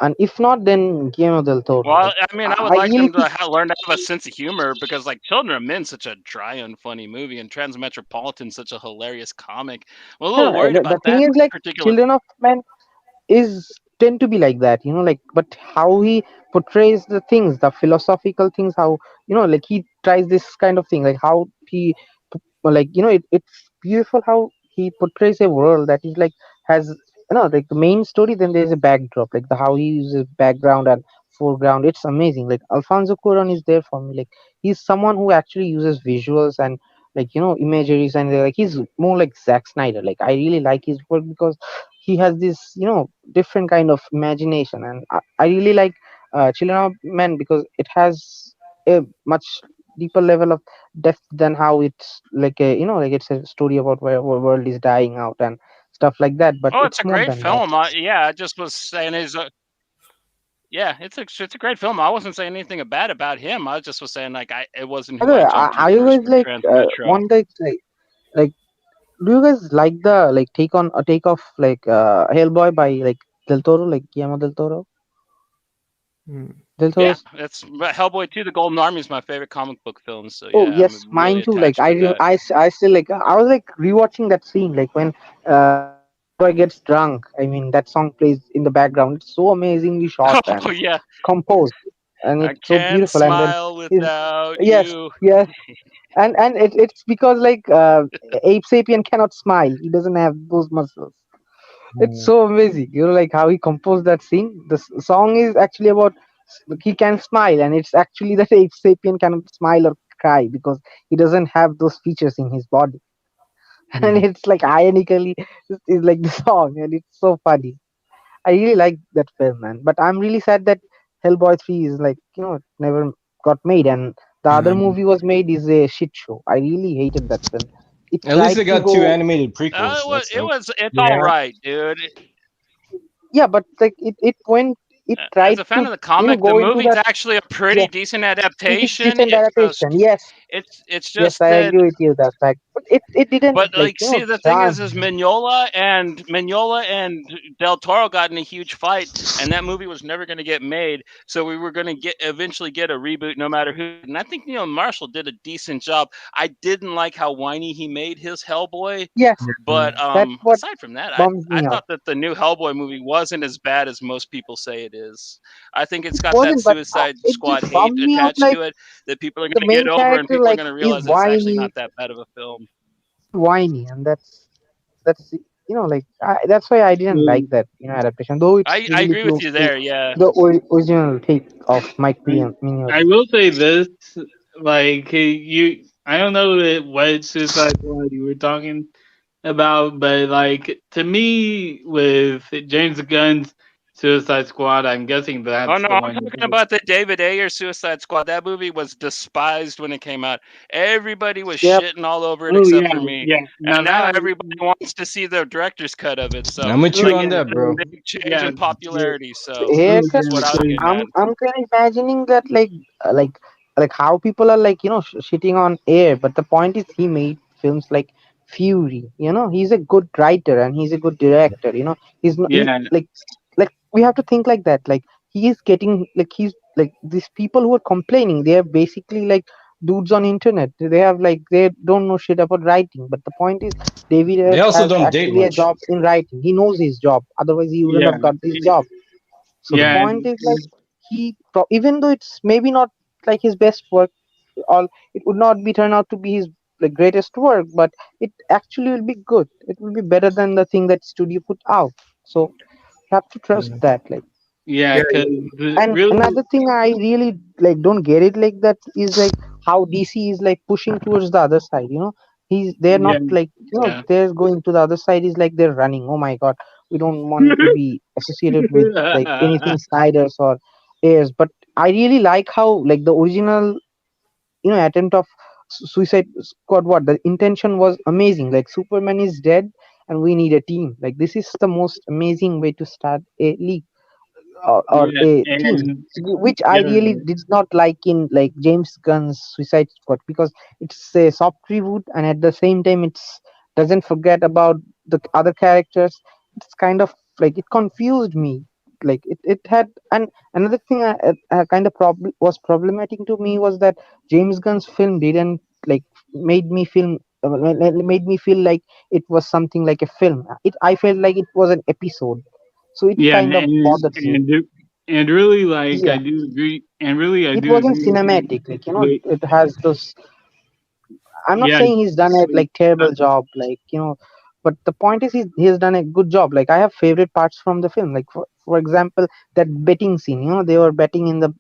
and if not, then Guillermo del Toro. well, Like I mean, I would I like really them to think learn to have a sense of humor, because like Children of Men, such a dry, unfunny movie, and Transmetropolitan, such a hilarious comic. I'm a little worried the about thing that is like particular. Children of Men is tend to be like that like but how he portrays the things, the philosophical things, how like he tries this kind of thing, like how he like it's beautiful how he portrays a world that is like has like the main story, then there's a backdrop, like the how he uses background and foreground. It's amazing. Like Alfonso Cuarón is there for me. Like he's someone who actually uses visuals and like imageries, and like he's more like Zack Snyder. Like I really like his work because he has this different kind of imagination, and I really like Children of Men because it has a much deeper level of depth than how it's like a like it's a story about where world is dying out and stuff like that, but Oh, it's it's a more great than that. film. Yeah, I just was saying yeah, it's a great film. I wasn't saying anything bad about him. I just was saying like it wasn't By who the I way, jumped to are you first guys with like Transmetro. one like do you guys like the like take off like Hellboy by like Del Toro, like Guillermo Hmm. Del Yeah, Toro's? it's Hellboy 2: The Golden Army is my favorite comic book film. So Oh yeah, yes, I'm mine really too. Like attached to that. I still like I was like rewatching that scene like when Hellboy gets drunk. I mean that song plays in the background. It's so amazingly shot and Oh yeah, composed, and I it's so can't beautiful. And then smile his without yes, you. yes, and it's because like Ape Sapien cannot smile. He doesn't have those muscles. It's so amazing, like how he composed that scene. The song is actually about he can smile, and it's actually that Ape Sapien cannot smile or cry because he doesn't have those features in his body. And Hmm. it's like ironically is like the song, and it's so funny. I really like that film, man. But I'm really sad that Hellboy 3 is like it never got made, and the other Hmm. movie was made is a shit show. I really hated that film. It At least tried they to got two go animated prequels. That's dope. It's all Yeah. right, dude. yeah, but like it As tried a fan to of the comic, the go into movie's that actually a pretty yeah decent pretty adaptation. decent It just adaptation. Yes, It's Yes, just I that. agree with you that fact. But it didn't But like like, see, the thing charm. is Mignola and Del Toro got in a huge fight, and that movie was never going to get made. So we were going to eventually get a reboot, no matter who. And I think Neil Marshall did a decent job. I didn't like how whiny he made his Hellboy, Yes, but that's what aside from that, bums I me out. thought that the new Hellboy movie wasn't as bad as most people say it is. I think it's It got that wasn't, but Suicide it Squad just hate bummed me out. attached Like to it that people are the going to get main over, and character, people are like going to he's realize that it's actually whiny, not that bad of a film. he's whiny, and that's like that's why I didn't like that adaptation. Though it's I really agree with close you to there. Yeah. the original take of Mike I Mignola. will say this, like I don't know what Suicide Squad you were talking about, but like to me, with James Gunn's Suicide Squad, I'm guessing Oh that's no, the I'm one. talking about the David Ayer Suicide Squad. That movie was despised when it came out. Everybody was Yep. shitting all over it Oh except yeah, for me. yeah. Now And now that everybody wants to see the director's cut of it. So I'm with oh you like on yeah, that, bro. a big change yeah, in popularity. So Here, oh that's yeah, what I was getting I'm at. I'm kind of imagining that uh, like like how people are like shitting on air, but the point is he made films like Fury. He's a good writer and he's a good director. He's not yeah, like we have to think like that. Like he is getting like he's like these people who are complaining. They are basically like dudes on internet. They have like they don't know shit about writing. But the point is, David They Ayers also has don't date actually a much. job in writing. He knows his job. Otherwise, he wouldn't yeah, have got this job. So the yeah, point is like even though it's maybe not like his best work, all it would not be turn out to be his like greatest work, but it actually will be good. It will be better than the thing that studio put out. So you have to trust Mm. that. Like, yeah. Yeah, Because and really, another thing I really like don't get it like that is like how DC is like pushing towards the other side. They're yeah, not like yeah. they're going to the other side is like they're running. Oh my god, we don't want to be associated with like anything Snyder's or Ayers. But I really like how like the original attempt of Suicide Squad. What the intention was amazing. Like Superman is dead and we need a team. Like this is the most amazing way to start a league or Yeah, a team, and which I yeah, really did not like in like James Gunn's Suicide Squad because it's a soft reboot and at the same time it's doesn't forget about the other characters. It's kind of like it confused me. Like it had and another thing kind of was problematic to me was that James Gunn's film didn't like made me feel made me feel like it was something like a film. I felt like it was an episode, so it yeah, kind of bothers me. and really, like I Yeah, do agree, and really I it do wasn't agree with you. cinematic. Like Wait, it has those. I'm not yeah, saying he's done a like uh, terrible job, like but the point is he's done a good job. Like I have favorite parts from the film. Like for example, that betting scene. They were betting in the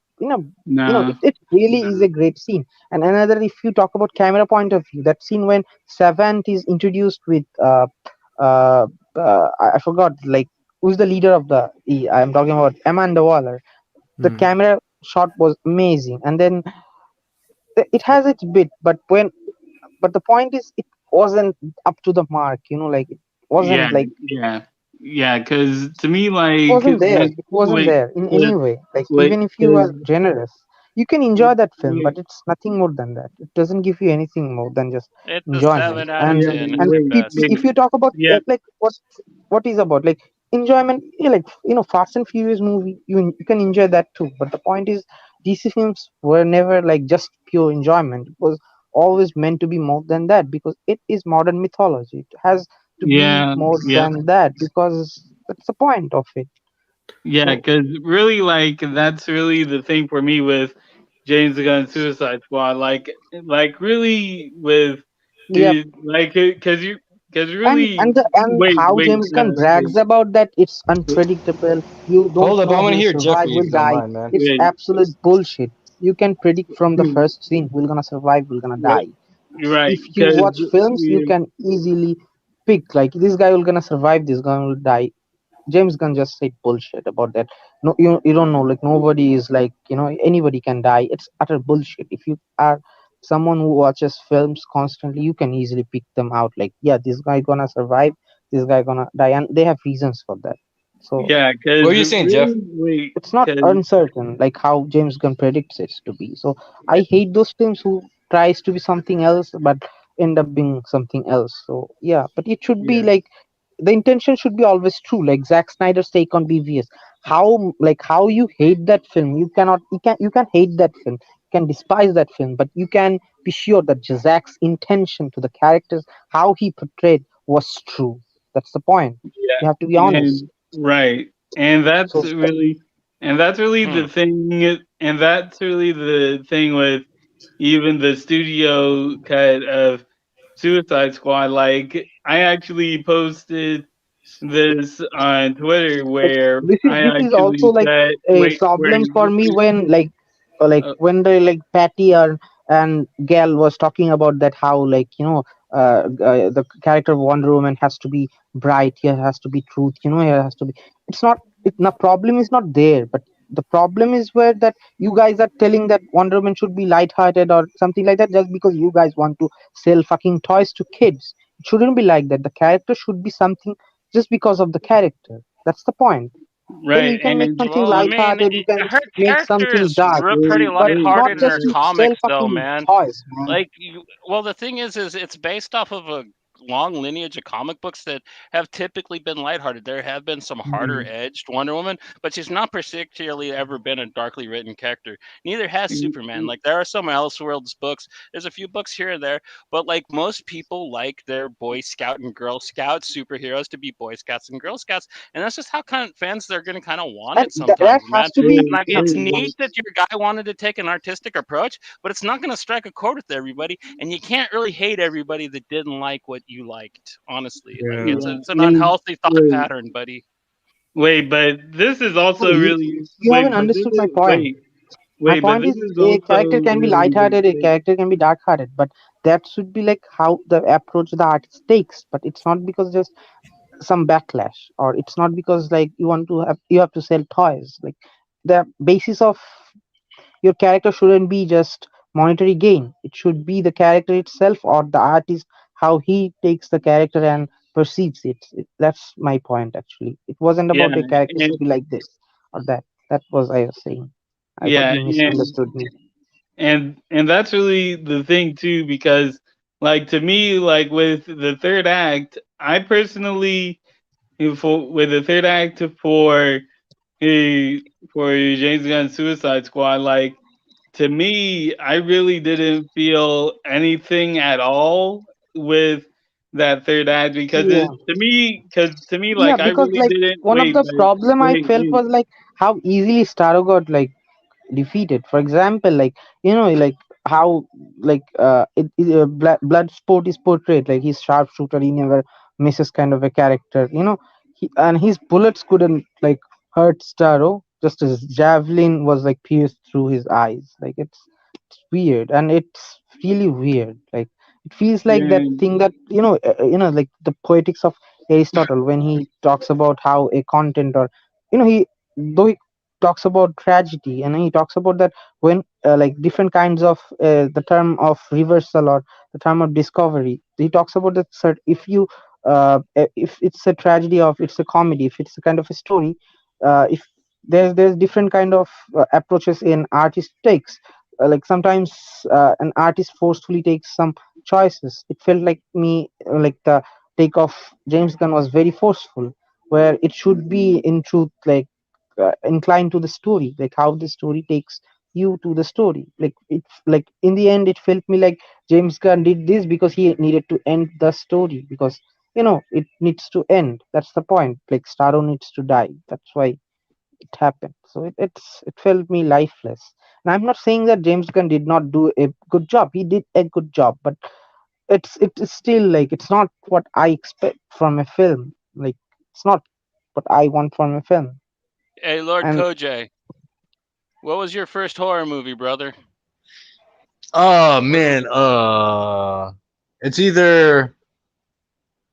nah, it really is a great scene. And another, if you talk about camera point of view, that scene when Savant is introduced with uh, I forgot like who's the leader of the I'm talking about Amanda Waller. The Mm. camera shot was amazing, and then it has its bit, but the point is it wasn't up to the mark. Like it yeah, wasn't like yeah, yeah. Because to me, it like wasn't there. with It wasn't with there in any with way. Like with even if you are 'cause generous, you can enjoy that film, wait, but it's nothing more than that. It doesn't give you anything more than just It's a enjoyment. 7 out of yeah, 10 at And wait, best. if you talk about yeah, like what is about like enjoyment, like Fast and Furious movie, you can enjoy that too. But the point is, DC films were never like just pure enjoyment. It was always meant to be more than that because it is modern mythology. It has to be yeah, more yeah. than that because that's the point of it. Yeah, So because really, like that's really the thing for me with James Gunn Suicide Squad. Like really with yeah, because and really, and the, and wait, how wait, James Gunn brags about that it's wait, unpredictable. You don't Hold up, I know want who to will hear survive, Jeffrey will if you don't die. mind, man. It's wait, absolute bullshit. You can predict from the first scene who's gonna survive, who's gonna wait, die. right? If you Because watch films, you can easily pick like this guy will gonna survive, this guy will die. James Gunn just said bullshit about that. No, you don't know. Like nobody is like anybody can die. It's utter bullshit. If you are someone who watches films constantly, you can easily pick them out. Like yeah, this guy gonna survive, this guy gonna die, and they have reasons for that. So yeah, What because were you saying, Jeff? really, wait, it's not because uncertain like how James Gunn predicts it to be. So I hate those films who tries to be something else but end up being something else. So yeah, but it should be Yeah. like the intention should be always true, like Zack Snyder's take on BVS. How you hate that film, you can hate that film, you can despise that film, but you can be sure that Zack's intention to the characters, how he portrayed, was true. That's the point. You have to be honest. And right. And that's So really and that's really Hmm. the thing and that's really the thing with even the studio cut of Suicide Squad. Like I actually posted this on Twitter like where this is I this is also actually like said a wait where problem for me when when the like Patty and Gal was talking about that, how the character of Wonder Woman has to be bright, here has to be truth, here has to be, it's not the problem is not there, but the problem is where that you guys are telling that Wonder Woman should be lighthearted or something like that just because you guys want to sell fucking toys to kids. It shouldn't be like that. The character should be something just because of the character. That's the point. Then right you can make and something Well, I mean, light-hearted. You can her make character something is dark, pretty but not lighthearted in just her to sell comics, though, fucking man. toys, man. Like, well, the thing is it's based off of a long lineage of comic books that have typically been lighthearted. There have been some harder edged Wonder Woman, but she's not particularly ever been a darkly written character. Neither has Superman. Like, there are some Elseworlds books. There's a few books here and there, but like most people like their Boy Scout and Girl Scout superheroes to be Boy Scouts and Girl Scouts, and that's just how kind of fans they're going to kind of want And it sometimes, that man. has to be Like, it's neat that your guy wanted to take an artistic approach, but it's not going to strike a chord with everybody, and you can't really hate everybody that didn't like what you liked. Honestly, like it's an and unhealthy thought wait, pattern, buddy. but this is no, also really you haven't understood my point. My but point this is is a also character can be really light-hearted, a character can be dark-hearted, but that should be like how the approach the artist takes. But it's not because just some backlash, or it's not because like you have to sell toys. Like the basis of your character shouldn't be just monetary gain. It should be the character itself or the artist, how he takes the character and perceives it. That's my point actually. It wasn't yeah about a character and should be like this or that. That was I was saying. I thought yeah you misunderstood me. and that's really the thing too because like to me like with the third act I personally with the third act for James Gunn's Suicide Squad, like to me, I really didn't feel anything at all with that third act Yeah. because to me, Yeah, like I because really like didn't one of the problem I felt wait. was like how easily Starro got like defeated. For example, like like how blood sport is portrayed, like he's sharpshooter, he never misses kind of a character, and his bullets couldn't like hurt Starro, just his javelin was like pierced through his eyes. Like it's weird, and it's really weird. Like it feels like that Yeah, thing that like the poetics of Aristotle when he talks about how a content, or he though he talks about tragedy, and he talks about that when like different kinds of the term of reversal or the term of discovery, he talks about that if it's a tragedy, or if it's a comedy, if it's a kind of a story, if there's different kind of approaches an artist takes. Like sometimes an artist forcefully takes some choices. It felt like me like the take of James Gunn was very forceful, where it should be in truth like inclined to the story, like how the story takes you to the story. Like it's like in the end it felt me like James Gunn did this because he needed to end the story, because it needs to end. That's the point. Like Starro needs to die. That's why it happened. So it felt me lifeless. And I'm not saying that James Gunn did not do a good job. He did a good job, but it is still like it's not what I expect from a film. Like it's not what I want from a film. Hey, Lord And Koj, what was your first horror movie, brother? Oh man, it's either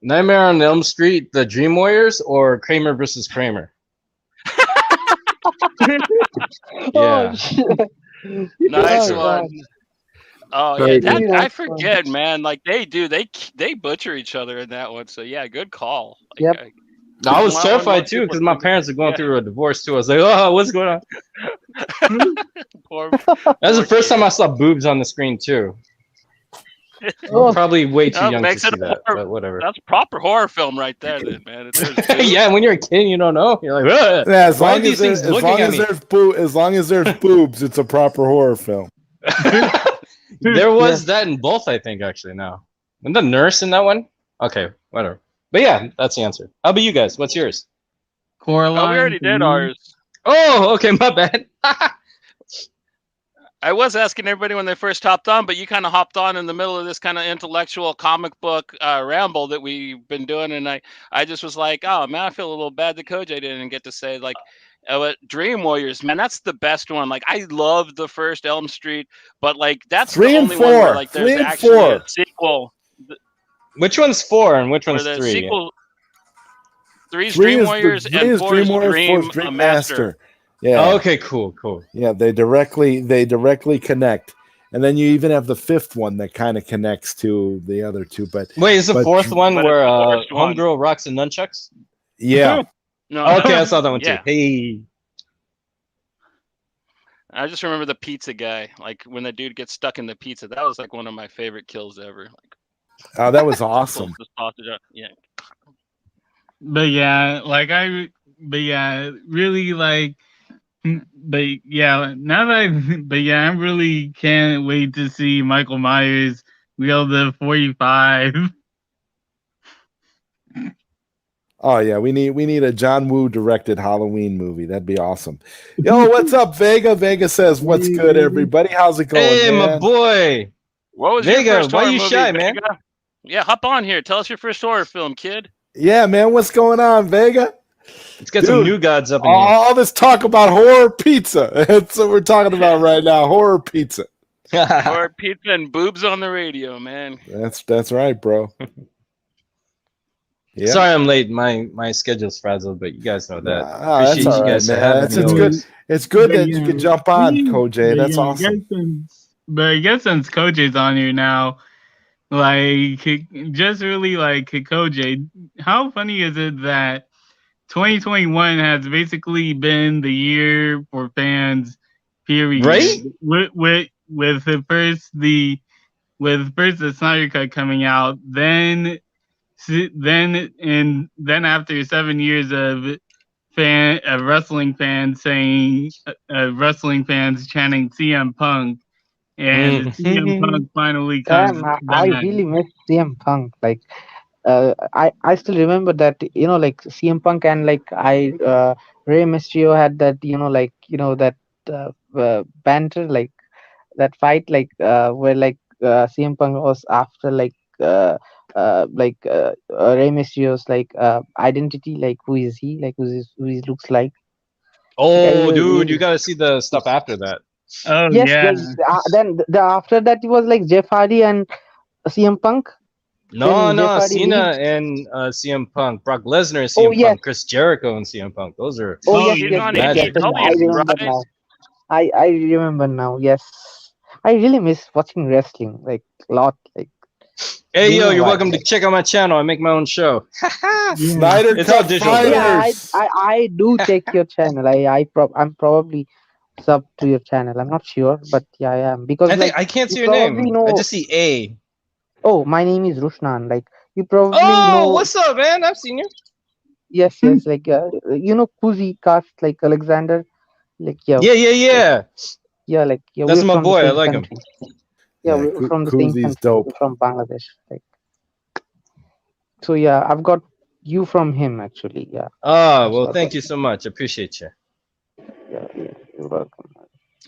Nightmare on Elm Street, The Dream Warriors, or Kramer versus Kramer. oh Yeah. shit. Nice Oh one. god. Oh Very yeah, good. that Really I nice one. forget, man. Like they butcher each other in that one. So yeah, good call. Like, Yep. I was When terrified most too people because my think- parents are going yeah. through a divorce too. I was like, oh, what's going on? Poor, That was the poor first time kid. I saw boobs on the screen too. I'm probably way too That young to makes it see a that, horror- but whatever. That's proper horror film right there, then, man. If there's boobs, Yeah, when you're a kid, you don't know. You're like, "Ugh, Yeah, as why are long these as there, things as looking long at as me?" there's boobs, it's a proper horror film. There was that in both, I think, actually. Now, and the nurse in that one. Okay, whatever. But yeah, that's the answer. How about you guys? What's yours? Coraline. oh, we already for did me. ours. Oh, okay, my bad. I was asking everybody when they first hopped on, but you kind of hopped on in the middle of this kind of intellectual comic book ramble that we've been doing, and I just was like, oh man, I feel a little bad that Koj didn't get to say like, Dream Warriors, man, that's the best one. Like I loved the first Elm Street, but like that's the 3 and only one where 4. like there's 3 and actually a 4. sequel. Which one's 4 and which Where one's the 3? sequel, three's 3 Dream is Warriors the 3 and is 4 Dream is Warriors, 4 is Dream Dream Master. Master. Yeah. Oh, okay, cool. Yeah, they directly connect. And then you even have the 5th one that kind of connects to the other two. But Wait, is the but 4th one but where it's the worst one. homegirl rocks and nunchucks? yeah, No, Okay, I saw that one too. Yeah. Hey. I just remember the pizza guy. Like when the dude gets stuck in the pizza, that was like one of my favorite kills ever. Like, oh, that was awesome. just toss it up. Yeah. But yeah, really like. But yeah, now that I really can't wait to see Michael Myers wield the 45. Oh yeah, we need a John Woo directed Halloween movie. That'd be awesome. Yo, what's up, Vega? Vega says, "What's good, everybody? How's it going, Hey, man?" my boy. What was Vega, your first why horror you movie, shy, man? Vega? Yeah, hop on here. Tell us your first horror film, kid. Yeah, man, what's going on, Vega? Let's get some Dude, new gods up in here. All this talk about horror pizza. That's what we're talking about right now. Horror pizza. Horror pizza and boobs on the radio, man. That's right, bro. Yeah. Sorry I'm late. My schedule's frazzled, but you guys know that. Ah, that's Appreciate all you right, guys for man. having It's me good. always. It's good But that yeah, you could jump on, but Koj. That's yeah, awesome. But I guess since Koj's on here now, like just really like Koj, how funny is it that 2021 has basically been the year for fans, period. Right? With the Snyder Cut coming out, then after 7 years of wrestling fans saying wrestling fans chanting CM Punk, and CM Punk finally comes I back. really miss CM Punk. Like, I still remember that, like CM Punk and like Rey Mysterio had that, that banter, like that fight, like where like CM Punk was after Rey Mysterio's like identity, like who is he, like who he looks like. Oh, dude, you gotta see the stuff after that. Oh Yes, yeah. then after that it was like Jeff Hardy and CM Punk. No, Then Jeff Hardy Cena leaves. and CM Punk, Brock Lesnar and CM yes. Punk, Chris Jericho and CM Punk. Those are Oh yes, he's yes, on yes, magic. yes. I AEW, remember right? now. I remember now. Yes, I really miss watching wrestling, like a lot. Like, Hey, you yo, know you're why, welcome to like- check out my channel. I make my own show. Snyder It's all Cut digital, though. yeah, Fighters. I do check your channel. I'm probably sub to your channel. I'm not sure, but yeah, I am because I think like I can't see you your probably name. know. I just see A. Oh, my name is Rushnan. Like you probably Oh, know. what's up, man? I've seen you. Yes, like Kuzi cast like Alexander. Like Yeah. like That's we're my from boy. the I same like him. country. Yeah, we're from the same Kuzi's country. dope. We're from Bangladesh. Like, so yeah, I've got you from him actually. Yeah, Oh, well, thank you so much. Appreciate you. yeah, you're welcome.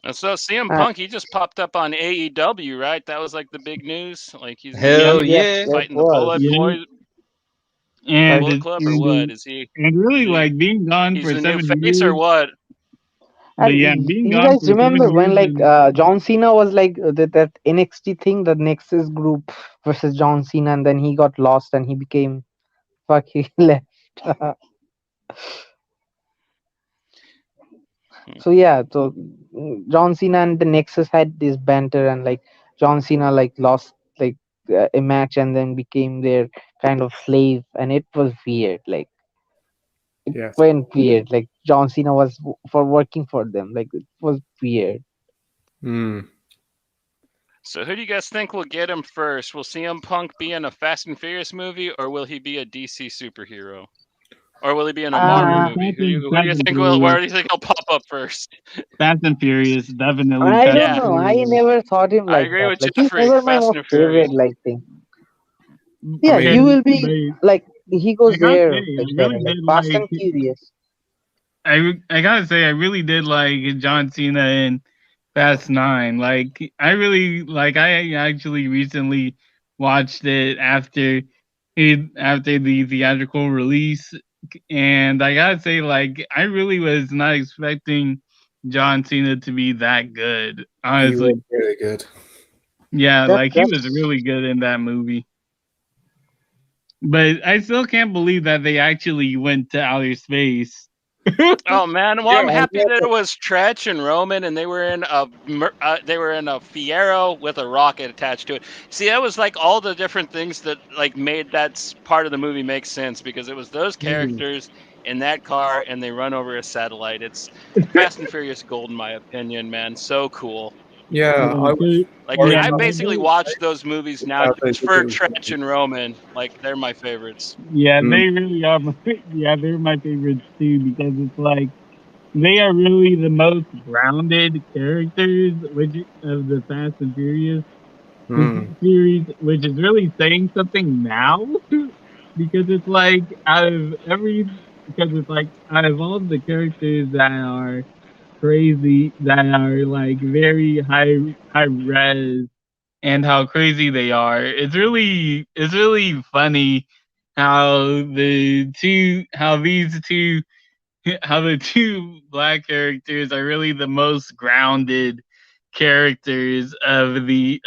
And so CM Uh, Punk, he just popped up on AEW, right? That was like the big news. Like he's Hell yes, yeah. fighting the was. Bullet Yeah. Boys, And Bullet Club, or what? Is he? really is he- like being gone He's for the new 7 face or years. what? But And yeah, being you gone guys for 7 remember when years like and- John Cena was like that NXT thing, the Nexus group versus John Cena, and then he got lost and he became he left. So yeah, so John Cena and the Nexus had this banter, and like John Cena like lost like a match and then became their kind of slave, and it was weird. Like it Yes. went weird. Like John Cena was for working for them. Like it was weird. Hmm. So who do you guys think will get him first? Will CM Punk be in a Fast and Furious movie, or will he be a DC superhero? Or will he be in a Marvel Uh, movie? Who do you Fast and think will? Where Furious. do you think he'll pop up first? Fast and Furious, definitely I Fast don't Yeah, and know. I Furious. never thought him I like agree that. with Like he's Jeffrey. never my Fast most and favorite Furious. like thing. I Yeah, mean, he will be But like he I goes gotta say, there I like better, really like did Fast like. and Furious. I gotta say, I really did like John Cena in Fast Nine. Like, I really like. I actually recently watched it after the theatrical release, and I gotta say, like, I really was not expecting John Cena to be that good. he was Honestly, really good. yeah, That like he was that's really good in that movie. But I still can't believe that they actually went to outer space. Oh man, well yeah, I'm happy that it exactly. was Tretch and Roman, and they were in a Fiero with a rocket attached to it. See, that was like all the different things that like made part of the movie make sense because it was those characters in that car, and they run over a satellite. It's Fast and Furious Gold, in my opinion, man. So cool. Yeah, I was Like worried Yeah, I about basically watch those movies now how they just did for Tretch it. and Roman. Like they're my favorites. yeah, Mm. they really are. Yeah, they're my favorites too because it's like they are really the most grounded characters, which of the Fast and Furious Mm. series, which is really saying something now because it's like out of all of the characters that are crazy, that are like very high res, and how crazy they are. It's really funny how these two how the two black characters are really the most grounded characters of the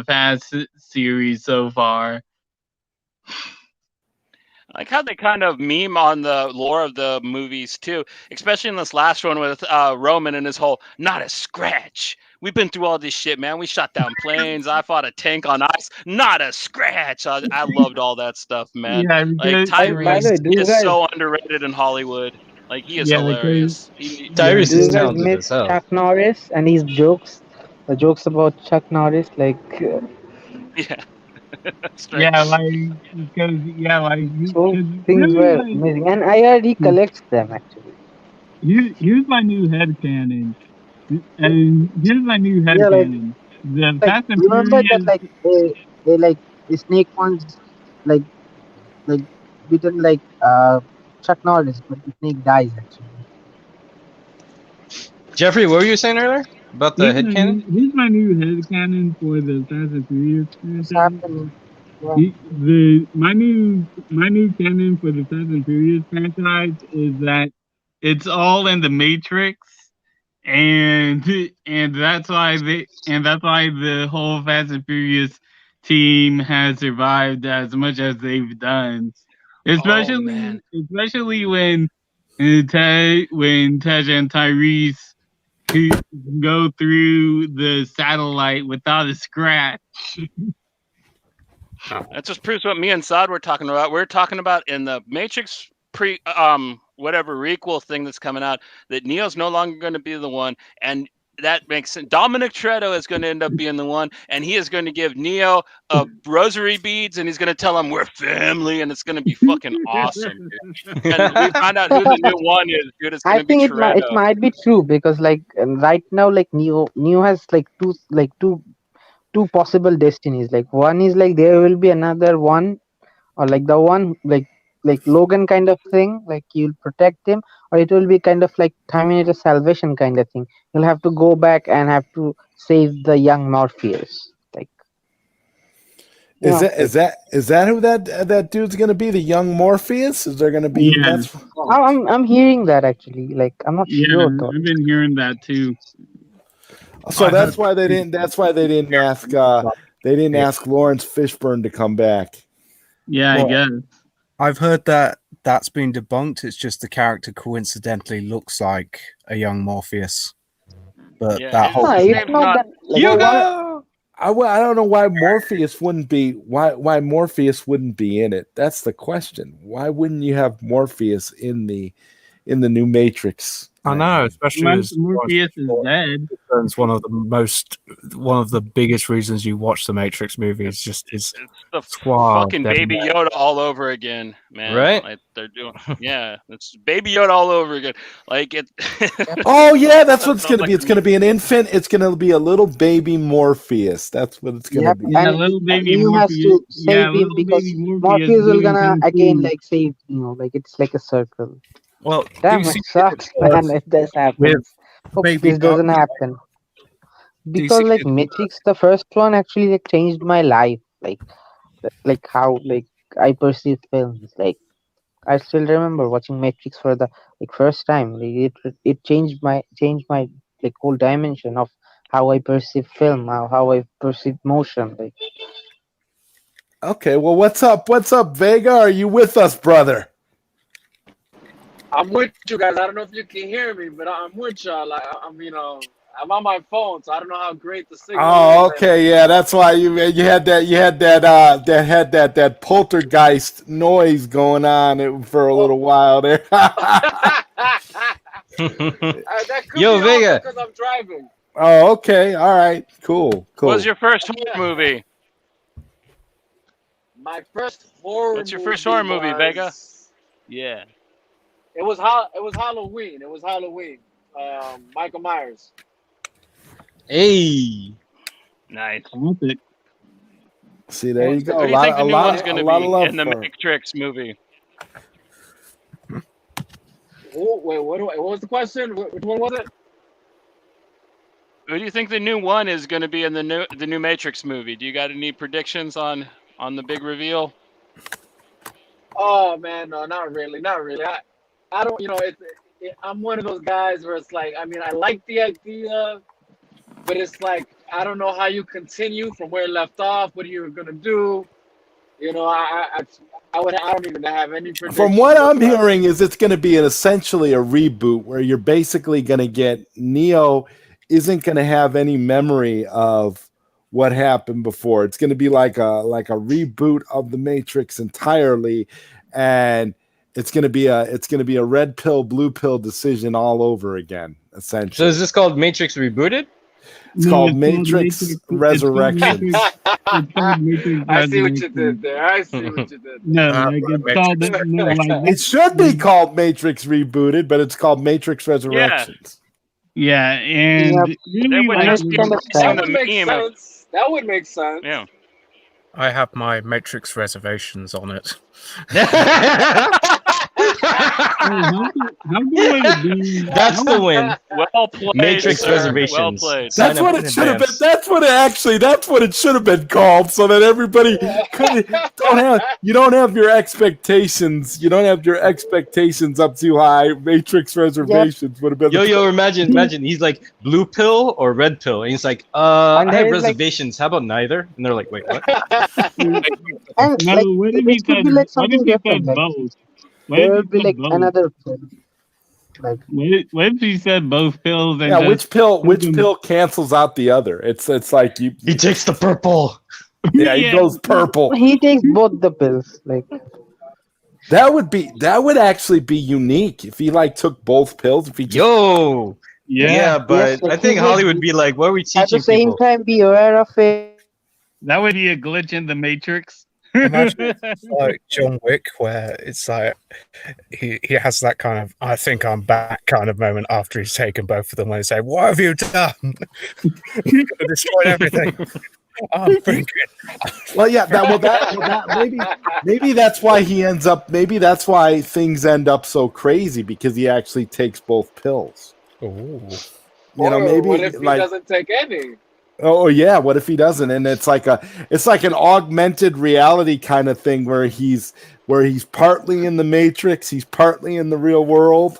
Fast series so far. I like how they kind of meme on the lore of the movies too, especially in this last one with Roman and his whole "not a scratch." We've been through all this shit, man. We shot down planes. I fought a tank on ice. Not a scratch. I loved all that stuff, man. Yeah, Like because And by the Tyrese way, do you is guys so underrated in Hollywood. Like he is yeah, because hilarious. He yeah, Tyrese do is you guys talented miss as hell. Chuck Norris and his jokes? The jokes about Chuck Norris, like yeah, that's right. yeah, like because yeah, like those because things really were like amazing. And I heard he collects them actually. here's my new headcanon. And here's my new Yeah, headcanon. The like Fast and remember that Furious. like they like the snake ones like like bitten like Chuck Norris, but the snake dies actually. Jeffrey, what were you saying earlier about the headcanon? Here's my new headcanon for the Fast and Furious What's franchise. happening? Yeah. My new canon for the Fast and Furious franchise is that it's all in the Matrix, and that's why the whole Fast and Furious team has survived as much as they've done. Oh man. Especially when Tej and Tyrese who go through the satellite without a scratch. That just proves what me and Sod were talking about. We're talking about in the Matrix whatever requel thing that's coming out that Neo's no longer going to be the one, and that makes sense. Dominic Toretto is going to end up being the one, and he is going to give Neo rosary beads, and he's going to tell him we're family, and it's going to be fucking awesome, dude. And we find out who the new one is, dude. It's going I to be think it Toretto. might be true because like right now like Neo has like two possible destinies. Like one is like there will be another one, or like the one like Logan kind of thing, like you'll protect him, or it will be kind of like Terminator Salvation kind of thing. You'll have to go back and have to save the young Morpheus. Like you Is know, that like is that who that dude's gonna be? The young Morpheus? Is there gonna be Yeah, that's I'm hearing that actually. Like I'm not yeah, sure though. I've been hearing that too. so I heard that's why they didn't ask Lawrence Fishburne to come back. Yeah, I Well, guess. I've heard that that's been debunked. It's just the character coincidentally looks like a young Morpheus, but Yeah, that whole his If name's not, not then like Well, why, Hugo. I don't know why Morpheus wouldn't be why Morpheus wouldn't be in it. That's the question. Why wouldn't you have Morpheus in in the new Matrix. I know, especially as Morpheus is dead. it's one of the biggest reasons you watch the Matrix movie is just his It's the suave fucking dead Baby man. Yoda all over again, man. Right? Like they're doing, yeah, it's Baby Yoda all over again. Like it. Oh yeah, that's what it's Sounds gonna like be. It's gonna be an infant. It's gonna be a little baby Morpheus. That's what it's gonna Yep, be. Yeah, and little baby Neo has Morpheus. to Yeah, save him little because baby Morpheus Morpheus will doing gonna kung again fu. like save Neo. Like it's like a circle. Well, Damn, DC it sucks, did it man. If this happens, with hope Baby this doesn't Yoda. happen. Because DC like did Matrix, the first one actually like changed my life. Like how like I perceive films. Like I still remember watching Matrix for the like first time. Like, it changed my like whole dimension of how I perceive film, how I perceive motion. Like Okay, well, what's up? What's up, Vega? Are you with us, brother? I'm with you guys. I don't know if you can hear me, but I'm with y'all. Like I'm, I'm on my phone, so I don't know how great the signal Oh, is. okay, yeah, that's why you had that poltergeist noise going on for a little while there. That could Yo, be Vega. also because I'm driving. Oh, okay, all right, cool. What was your first horror movie? My first horror. What's your first horror movie, Vega? Yeah. It was Halloween. It was Halloween. Michael Myers. Hey. Nice. See, there you go. Who do you think the new one's going to of be love in the for it. Matrix movie? Wait, what was the question? Which one was it? Who do you think the new one is going to be in the new Matrix movie? Do you got any predictions on the big reveal? Oh man, no, not really. I don't. I'm one of those guys where it's like, I mean, I like the idea, but it's like I don't know how you continue from where it left off. What are you gonna do? I don't even have any predictions. From what I'm hearing, is it's going to be essentially a reboot where you're basically going to get Neo isn't going to have any memory of what happened before. It's going to be like a reboot of the Matrix entirely, and it's going to be a red pill, blue pill decision all over again. Essentially, So is this called Matrix Rebooted? it's called Matrix Resurrections. I see what you did there. No, like it's called It should be called Matrix Rebooted, but it's called Matrix Resurrections. Yeah, and Yep. really, I like, understand That that. would make sense. That would make sense. Yeah. I have my Matrix reservations on it. how can it be? That's the win. Well played, Matrix sir. Reservations. Well played. That's Sign what up it in should have been. advance. That's what it should have been called, so that everybody don't have your expectations. You don't have your expectations up too high. Matrix Reservations would have been. Yo, imagine. He's like blue pill or red pill, and he's like, I And have there is, like- reservations. How about neither? And they're like, wait, what? And No, like what if it he could said? be like What if something he said different. Like both? What there if will he be said like both? another film. Like What if he said both pills and Yeah, just which pill cancels out the other? It's like you. He takes the purple. Yeah, he goes purple. he takes both the pills. Like That would actually be unique if he like took both pills. If he just, Yo. Yeah, Yeah, but Yes, like, I think he would- Hollywood would be like, what are we at the teaching same people? time, be aware of it. that would be a glitch in the Matrix. Imagine it's like John Wick, where it's like he has that kind of "I think I'm back" kind of moment after he's taken both of them, when he say, "What have you done? You could have destroyed everything." I'm thinking. well, yeah, maybe that's why he ends up. Maybe that's why things end up so crazy because he actually takes both pills. Ooh. Maybe what if he like. doesn't take any? Oh yeah, what if he doesn't? And it's like an augmented reality kind of thing where he's partly in the Matrix, he's partly in the real world.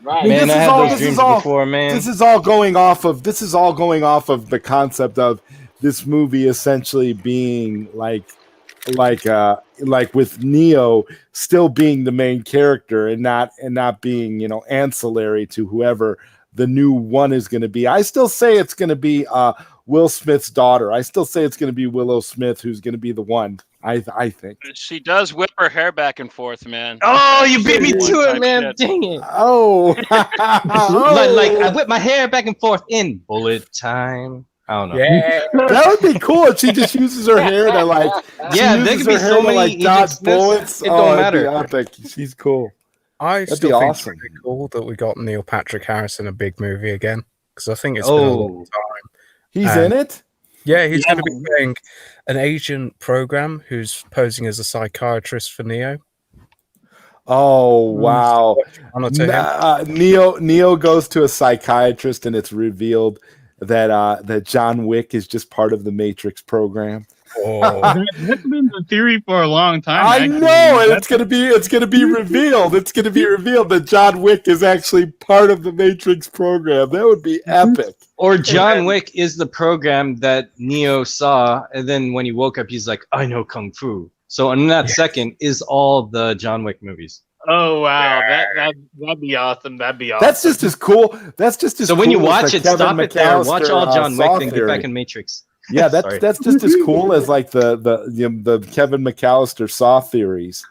Right. Man, This I is had all- those this dreams is all- before, man. This is all going off of the concept of this movie essentially being like with Neo still being the main character and not being, ancillary to whoever the new one is going to be. I still say it's going to be Will Smith's daughter. I still say it's going to be Willow Smith who's going to be the one. I think. She does whip her hair back and forth, man. Oh, you beat me One to it, type man! shit. Dang it! Oh, Like I whip my hair back and forth in bullet time. I don't know. Yeah. that would be cool if she just uses her hair to like. She Yeah, there uses could be her hair so to, many like Agent dodge Smiths, bullets. it don't it'd be matter. epic. She's cool. I That'd still be think awesome. it's really cool that we got Neil Patrick Harris in a big movie again, because I think it's been a long time. He's And- in it. Yeah, he's going to be playing an agent program who's posing as a psychiatrist for Neo. Oh wow! Honor to him. Neo goes to a psychiatrist, and it's revealed that that John Wick is just part of the Matrix program. Oh, That's been the theory for a long time. I actually. know, and it's gonna be revealed. It's gonna be revealed that John Wick is actually part of the Matrix program. That would be epic. Or John Wick is the program that Neo saw, and then when he woke up, he's like, "I know kung fu." So in that second is all the John Wick movies. Oh wow, that'd be awesome. That'd be awesome. That's just as cool. That's just as So when you cool as watch the it, Kevin stop it there. Watch McAllister, all John Wick, Saw then get theory. back in Matrix. Yeah, Sorry. that's just as cool as like the Kevin McAllister Saw theories.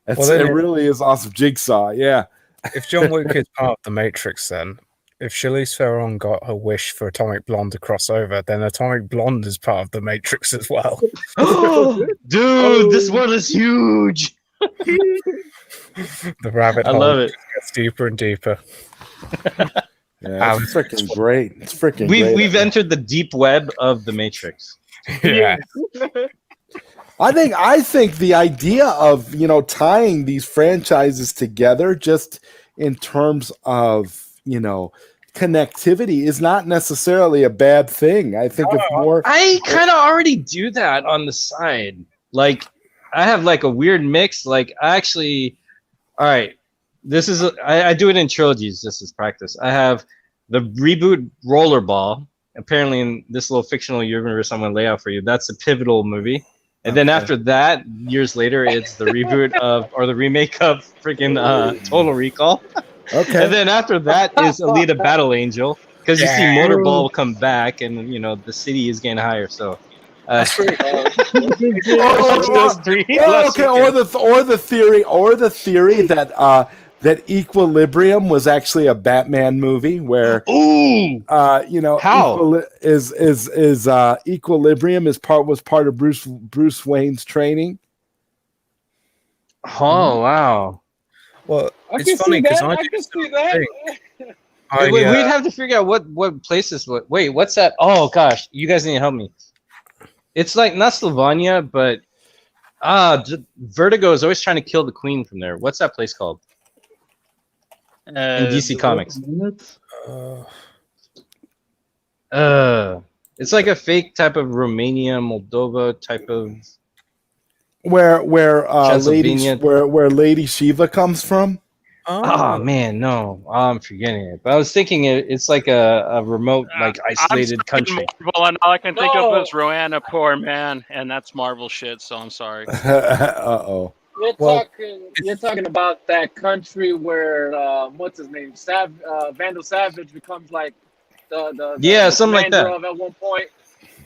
Well, then it really is awesome. Jigsaw, yeah. if John Wick is part of the Matrix, then if Charlize Theron got her wish for Atomic Blonde to cross over, then Atomic Blonde is part of the Matrix as well. Dude, this world is huge. The rabbit I hole love it. gets deeper and deeper. Yeah, it's freaking great. It's freaking We've great. we've entered the deep web of the Matrix. Yeah. I think the idea of tying these franchises together just in terms of connectivity is not necessarily a bad thing. I think it's more. I kind of already do that on the side. Like, I have like a weird mix. Like, I actually, all right, this is I do it in trilogies. This is practice. I have the reboot Rollerball. Apparently, in this little fictional universe, I'm gonna lay out for you. That's a pivotal movie. And then after that, years later, it's the reboot of or the remake of freaking Total Recall. Okay. And then after that is Alita Battle Angel, because you see Motorball come back, and the city is getting higher. So, those three. Okay, or the theory that that Equilibrium was actually a Batman movie where how Equilibrium was part of Bruce Wayne's training. Oh wow. Well, I it's can funny see because that. I can see that. We'd have to figure out what places. Wait, what's that? Oh gosh, you guys need to help me. It's like not Slovenia, but Vertigo is always trying to kill the Queen from there. What's that place called? In DC Comics. It's like a fake type of Romania, Moldova type of. Where Transylvania. where Lady Shiva comes from. Oh man, no, I'm forgetting it. But I was thinking it's like a remote, like isolated country. Marvel, and all I can think No. of is Roanna, poor man, and that's Marvel shit. So I'm sorry. Uh-oh. You're talking about that country where what's his name? Vandal Savage becomes like the Yeah, something like commander that. of at one point.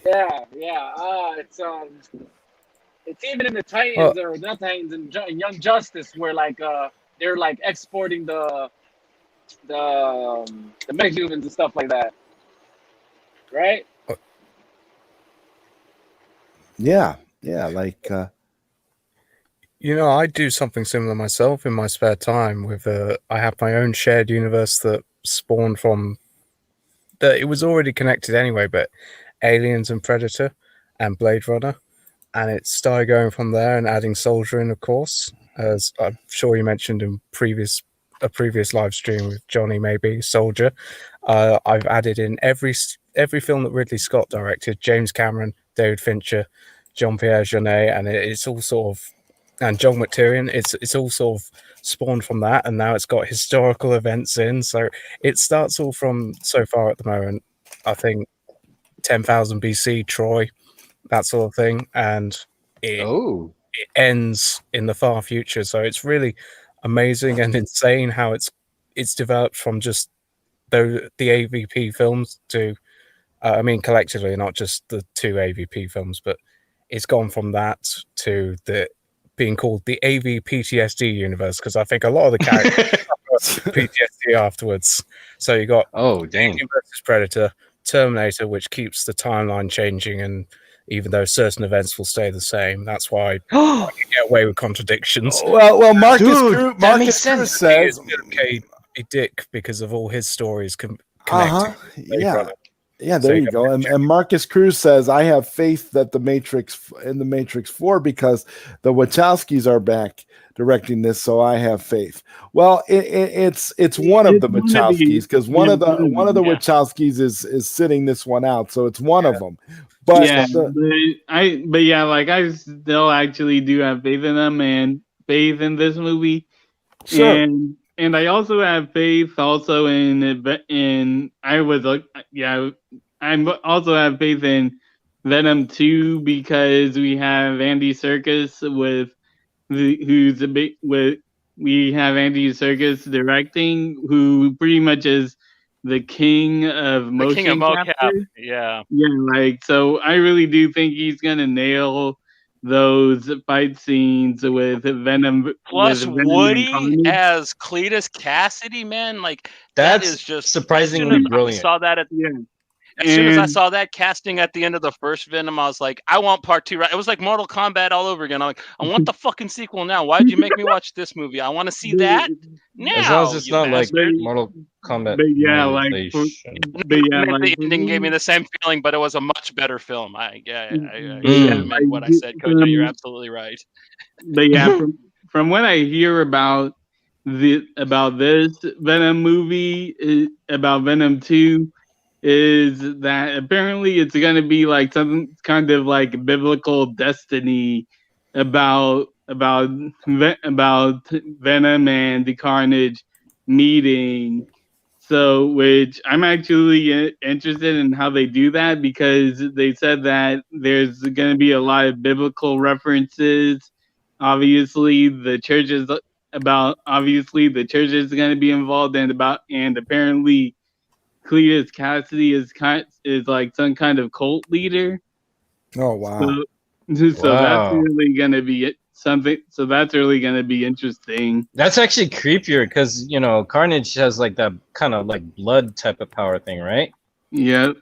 Yeah. It's even in the Titans or not Titans in Young Justice where like they're like exporting the metahumans and stuff like that, right? Yeah, like I do something similar myself in my spare time. I have my own shared universe that spawned from that. It was already connected anyway, but Aliens and Predator and Blade Runner, and it started going from there and adding Soldier in, of course, as I'm sure you mentioned in a previous live stream with Johnny, maybe Soldier. I've added in every film that Ridley Scott directed, James Cameron, David Fincher, Jean-Pierre Jeunet, and it's all sort of, and John McTiernan, it's all sort of spawned from that, and now it's got historical events in, so it starts all from, so far at the moment, I think 10,000 BC, Troy, that sort of thing, and it ends in the far future, so it's really amazing and insane how it's developed from just the AVP films to, I mean collectively, not just the two AVP films, but it's gone from that to the being called the AV PTSD universe, because I think a lot of the characters suffer PTSD afterwards. So you got dang. Alien versus Predator, Terminator, which keeps the timeline changing, and even though certain events will stay the same, that's why I can get away with contradictions. Well, Marcus Dude, Cruz, that Marcus makes Cruz sense. He is says, a dick because of all his stories connecting. yeah. Yeah, there you go. And Marcus Cruz says, I have faith that the Matrix 4 because the Wachowskis are back directing this, so I have faith. Well, it's one of the Wachowskis, because one of the Wachowskis is sitting this one out, so it's one of them. But I still actually do have faith in them and faith in this movie. Sure. And I also have faith also I also have faith in Venom 2 because we have Andy Serkis we have Andy Serkis directing, who pretty much is the king of motion The king of mocap. capture. Yeah. Yeah, so I really do think he's gonna nail those fight scenes with Venom. Plus with Venom Woody as Cletus Cassidy, man, like that is just surprisingly brilliant. I saw that as soon as I saw that casting at the end of the first Venom, I was like, I want part 2. Right? It was like Mortal Kombat all over again. I'm like, I want the fucking sequel now. Why'd you make me watch this movie? I want to see that now. As long as it's not like Mortal Kombat. The ending gave me the same feeling, but it was a much better film. I meant what I said, Coach. You're absolutely right. But yeah, from what I hear about this Venom movie, about Venom 2, is that apparently it's going to be like some kind of like biblical destiny about Venom and the Carnage meeting. So, which I'm actually interested in how they do that, because they said that there's going to be a lot of biblical references. Obviously, the church is going to be involved, and apparently Cletus Cassidy is like some kind of cult leader. Oh wow! So that's really gonna be something. So that's really gonna be interesting. That's actually creepier because Carnage has like that kind of like blood type of power thing, right? Yeah.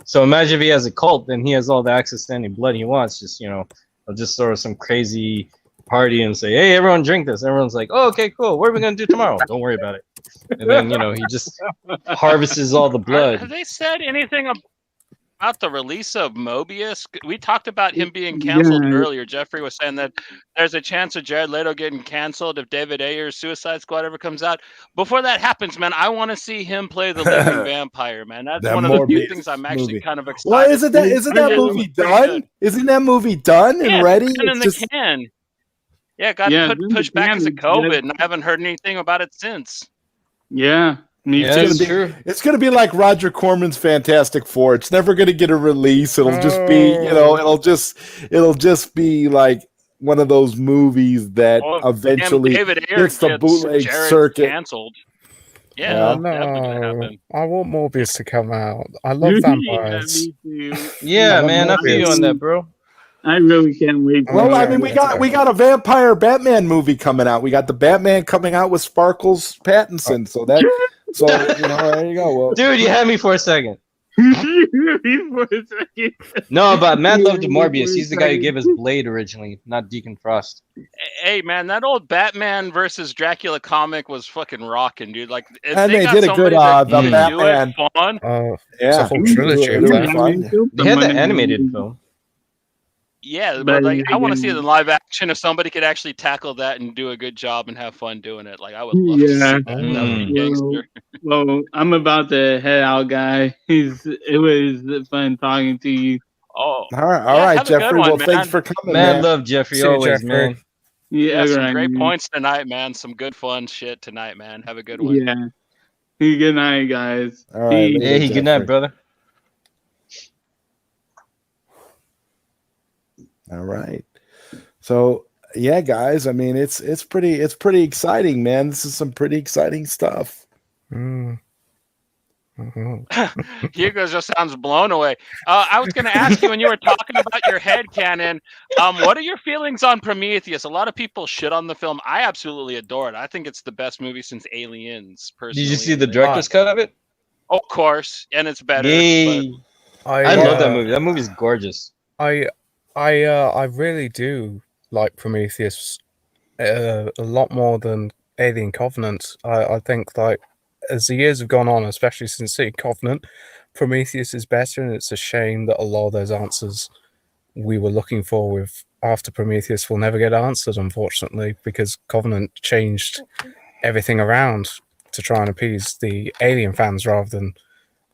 So imagine if he has a cult, then he has all the access to any blood he wants. He'll just throw some crazy party and say, "Hey, everyone, drink this." Everyone's like, "Oh, okay, cool. What are we gonna do tomorrow?" Don't worry about it. And then he just harvests all the blood. Have they said anything about the release of Mobius? We talked about him being canceled earlier. Jeffrey was saying that there's a chance of Jared Leto getting canceled if David Ayer's Suicide Squad ever comes out. Before that happens, man, I want to see him play the living vampire, man. That's one of the few things I'm actually kind of excited. Well, isn't that movie done? Isn't that movie done and ready? It's in the can. Yeah, it got pushed back because of COVID, and I haven't heard anything about it since. Yeah, it's going to be like Roger Corman's Fantastic Four. It's never going to get a release. It'll just be, it'll just be like one of those movies that eventually hits the bootleg circuit. Canceled. Yeah, no. I want Morbius to come out. I love vampires. Yeah, man, I feel you on that, bro. I really can't wait. Well, I mean, we got a vampire Batman movie coming out. We got the Batman coming out with Sparkles Pattinson. So there you go. Well, dude, you had me for a second. No, but Matt loved Morbius. He's the guy who gave us Blade originally, not Deacon Frost. Hey, man, that old Batman versus Dracula comic was fucking rocking, dude. Like, and they did a good the Batman. Fun. It's a whole trilogy. They had the animated film. Yeah, but like I want to see it in live action. If somebody could actually tackle that and do a good job and have fun doing it, like I would love to see that. That would be gangster. Well, I'm about to head out, guy. It was fun talking to you. Oh, all right, Jeffrey. Well, thanks for coming, man. Love Jeffrey always, man. Yeah, some great points tonight, man. Some good fun shit tonight, man. Have a good one. Yeah. Good night, guys. All right. Hey, good night, brother. All right. So yeah, guys, I mean, it's pretty exciting, man. This is some pretty exciting stuff. Hugo just sounds blown away. I was going to ask you when you were talking about your head canon, what are your feelings on Prometheus? A lot of people shit on the film. I absolutely adore it. I think it's the best movie since Aliens, personally. Did you see the director's cut of it? Of course, and it's better. Yay! I love that movie. That movie's gorgeous. I really do like Prometheus a lot more than Alien Covenant. I think, like, as the years have gone on, especially since seeing Covenant, Prometheus is better, and it's a shame that a lot of those answers we were looking for with after Prometheus will never get answered, unfortunately, because Covenant changed everything around to try and appease the Alien fans rather than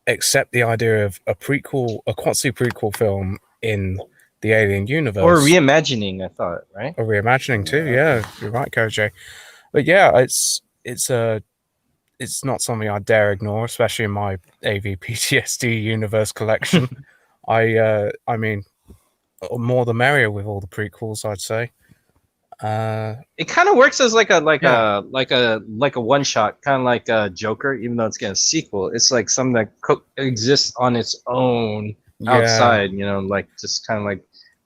accept the idea of a prequel, a quasi-prequel film in the Alien universe. Or reimagining, I thought, right? Or reimagining too, yeah. You're right, KJ. But yeah, it's not something I dare ignore, especially in my AV PTSD universe collection. I mean, more the merrier with all the prequels, I'd say. It kind of works as like a one shot, kind of like a Joker, even though it's getting a sequel. It's like something that exists on its own outside, you know, like just kind of like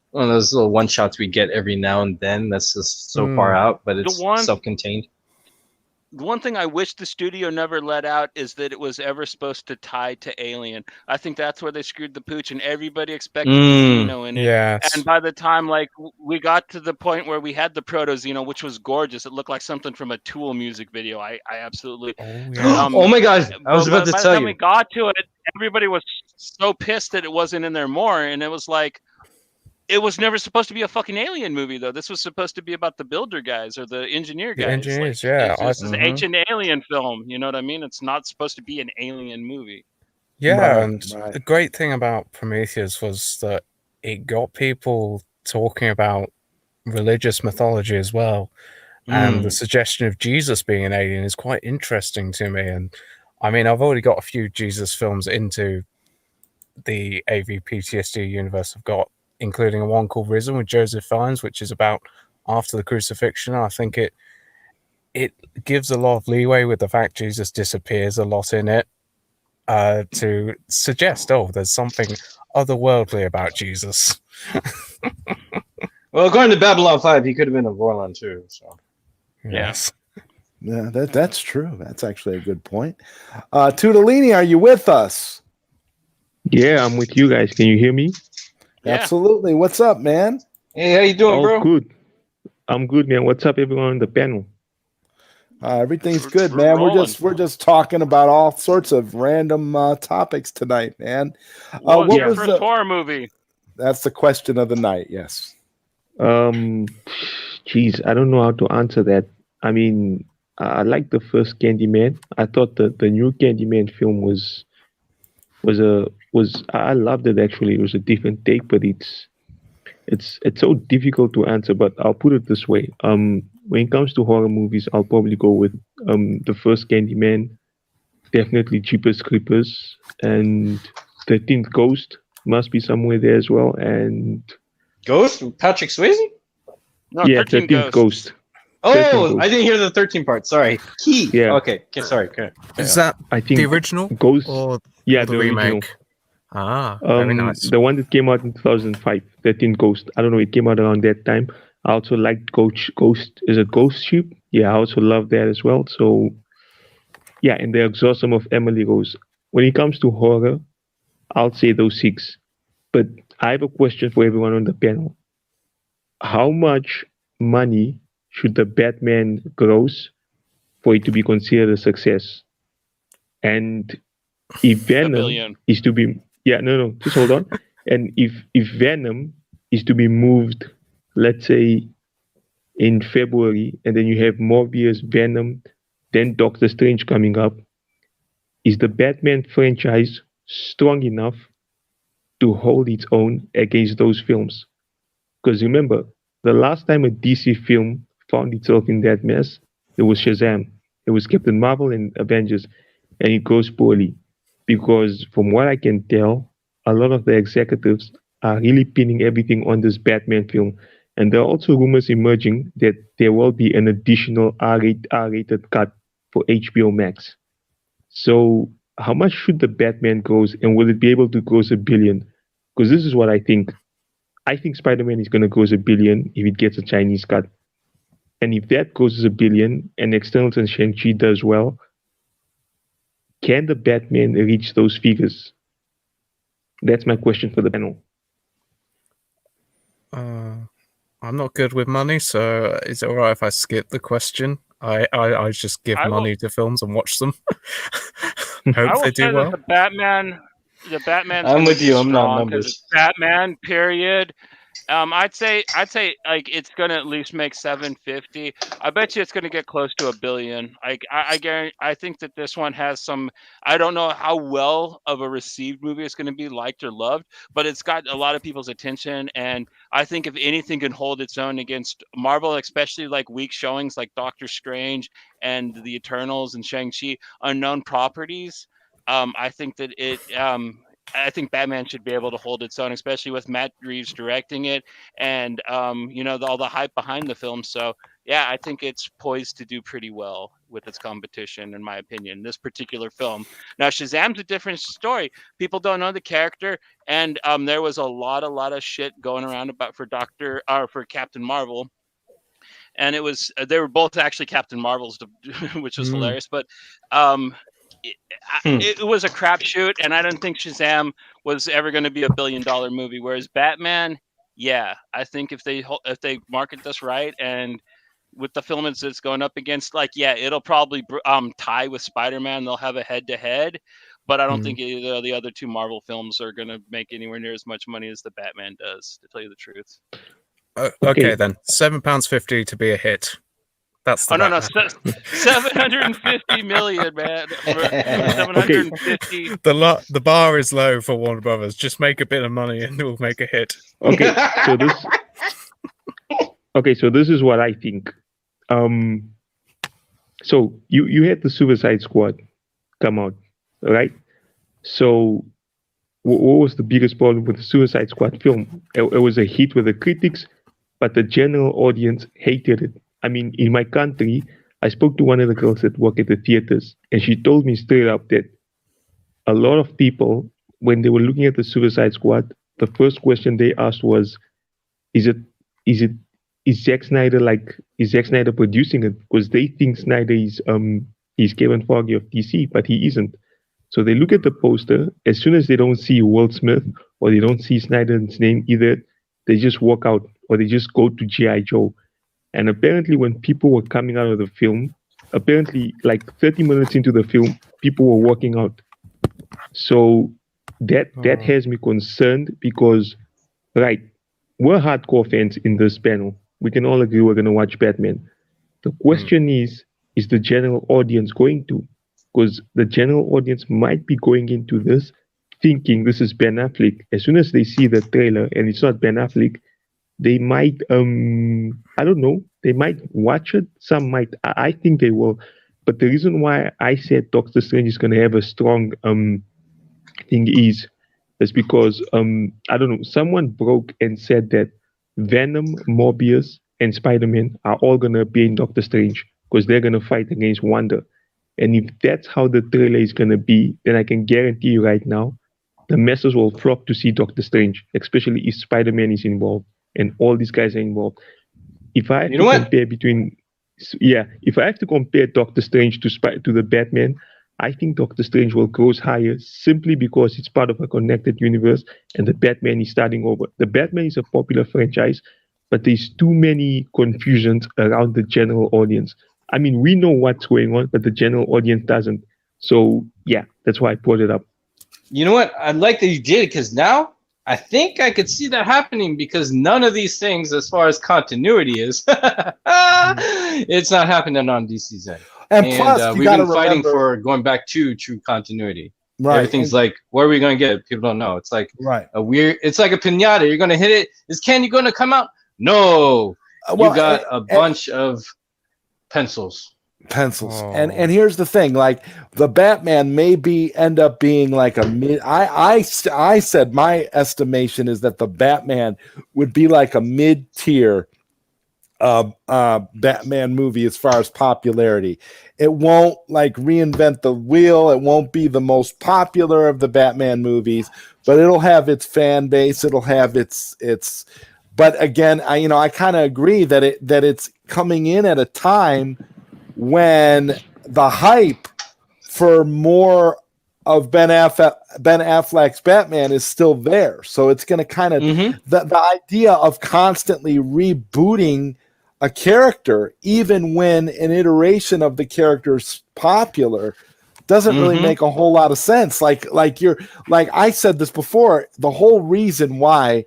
one of those little one shots we get every now and then. That's just so far out, but it's self-contained. The one thing I wish the studio never let out is that it was ever supposed to tie to Alien. I think that's where they screwed the pooch, and everybody expected the Xeno in it. Yes. And by the time, like, we got to the point where we had the Proto Xeno, which was gorgeous. It looked like something from a Tool music video. I absolutely. Oh my God! I was about to tell you. By the time we got to it, everybody was so pissed that it wasn't in there more, and it was like. It was never supposed to be a fucking Alien movie, though. This was supposed to be about the builder guys or the engineer guys. The engineers, like, yeah. This is an ancient Alien film. You know what I mean? It's not supposed to be an Alien movie. Yeah, and the great thing about Prometheus was that it got people talking about religious mythology as well. And the suggestion of Jesus being an alien is quite interesting to me. And I mean, I've already got a few Jesus films into the AV PTSD universe. I've got including one called Risen with Joseph Fiennes, which is about after the crucifixion. I think it gives a lot of leeway with the fact Jesus disappears a lot in it to suggest, there's something otherworldly about Jesus. Well, according to Babylon 5, he could have been a Vorlon too. So yes. Yeah, that's true. That's actually a good point. Tudolini, are you with us? Yeah, I'm with you guys. Can you hear me? Yeah. Absolutely. What's up, man? Hey, how you doing, bro? Good. I'm good, man. What's up, everyone on the panel? Everything's good, man. We're just talking about all sorts of random topics tonight, man. What was your first horror movie? That's the question of the night. Yes. Geez, I don't know how to answer that. I mean, I like the first Candyman. I thought the new Candyman film was I loved it actually. It was a different take, but it's so difficult to answer. But I'll put it this way: when it comes to horror movies, I'll probably go with the first Candyman, definitely Jeepers Creepers, and 13th Ghost must be somewhere there as well. And Ghost with Patrick Swayze? No, yeah, 13th Ghost. Oh, 13th Ghost. I didn't hear the 13 part. Sorry. Key. Yeah. Okay. Sorry. Okay. Is that I think the original Ghost? Or Yeah, the original. remake? Ah, very nice. The one that came out in 2005, 13 Ghost. I don't know, it came out around that time. I also liked Ghost. Is it Ghost Ship? Yeah, I also love that as well. So, yeah, and the exorcism of Emily Rose. When it comes to horror, I'll say those 6. But I have a question for everyone on the panel. How much money should the Batman gross for it to be considered a success? And if Venom is to be... Yeah, no, just hold on. And if Venom is to be moved, let's say, in February, and then you have Morbius, Venom, then Doctor Strange coming up, is the Batman franchise strong enough to hold its own against those films? Because remember, the last time a DC film found itself in that mess, it was Shazam. It was Captain Marvel and Avengers, and it goes poorly. Because from what I can tell, a lot of the executives are really pinning everything on this Batman film. And there are also rumors emerging that there will be an additional R-rated cut for HBO Max. So how much should the Batman gross, and will it be able to gross $1 billion? Because this is what I think. I think Spider-Man is going to gross $1 billion if it gets a Chinese cut. And if that grosses $1 billion and Externals and Shang-Chi does well, can the Batman reach those figures? That's my question for the panel. I'm not good with money, so is it alright if I skip the question? I just give money to films and watch them. Hope they do well. The Batman's I'm with you. I'm not strong 'cause numbers. it's Batman, period. I'd say like it's gonna at least make 750. I bet you it's gonna get close to $1 billion. I guarantee. I think that this one has some. I don't know how well of a received movie it's gonna be, liked or loved, but it's got a lot of people's attention, and I think if anything can hold its own against Marvel, especially like weak showings like Doctor Strange and the Eternals and Shang-Chi, unknown properties. I think that I think Batman should be able to hold its own, especially with Matt Reeves directing it and, all the hype behind the film. So, yeah, I think it's poised to do pretty well with its competition, in my opinion, this particular film. Now, Shazam's a different story. People don't know the character, and there was a lot of shit going around about for Captain Marvel. And they were both actually Captain Marvels, which was hilarious. But it was a crapshoot, and I didn't think Shazam was ever going to be $1 billion movie. Whereas Batman, yeah, I think if they market this right, and with the film it's going up against, it'll probably tie with Spider-Man. They'll have a head-to-head, but I don't think either of the other two Marvel films are going to make anywhere near as much money as the Batman does, to tell you the truth. Okay, then £7.50 to be a hit. That's the no, 750 million, man. 750. The bar is low for Warner Brothers. Just make a bit of money and we'll make a hit. Okay, so this is what I think. So you had the Suicide Squad come out, right? So what was the biggest problem with the Suicide Squad film? It was a hit with the critics, but the general audience hated it. I mean, in my country, I spoke to one of the girls that work at the theaters, and she told me straight up that a lot of people, when they were looking at the Suicide Squad, the first question they asked was, is Zack Snyder producing it? Because they think Snyder is Kevin Feige of DC, but he isn't. So they look at the poster. As soon as they don't see Will Smith or they don't see Snyder's name either, they just walk out or they just go to G.I. Joe. And apparently when people were coming out of the film, apparently like 30 minutes into the film, people were walking out. So that has me concerned because, right, we're hardcore fans in this panel. We can all agree we're going to watch Batman. The question is the general audience going to? Because the general audience might be going into this thinking this is Ben Affleck. As soon as they see the trailer and it's not Ben Affleck, they might, I don't know, they might watch it. Some might, I think they will. But the reason why I said Doctor Strange is going to have a strong thing is because, I don't know, someone broke and said that Venom, Morbius, and Spider-Man are all going to be in Doctor Strange because they're going to fight against Wanda. And if that's how the trailer is going to be, then I can guarantee you right now, the masses will flock to see Doctor Strange, especially if Spider-Man is involved and all these guys are involved. If I have to compare if I have to compare Doctor Strange to the Batman, I think Doctor Strange will gross higher simply because it's part of a connected universe and the Batman is starting over. The Batman is a popular franchise, but there's too many confusions around the general audience. I mean, we know what's going on, but the general audience doesn't. So, yeah, that's why I brought it up. You know what? I like that you did it because now I think I could see that happening because none of these things, as far as continuity is, it's not happening on DC's end. And plus, we've been fighting for going back to true continuity. Right. Everything's like, what are we going to get? People don't know. It's like it's like a pinata. You're going to hit it. Is candy going to come out? No. You got a bunch of pencils. And here's the thing, like the Batman end up being like a mid. I said my estimation is that the Batman would be like a mid-tier Batman movie as far as popularity. It won't like reinvent the wheel. It won't be the most popular of the Batman movies, but it'll have its fan base. It'll have its. But again, I kind of agree that it's coming in at a time when the hype for more of Ben Affleck's Batman is still there. So it's going to kind of the idea of constantly rebooting a character, even when an iteration of the character's popular, doesn't really make a whole lot of sense. Like I said this before, the whole reason why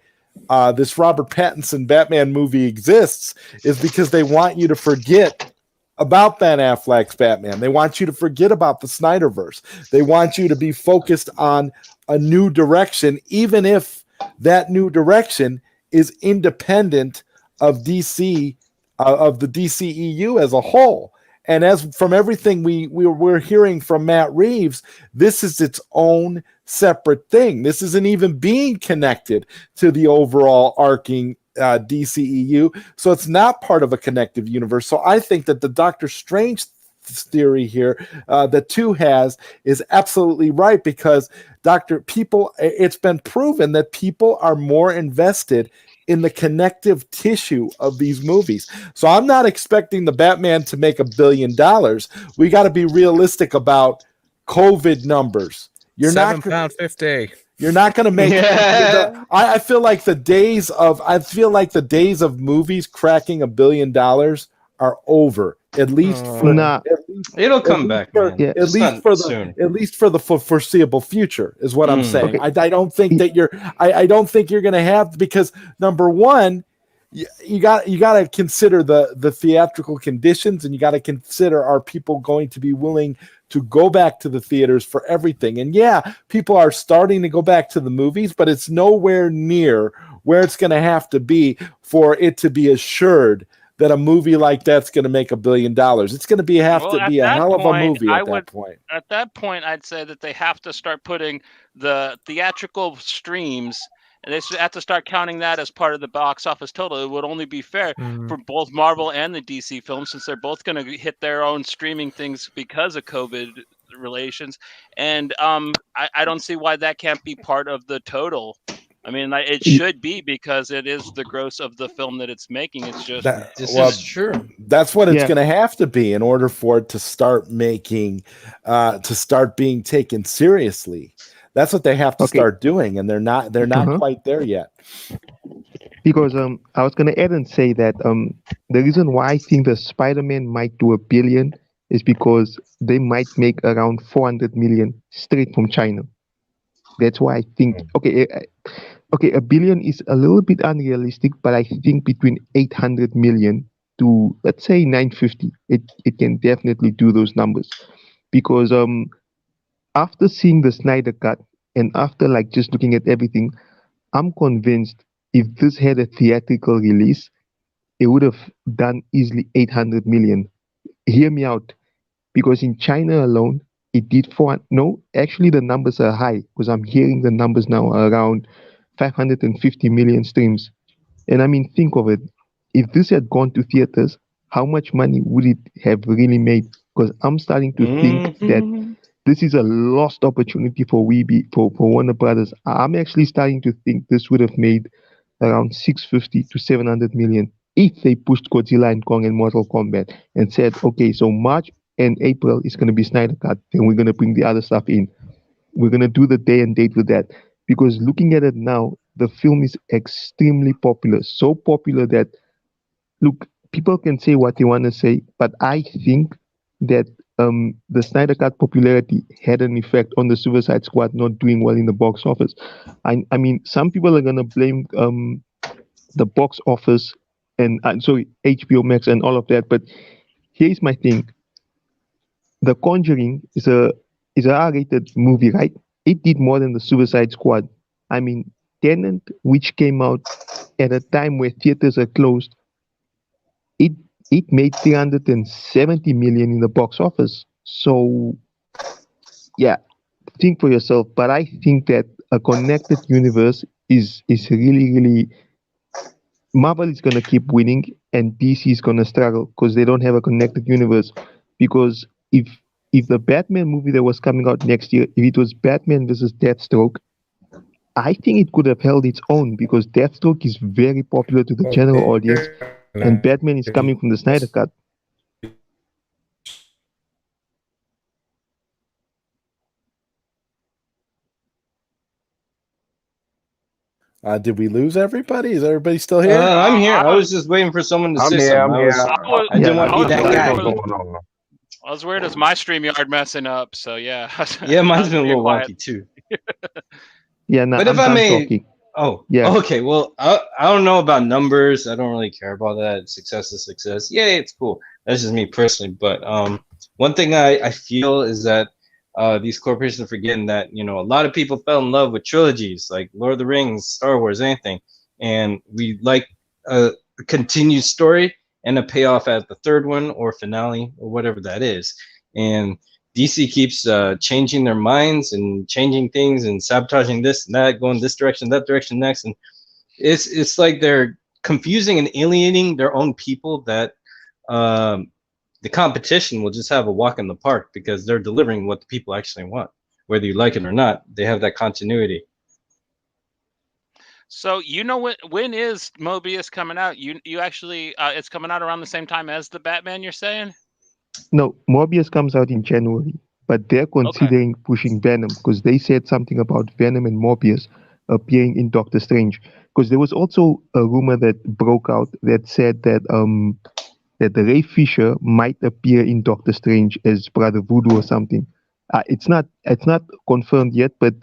this Robert Pattinson Batman movie exists is because they want you to forget about Ben Affleck's Batman. They want you to forget about the Snyderverse. They want you to be focused on a new direction, even if that new direction is independent of DC, of the DCEU as a whole. And as from everything we're hearing from Matt Reeves, this is its own separate thing. This isn't even being connected to the overall arcing DCEU, so it's not part of a connective universe. So I think that the Doctor Strange theory here that 2 has is absolutely right, because it's been proven that people are more invested in the connective tissue of these movies. So I'm not expecting the Batman to make $1 billion. We got to be realistic about COVID numbers. You're £7.50. You're not going to make. I feel like the days of movies cracking $1 billion are over. At least for it'll come back. At least for the foreseeable future is what I'm saying. Okay. I don't think that I don't think you're going to have, because number one, you got to consider the theatrical conditions, and you got to consider, are people going to be willing to go back to the theaters for everything? And yeah, people are starting to go back to the movies, but it's nowhere near where it's going to have to be for it to be assured that a movie like that's going to make $1 billion. It's going to be a hell of a movie at that point. At that point, I'd say that they have to start putting the theatrical streams, and they have to start counting that as part of the box office total. It would only be fair for both Marvel and the DC films, since they're both going to hit their own streaming things because of COVID relations. And I don't see why that can't be part of the total. I mean, it should be, because it is the gross of the film that it's making. It's just this is true. That's what it's going to have to be in order for it to start making, to start being taken seriously. That's what they have to start doing, and they're not quite there yet. Because I was going to add and say that the reason why I think the Spider-Man might do $1 billion is because they might make around 400 million straight from China. That's why I think $1 billion is a little bit unrealistic, but I think between 800 million to, let's say, 950, it can definitely do those numbers. Because after seeing the Snyder Cut and after just looking at everything, I'm convinced if this had a theatrical release, it would have done easily 800 million. Hear me out, because in China alone, it did actually the numbers are high, because I'm hearing the numbers now are around 550 million streams. And I mean, think of it. If this had gone to theaters, how much money would it have really made? Because I'm starting to think that this is a lost opportunity for Warner Brothers. I'm actually starting to think this would have made around 650 to 700 million if they pushed Godzilla and Kong and Mortal Kombat and said, okay, so March and April is going to be Snyder Cut, then we're going to bring the other stuff in. We're going to do the day and date with that. Because looking at it now, the film is extremely popular. So popular that, look, people can say what they want to say, but I think that the Snyder Cut popularity had an effect on the Suicide Squad not doing well in the box office. I mean, some people are going to blame the box office and HBO Max and all of that, but here's my thing. The Conjuring is a R-rated movie, right? It did more than the Suicide Squad. I mean, Tenet, which came out at a time where theaters are closed, it made 370 million in the box office. So, yeah, think for yourself. But I think that a connected universe is really, really Marvel is gonna keep winning, and DC is gonna struggle because they don't have a connected universe. Because if the Batman movie that was coming out next year, if it was Batman versus Deathstroke, I think it could have held its own because Deathstroke is very popular to the general audience, and Batman is coming from the Snyder Cut. Did we lose everybody? Is everybody still here? I'm here. I I was just waiting for someone to I'm say here. something. I'm here. I didn't want to be was that waiting guy. for the- Going on? I was worried as my StreamYard messing up, so yeah. Yeah, mine's I been a was little quiet. wonky too. Yeah, no, But if I I'm may, talking. oh, Yeah. okay. Well, I don't know about numbers. I don't really care about that. Success is success. Yeah, it's cool. That's just me personally. But one thing I feel is that these corporations are forgetting that a lot of people fell in love with trilogies like Lord of the Rings, Star Wars, anything, and we like a continued story and a payoff at the third one or finale or whatever that is. And DC keeps changing their minds and changing things and sabotaging this and that, going this direction, that direction next, and it's like they're confusing and alienating their own people. That the competition will just have a walk in the park because they're delivering what the people actually want, whether you like it or not. They have that continuity. So when is Mobius coming out? You actually it's coming out around the same time as the Batman, you're saying? No, Morbius comes out in January, but they're considering pushing Venom because they said something about Venom and Morbius appearing in Doctor Strange. Because there was also a rumor that broke out that said that Ray Fisher might appear in Doctor Strange as Brother Voodoo or something. It's not confirmed yet, but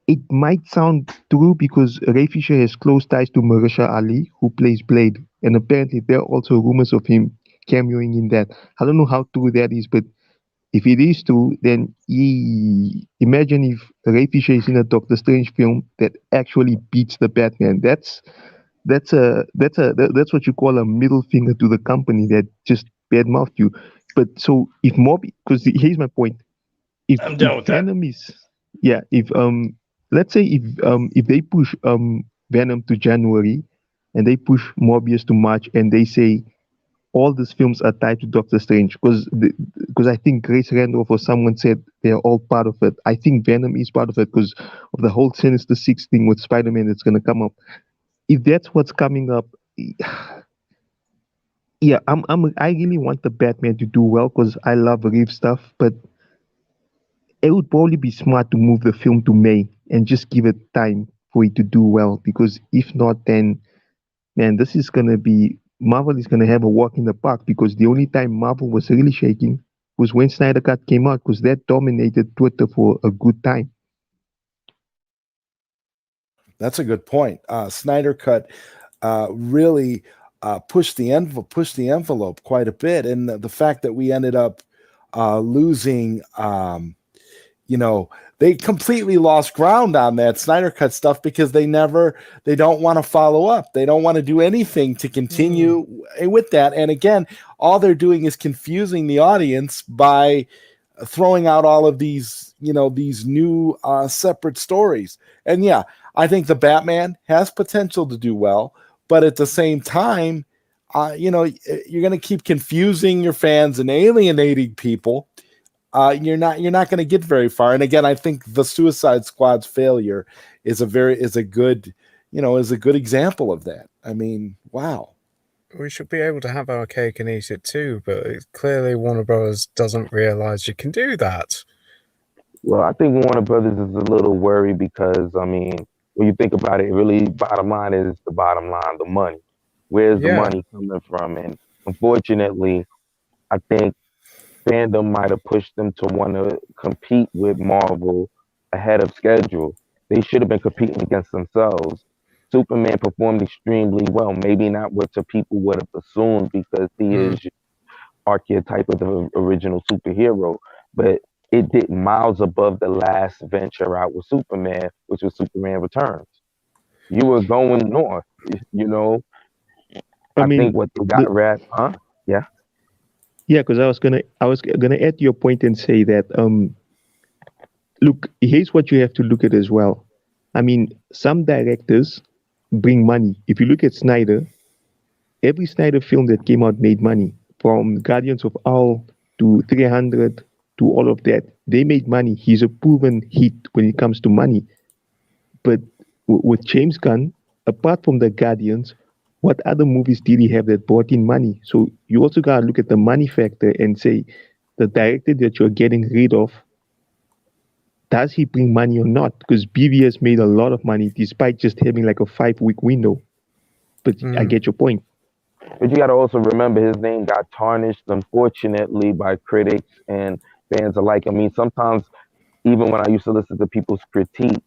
it might sound true because Ray Fisher has close ties to Mahershala Ali, who plays Blade, and apparently there are also rumors of him cameoing in that. I don't know how true that is, but if it is true, then imagine if Ray Fisher is in a Doctor Strange film that actually beats the Batman. That's what you call a middle finger to the company that just badmouthed you. But so if because here's my point: I'm done with that. Venom is, yeah, if let's say if they push Venom to January, and they push Morbius to March, and they say all these films are tied to Doctor Strange, because I think Grace Randolph or someone said they are all part of it. I think Venom is part of it because of the whole Sinister Six thing with Spider-Man that's going to come up. If that's what's coming up, yeah, I really want the Batman to do well because I love Reeve stuff, but it would probably be smart to move the film to May and just give it time for it to do well, because if not, then man, Marvel is gonna have a walk in the park, because the only time Marvel was really shaking was when Snyder Cut came out, because that dominated Twitter for a good time. That's a good point. Snyder Cut really pushed the envelope quite a bit, and the fact that we ended up losing, they completely lost ground on that Snyder Cut stuff because they don't want to follow up. They don't want to do anything to continue with that. And again, all they're doing is confusing the audience by throwing out all of these, these new separate stories. And yeah, I think the Batman has potential to do well, but at the same time, you're going to keep confusing your fans and alienating people. You're not going to get very far. And again, I think the Suicide Squad's failure is a good example of that. I mean, wow. We should be able to have our cake and eat it too, but clearly Warner Bros. Doesn't realize you can do that. Well, I think Warner Brothers is a little worried because, when you think about it, really bottom line is the bottom line, the money. Where's the money coming from? And unfortunately, I think fandom might have pushed them to want to compete with Marvel ahead of schedule. They should have been competing against themselves. Superman performed extremely well, maybe not what the people would have assumed because he is archetype of the original superhero, but it did miles above the last venture out with Superman, which was Superman Returns. You were going north, I think what they got Yeah. Yeah, because I was gonna add to your point and say that look, here's what you have to look at as well. I mean, some directors bring money. If you look at Snyder, every Snyder film that came out made money. From Guardians of Owl to 300 to all of that, they made money. He's a proven hit when it comes to money. But with James Gunn, apart from the Guardians, what other movies did he have that brought in money? So you also gotta look at the money factor and say, the director that you're getting rid of, does he bring money or not? Because BVS made a lot of money despite just having like a 5-week window. But I get your point. But you got to also remember his name got tarnished, unfortunately, by critics and fans alike. I mean, sometimes even when I used to listen to people's critique,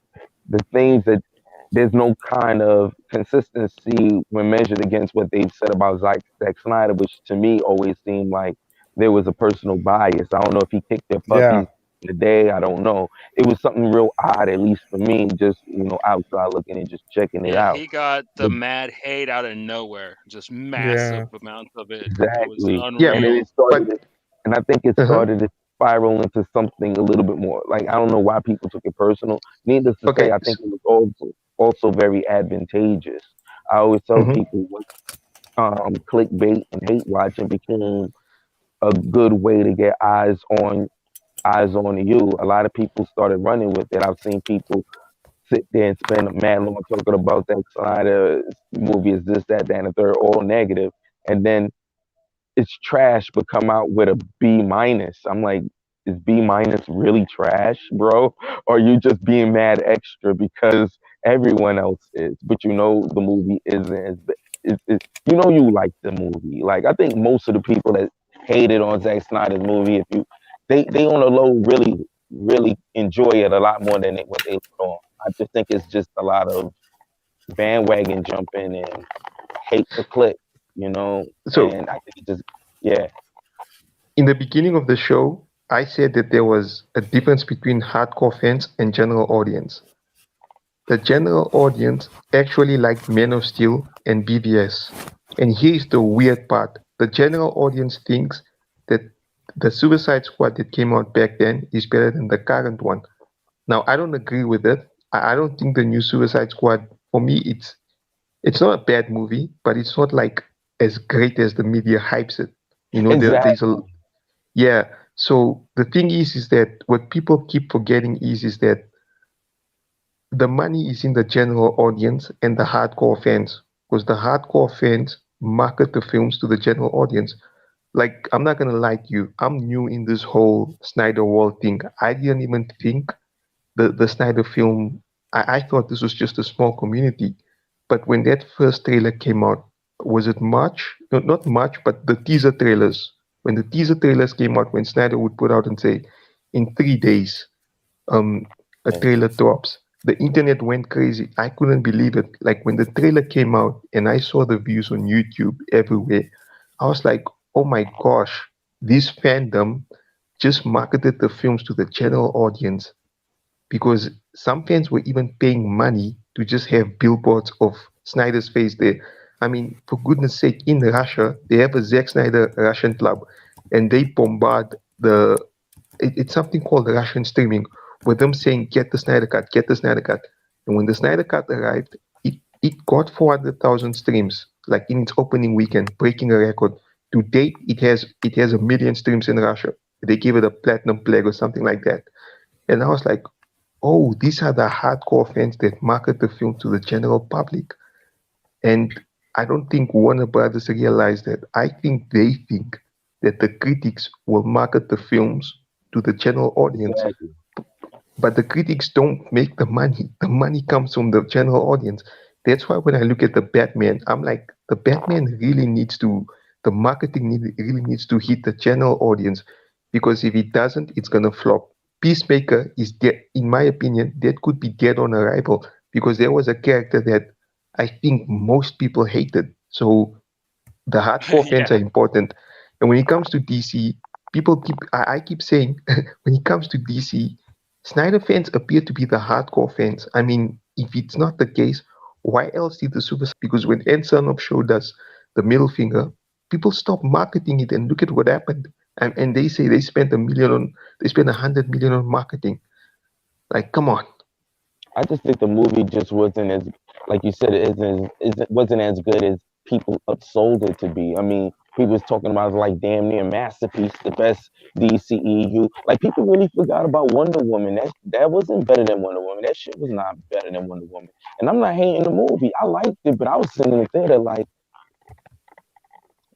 the things that there's no kind of consistency when measured against what they've said about Zack Snyder, which to me always seemed like there was a personal bias. I don't know if he kicked their puppies the day. I don't know. It was something real odd, at least for me, just outside looking and just checking it out. He got the mad hate out of nowhere, just massive amounts of it. It was Exactly. unreal. And then it started, and I think it started to spiral into something a little bit more. Like, I don't know why people took it personal. Needless to say, I think it was also very advantageous. I always tell people what clickbait and hate watching became a good way to get eyes on you. A lot of people started running with it. I've seen people sit there and spend a mad long talking about that Snyder movie is this, that, and the third, all negative, and then it's trash, but come out with a B minus. I'm like, is B minus really trash, bro? Or are you just being mad extra because everyone else is? But the movie isn't as you like the movie. Like, I think most of the people that hated on Zack Snyder's movie, they on the low really enjoy it a lot more than what they put on. I just think it's just a lot of bandwagon jumping and hate the click, So, and I think it just, in the beginning of the show, I said that there was a difference between hardcore fans and general audience. The general audience actually liked Man of Steel and BVS. And here's the weird part. The general audience thinks that the Suicide Squad that came out back then is better than the current one. Now, I don't agree with it. I don't think the new Suicide Squad, for me, it's not a bad movie, but it's not like as great as the media hypes it. Exactly. So the thing is that what people keep forgetting is that the money is in the general audience and the hardcore fans, because the hardcore fans market the films to the general audience. Like, I'm not gonna lie to you, I'm new in this whole Snyder World thing. I didn't even think the Snyder film, I thought this was just a small community. But when that first trailer came out, was it March? No, not March, but the teaser trailers. When the teaser trailers came out, when Snyder would put out and say, in 3 days, a trailer drops, the internet went crazy. I couldn't believe it. Like, when the trailer came out and I saw the views on YouTube everywhere, I was like, oh my gosh, this fandom just marketed the films to the general audience, because some fans were even paying money to just have billboards of Snyder's face there. I mean, for goodness sake, in Russia, they have a Zack Snyder Russian club, and they bombard it's something called Russian streaming, with them saying, get the Snyder Cut, get the Snyder Cut. And when the Snyder Cut arrived, it got 400,000 streams, like in its opening weekend, breaking a record. To date, it has 1 million streams in Russia. They gave it a platinum plaque or something like that. And I was like, oh, these are the hardcore fans that market the film to the general public. And I don't think Warner Brothers realized that. I think they think that the critics will market the films to the general audience. Exactly. But the critics don't make the money. The money comes from the general audience. That's why when I look at the Batman, I'm like, the Batman really needs to, the marketing really needs to hit the general audience, because if it doesn't, it's going to flop. Peacemaker is dead, in my opinion, that could be dead on arrival, because there was a character that I think most people hated. So the hardcore fans are important. And when it comes to DC, I keep saying, when it comes to DC, Snyder fans appear to be the hardcore fans. I mean, if it's not the case, why else did the Super? Because when Ed Son showed us the middle finger, people stopped marketing it, and look at what happened. And they say they spent $100 million on marketing. Like, come on. I just think the movie just wasn't as, like you said, it wasn't as good as people upsold it to be. I mean, people was talking about it like damn near masterpiece, the best DCEU. Like people really forgot about Wonder Woman. That wasn't better than Wonder Woman. That shit was not better than Wonder Woman. And I'm not hating the movie. I liked it, but I was sitting in the theater like,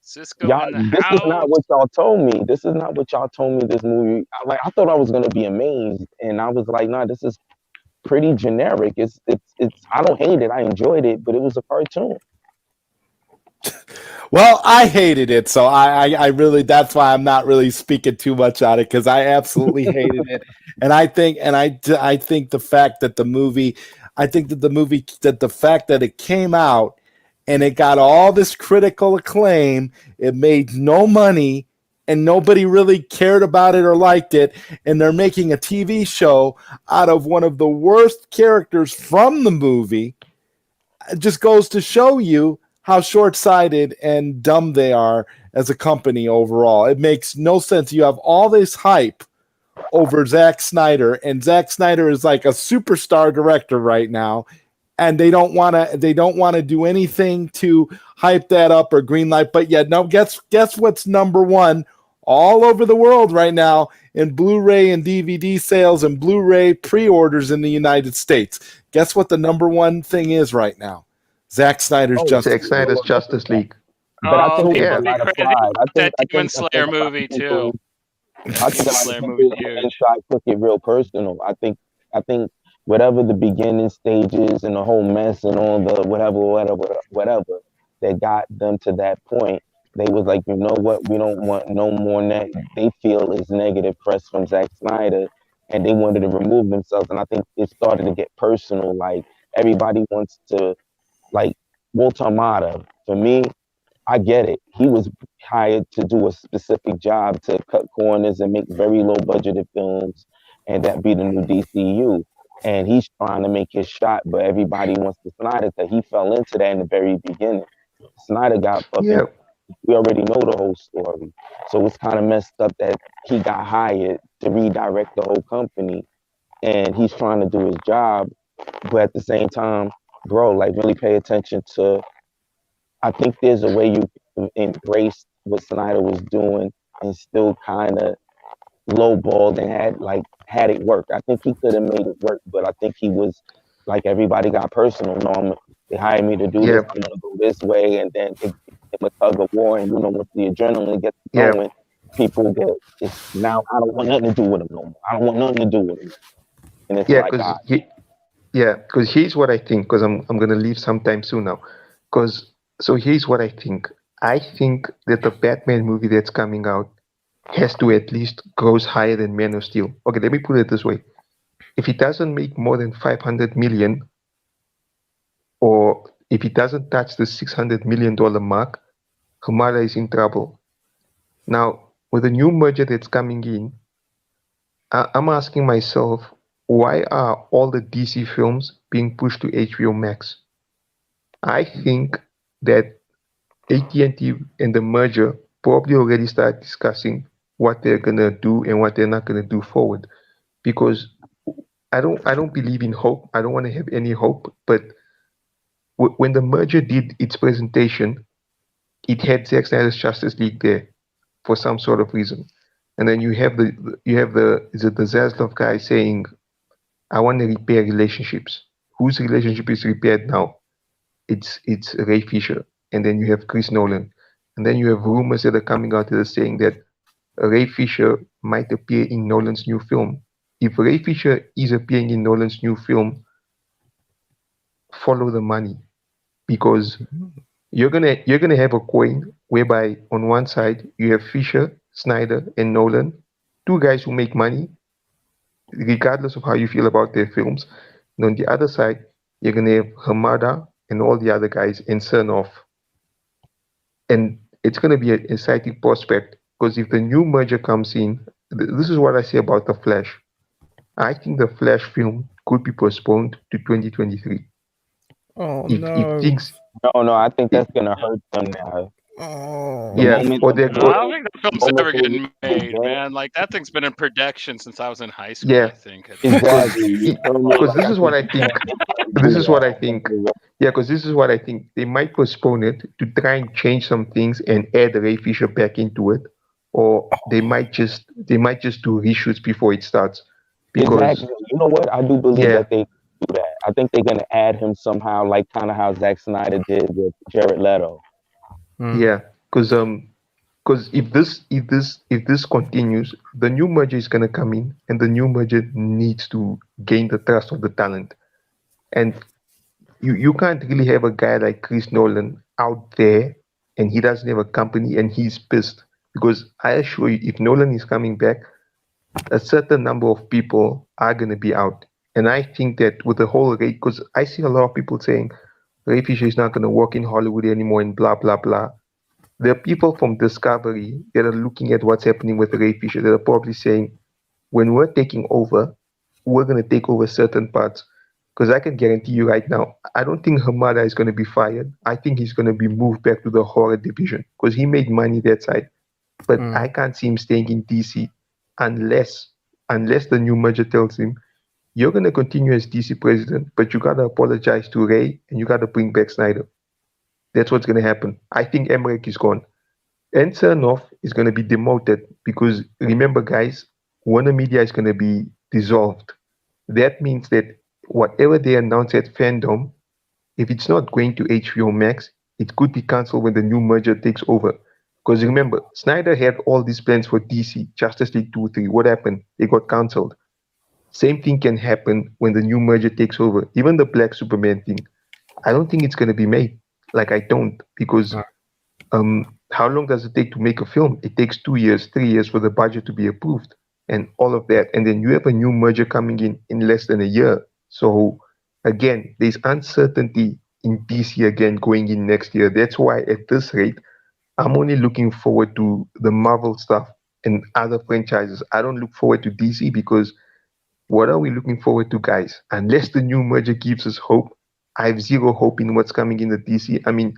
Cisco y'all, in the this is house. not what y'all told me. This is not what y'all told me. This movie, I thought I was gonna be amazed, and I was like, nah, this is pretty generic. It's. I don't hate it. I enjoyed it, but it was a cartoon. Well, I hated it, so I really, that's why I'm not really speaking too much on it, because I absolutely hated it, and I think the fact that the fact that it came out and it got all this critical acclaim, it made no money, and nobody really cared about it or liked it, and they're making a TV show out of one of the worst characters from the movie. It just goes to show you how short-sighted and dumb they are as a company overall. It makes no sense. You have all this hype over Zack Snyder, and Zack Snyder is like a superstar director right now, and they don't want to do anything to hype that up or greenlight. But yet, no, guess what's number one all over the world right now in Blu-ray and DVD sales and Blu-ray pre-orders in the United States? Guess what the number one thing is right now? Zack Snyder's Justice League. But I think people there's a be lot of crediting pride. that Demon Slayer a lot movie of people, too. I think a lot Slayer of movie's people huge. inside took it real personal. I think whatever the beginning stages and the whole mess and all the whatever that got them to that point, they was like, you know what, we don't want no more they feel is negative press from Zack Snyder, and they wanted to remove themselves. And I think it started to get personal. Like everybody wants to, like Walter Mata. For me, I get it. He was hired to do a specific job to cut corners and make very low budgeted films, and that be the new DCU. And he's trying to make his shot, but everybody wants to Snyder because he fell into that in the very beginning. Snyder got fucking. Yeah. We already know the whole story, so it's kind of messed up that he got hired to redirect the whole company, and he's trying to do his job, but at the same time, bro, like really pay attention to. I think there's a way you can embrace what Snyder was doing and still kind of lowballed and had it work. I think he could have made it work, but I think he was like everybody got personal. No, they hired me to do this. I'm gonna go this way, and then it became a tug of war. And once the adrenaline gets going, people get. It's now I don't want nothing to do with him no more. I don't want nothing to do with him. And it's because here's what I think. Because I'm gonna leave sometime soon now. So here's what I think. I think that the Batman movie that's coming out has to at least gross higher than Man of Steel. Okay, let me put it this way. If it doesn't make more than 500 million, or if it doesn't touch the $600 million mark, Hamada is in trouble. Now, with the new merger that's coming in, I'm asking myself, why are all the DC films being pushed to HBO Max? I think that AT&T and the merger probably already start discussing what they're gonna do and what they're not gonna do forward, because I don't believe in hope. I don't want to have any hope. But when the merger did its presentation, it had Zack Snyder's Justice League there for some sort of reason, and then you have the Zaslav guy saying, "I want to repair relationships." Whose relationship is repaired now? It's Ray Fisher, and then you have Chris Nolan, and then you have rumors that are coming out that are saying that Ray Fisher might appear in Nolan's new film. If Ray Fisher is appearing in Nolan's new film, follow the money, because you're gonna have a coin whereby on one side you have Fisher, Snyder, and Nolan, two guys who make money, regardless of how you feel about their films. And on the other side, you're gonna have Hamada and all the other guys and Cernoff. And it's going to be an exciting prospect, because if the new merger comes in, this is what I say about The Flash. I think the Flash film could be postponed to 2023. Oh, no. No, I think that's going to hurt them now. Yeah, or they're I don't think that film's moment ever they getting reach the made, bank. man. Like that thing's been in production since I was in high school. Yeah. I think. At this point. Exactly. You feel me? Because Like, this I is what I think think. they This do is what I that. think. Yeah, because this is what I think. They might postpone it to try and change some things and add Ray Fisher back into it, or they might just do reshoots before it starts. Because Exactly. You know what? I do believe yeah, that they do that. I think they're gonna add him somehow, like kind of how Zack Snyder did with Jared Leto. yeah, because if this continues, the new merger is gonna come in, and the new merger needs to gain the trust of the talent, and you can't really have a guy like Chris Nolan out there and he doesn't have a company and he's pissed because I assure you, if Nolan is coming back, a certain number of people are going to be out. And I think that with the whole rate, because I see a lot of people saying Ray Fisher is not going to work in Hollywood anymore and blah, blah, blah. There are people from Discovery that are looking at what's happening with Ray Fisher that are probably saying, when we're taking over, we're going to take over certain parts. Because I can guarantee you right now, I don't think Hamada is going to be fired. I think he's going to be moved back to the horror division because he made money that side. But I can't see him staying in DC unless the new merger tells him you're going to continue as DC president, but you got to apologize to Ray and you got to bring back Snyder. That's what's going to happen. I think Emmerich is gone. And Cernoff is going to be demoted because remember, guys, Warner Media is going to be dissolved. That means that whatever they announce at Fandom, if it's not going to HBO Max, it could be cancelled when the new merger takes over. Because remember, Snyder had all these plans for DC, Justice League 2, 3. What happened? They got cancelled. Same thing can happen when the new merger takes over. Even the Black Superman thing, I don't think it's going to be made. Like, I don't. Because how long does it take to make a film? It takes 2 years, 3 years for the budget to be approved and all of that. And then you have a new merger coming in less than a year. So again, there's uncertainty in DC again going in next year. That's why at this rate, I'm only looking forward to the Marvel stuff and other franchises. I don't look forward to DC because what are we looking forward to, guys? Unless the new merger gives us hope, I have zero hope in what's coming in the DC. I mean,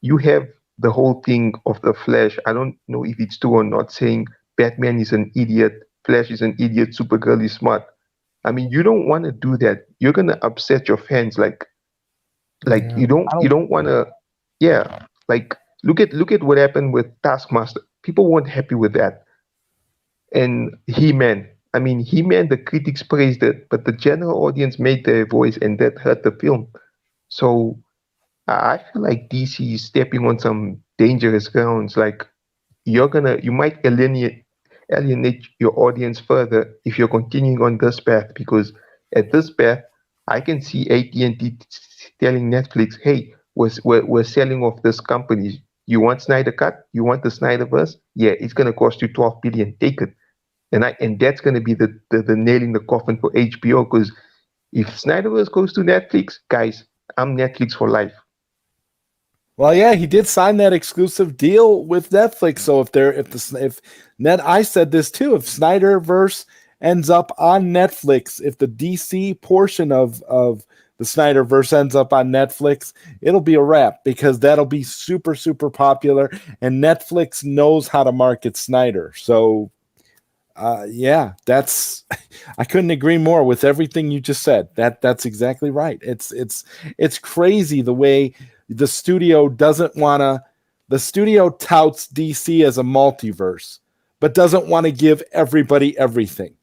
you have the whole thing of the Flash. I don't know if it's true or not, saying Batman is an idiot, Flash is an idiot, Supergirl is smart. I mean, you don't want to do that. You're gonna upset your fans. Like you don't want to. Yeah, like look at what happened with Taskmaster. People weren't happy with that. And He-Man. I mean, He-Man. The critics praised it, but the general audience made their voice, and that hurt the film. So I feel like DC is stepping on some dangerous grounds. Like you might alienate your audience further if you're continuing on this path, because at this path I can see AT&T telling Netflix, hey, we're selling off this company. You want Snyder Cut? You want the Snyderverse? Yeah, it's going to cost you 12 billion. Take it. And that's going to be the nail in the coffin for HBO, because if Snyderverse goes to Netflix, guys, I'm Netflix for life. Well, yeah, he did sign that exclusive deal with Netflix. So I said this too, if Snyderverse ends up on Netflix, if the DC portion of the Snyderverse ends up on Netflix, it'll be a wrap, because that'll be super, super popular, and Netflix knows how to market Snyder. So yeah, I couldn't agree more with everything you just said. That's exactly right. It's crazy the way the studio the studio touts DC as a multiverse, but doesn't want to give everybody everything.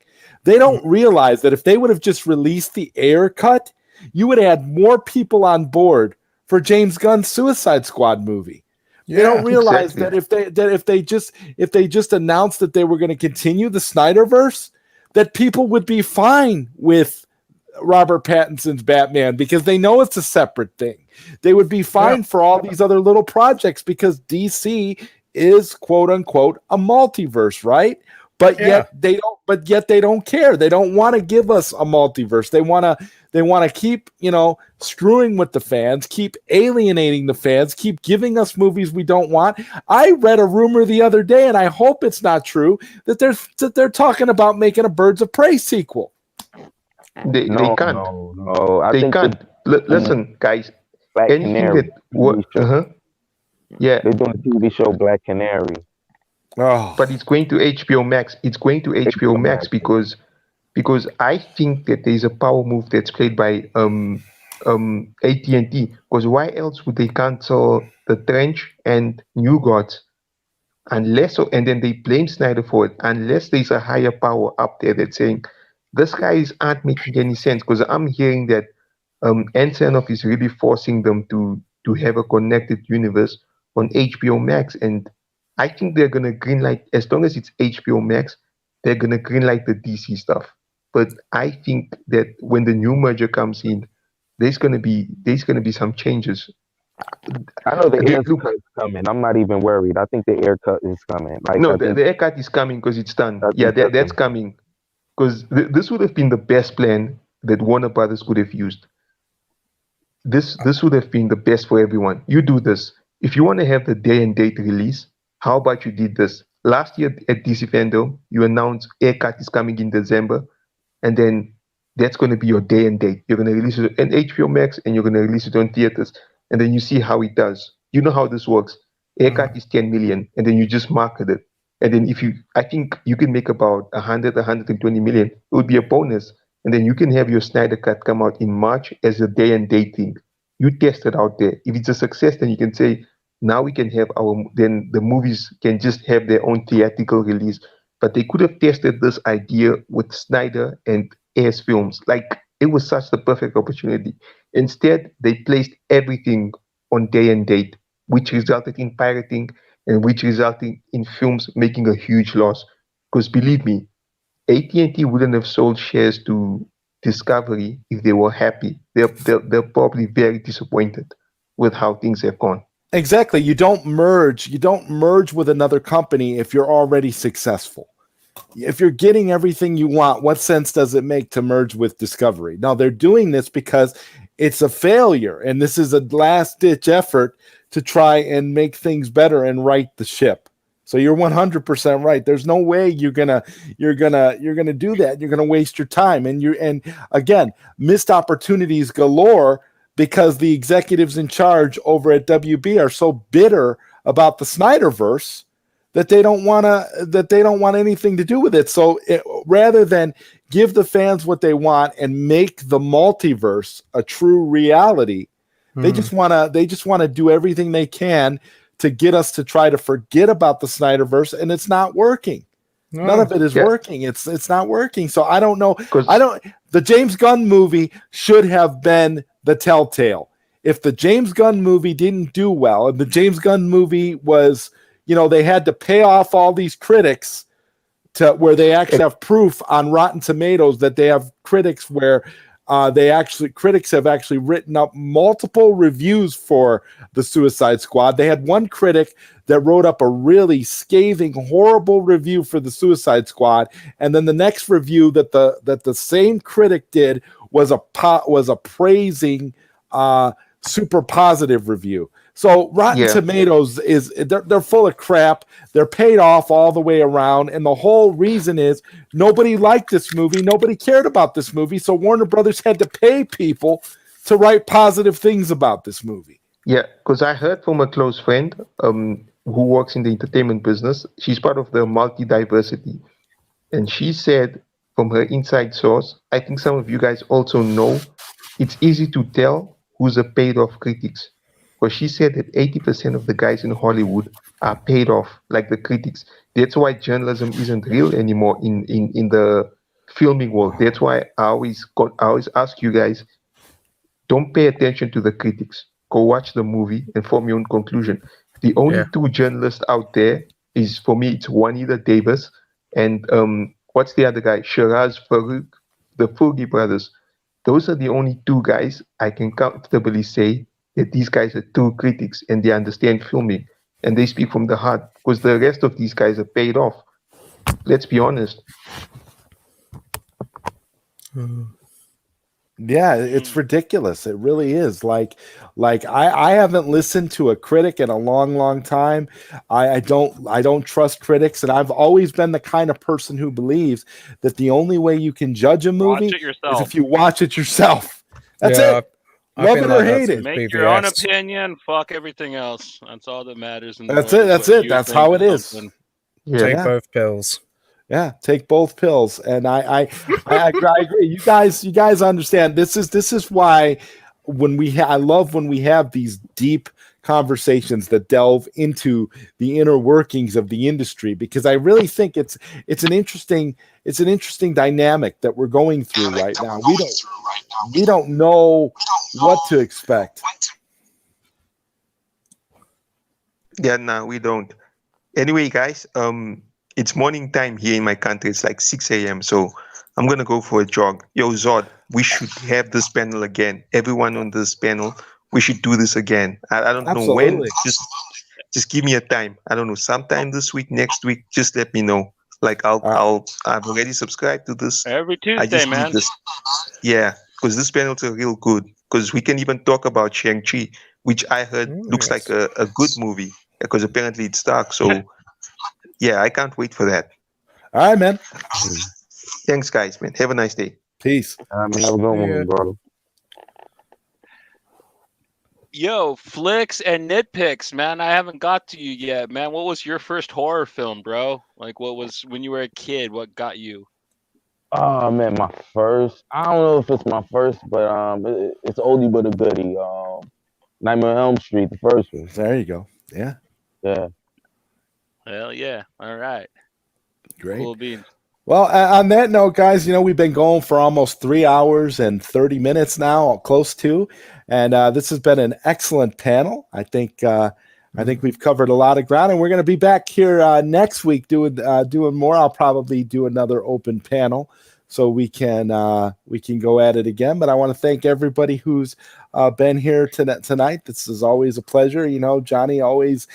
They don't realize that if they would have just released the Ayer cut, you would have had more people on board for James Gunn's Suicide Squad movie. Yeah, they don't realize exactly. that if they just announced that they were going to continue the Snyderverse, that people would be fine with Robert Pattinson's Batman, because they know it's a separate thing. They would be fine for all these other little projects because DC is quote unquote a multiverse, right? But yet they don't care. They don't want to give us a multiverse. They want to keep, screwing with the fans, keep alienating the fans, keep giving us movies we don't want. I read a rumor the other day, and I hope it's not true, that they're talking about making a Birds of Prey sequel. They can't. No. I They think can't. Listen, guys. Black Anything Canary. that what? Yeah, They're doing a TV show Black Canary. Oh, but it's going to HBO Max. It's going to HBO Max because I think that there's a power move that's played by AT&T. Because why else would they cancel The Trench and New Gods unless, and then they blame Snyder for it, unless there's a higher power up there that's saying this guys aren't making any sense. Because I'm hearing that Antonov is really forcing them to have a connected universe on HBO Max, and I think they're gonna greenlight as long as it's HBO Max, they're gonna greenlight the DC stuff. But I think that when the new merger comes in, there's gonna be some changes. I know the Do- air cut is coming. I'm not even worried. I think the air cut is coming. Like no, I think the haircut is coming because it's done. that's Yeah, that's different. coming because this would have been the best plan that Warner Brothers could have used. This would have been the best for everyone. You do this. If you want to have the day and date release, how about you did this? Last year at DC Fandom, you announced Aircut is coming in December, and then that's going to be your day and date. You're going to release it on HBO Max, and you're going to release it on theaters, and then you see how it does. You know how this works. Aircut is 10 million, and then you just market it. And then I think you can make about 100, 120 million. It would be a bonus. And then you can have your Snyder Cut come out in March as a day and date thing. You test it out there. If it's a success, then you can say, now we can have then the movies can just have their own theatrical release. But they could have tested this idea with Snyder and AS Films. Like, it was such the perfect opportunity. Instead, they placed everything on day and date, which resulted in pirating and which resulted in films making a huge loss. Because believe me, AT&T wouldn't have sold shares to Discovery if they were happy. They're probably very disappointed with how things have gone. exactly. You don't merge with another company if you're already successful. If you're getting everything you want, what sense does it make to merge with Discovery? Now, they're doing this because it's a failure, and this is a last-ditch effort to try and make things better and right the ship. So you're 100% right. There's no way you're gonna do that. You're gonna waste your time, and again, missed opportunities galore because the executives in charge over at WB are so bitter about the Snyderverse that they don't want anything to do with it. So rather than give the fans what they want and make the multiverse a true reality, they just want to do everything they can to get us to try to forget about the Snyderverse, and it's not working. None of it is working. It's not working. So I don't know. The James Gunn movie should have been the telltale. If the James Gunn movie didn't do well, and the James Gunn movie was, they had to pay off all these critics to where they actually have proof on Rotten Tomatoes that they have critics where critics have actually written up multiple reviews for the Suicide Squad. They had one critic that wrote up a really scathing, horrible review for the Suicide Squad, and then the next review that the same critic did was a praising, super positive review. So Rotten Tomatoes they're full of crap. They're paid off all the way around, and the whole reason is nobody liked this movie. Nobody cared about this movie, so Warner Brothers had to pay people to write positive things about this movie. Yeah, because I heard from a close friend who works in the entertainment business. She's part of the multi-diversity, and she said from her inside source, I think some of you guys also know, it's easy to tell who's a paid-off critics. Because she said that 80% of the guys in Hollywood are paid off, like the critics. That's why journalism isn't real anymore in the filming world. That's why I always ask you guys, don't pay attention to the critics. Go watch the movie and form your own conclusion. The only two journalists out there is, for me, it's Juanita Davis and what's the other guy? Shiraz Farouk, the Fulgi brothers. Those are the only two guys I can comfortably say that these guys are true critics and they understand filming and they speak from the heart, because the rest of these guys are paid off. Let's be honest. Yeah, it's ridiculous. It really is. Like I haven't listened to a critic in a long time. I don't trust critics, and I've always been the kind of person who believes that the only way you can judge a movie is if you watch it yourself. That's it. I've Love been it or like that hate since it. Make your own BVS. opinion. Fuck everything else. That's all that matters in the That's world. it. is That's what it. you That's think how of it is. something. Yeah. Take Yeah. both pills. Yeah, take both pills, and I agree. You guys understand. This is why I love when we have these deep conversations that delve into the inner workings of the industry, because I really think it's an interesting dynamic that we're going through right now. We don't know what to expect. Yeah, no, we don't. Anyway, guys, it's morning time here in my country. It's like 6 a.m. So I'm gonna go for a jog. Yo, Zod, we should have this panel again. Everyone on this panel, we should do this again. I don't know when. Absolutely. Just give me a time. I don't know, sometime this week, next week. Just let me know. Like I've already subscribed to this. Every I Tuesday, just need man. this. Yeah, because this panels are real good. Because we can even talk about Shang-Chi, which I heard looks like a good movie. Because apparently it's dark. So yeah, I can't wait for that. All right, man. Thanks, guys, man. Have a nice day. Peace. I mean, have a good one, brother. Yo, flicks and nitpicks, man. I haven't got to you yet, man. What was your first horror film, bro? Like, what was when you were a kid? What got you? Oh man, my first. I don't know if it's my first, but it's oldie but a goodie. Nightmare on Elm Street, the first one. There you go. Yeah. Yeah. Hell yeah! All right, Great. cool beans. Well, on that note, guys, we've been going for almost 3 hours and 30 minutes now, close to, and this has been an excellent panel. I think we've covered a lot of ground, and we're going to be back here next week doing more. I'll probably do another open panel so we can go at it again. But I want to thank everybody who's been here tonight. This is always a pleasure. Johnny, always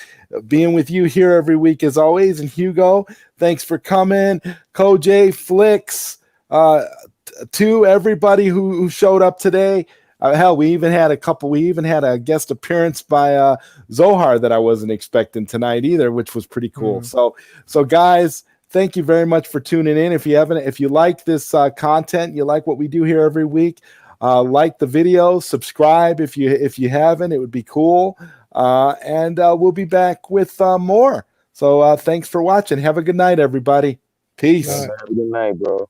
being with you here every week as always, and Hugo, thanks for coming. Koj, Flicks, to everybody who showed up today. Hell, we even had a guest appearance by Zohar that I wasn't expecting tonight either, which was pretty cool. So guys, thank you very much for tuning in. If you like this content, you like what we do here every week, like the video, subscribe if you haven't, it would be cool. And we'll be back with more. So thanks for watching. Have a good night, everybody. Peace. Have a good night, bro.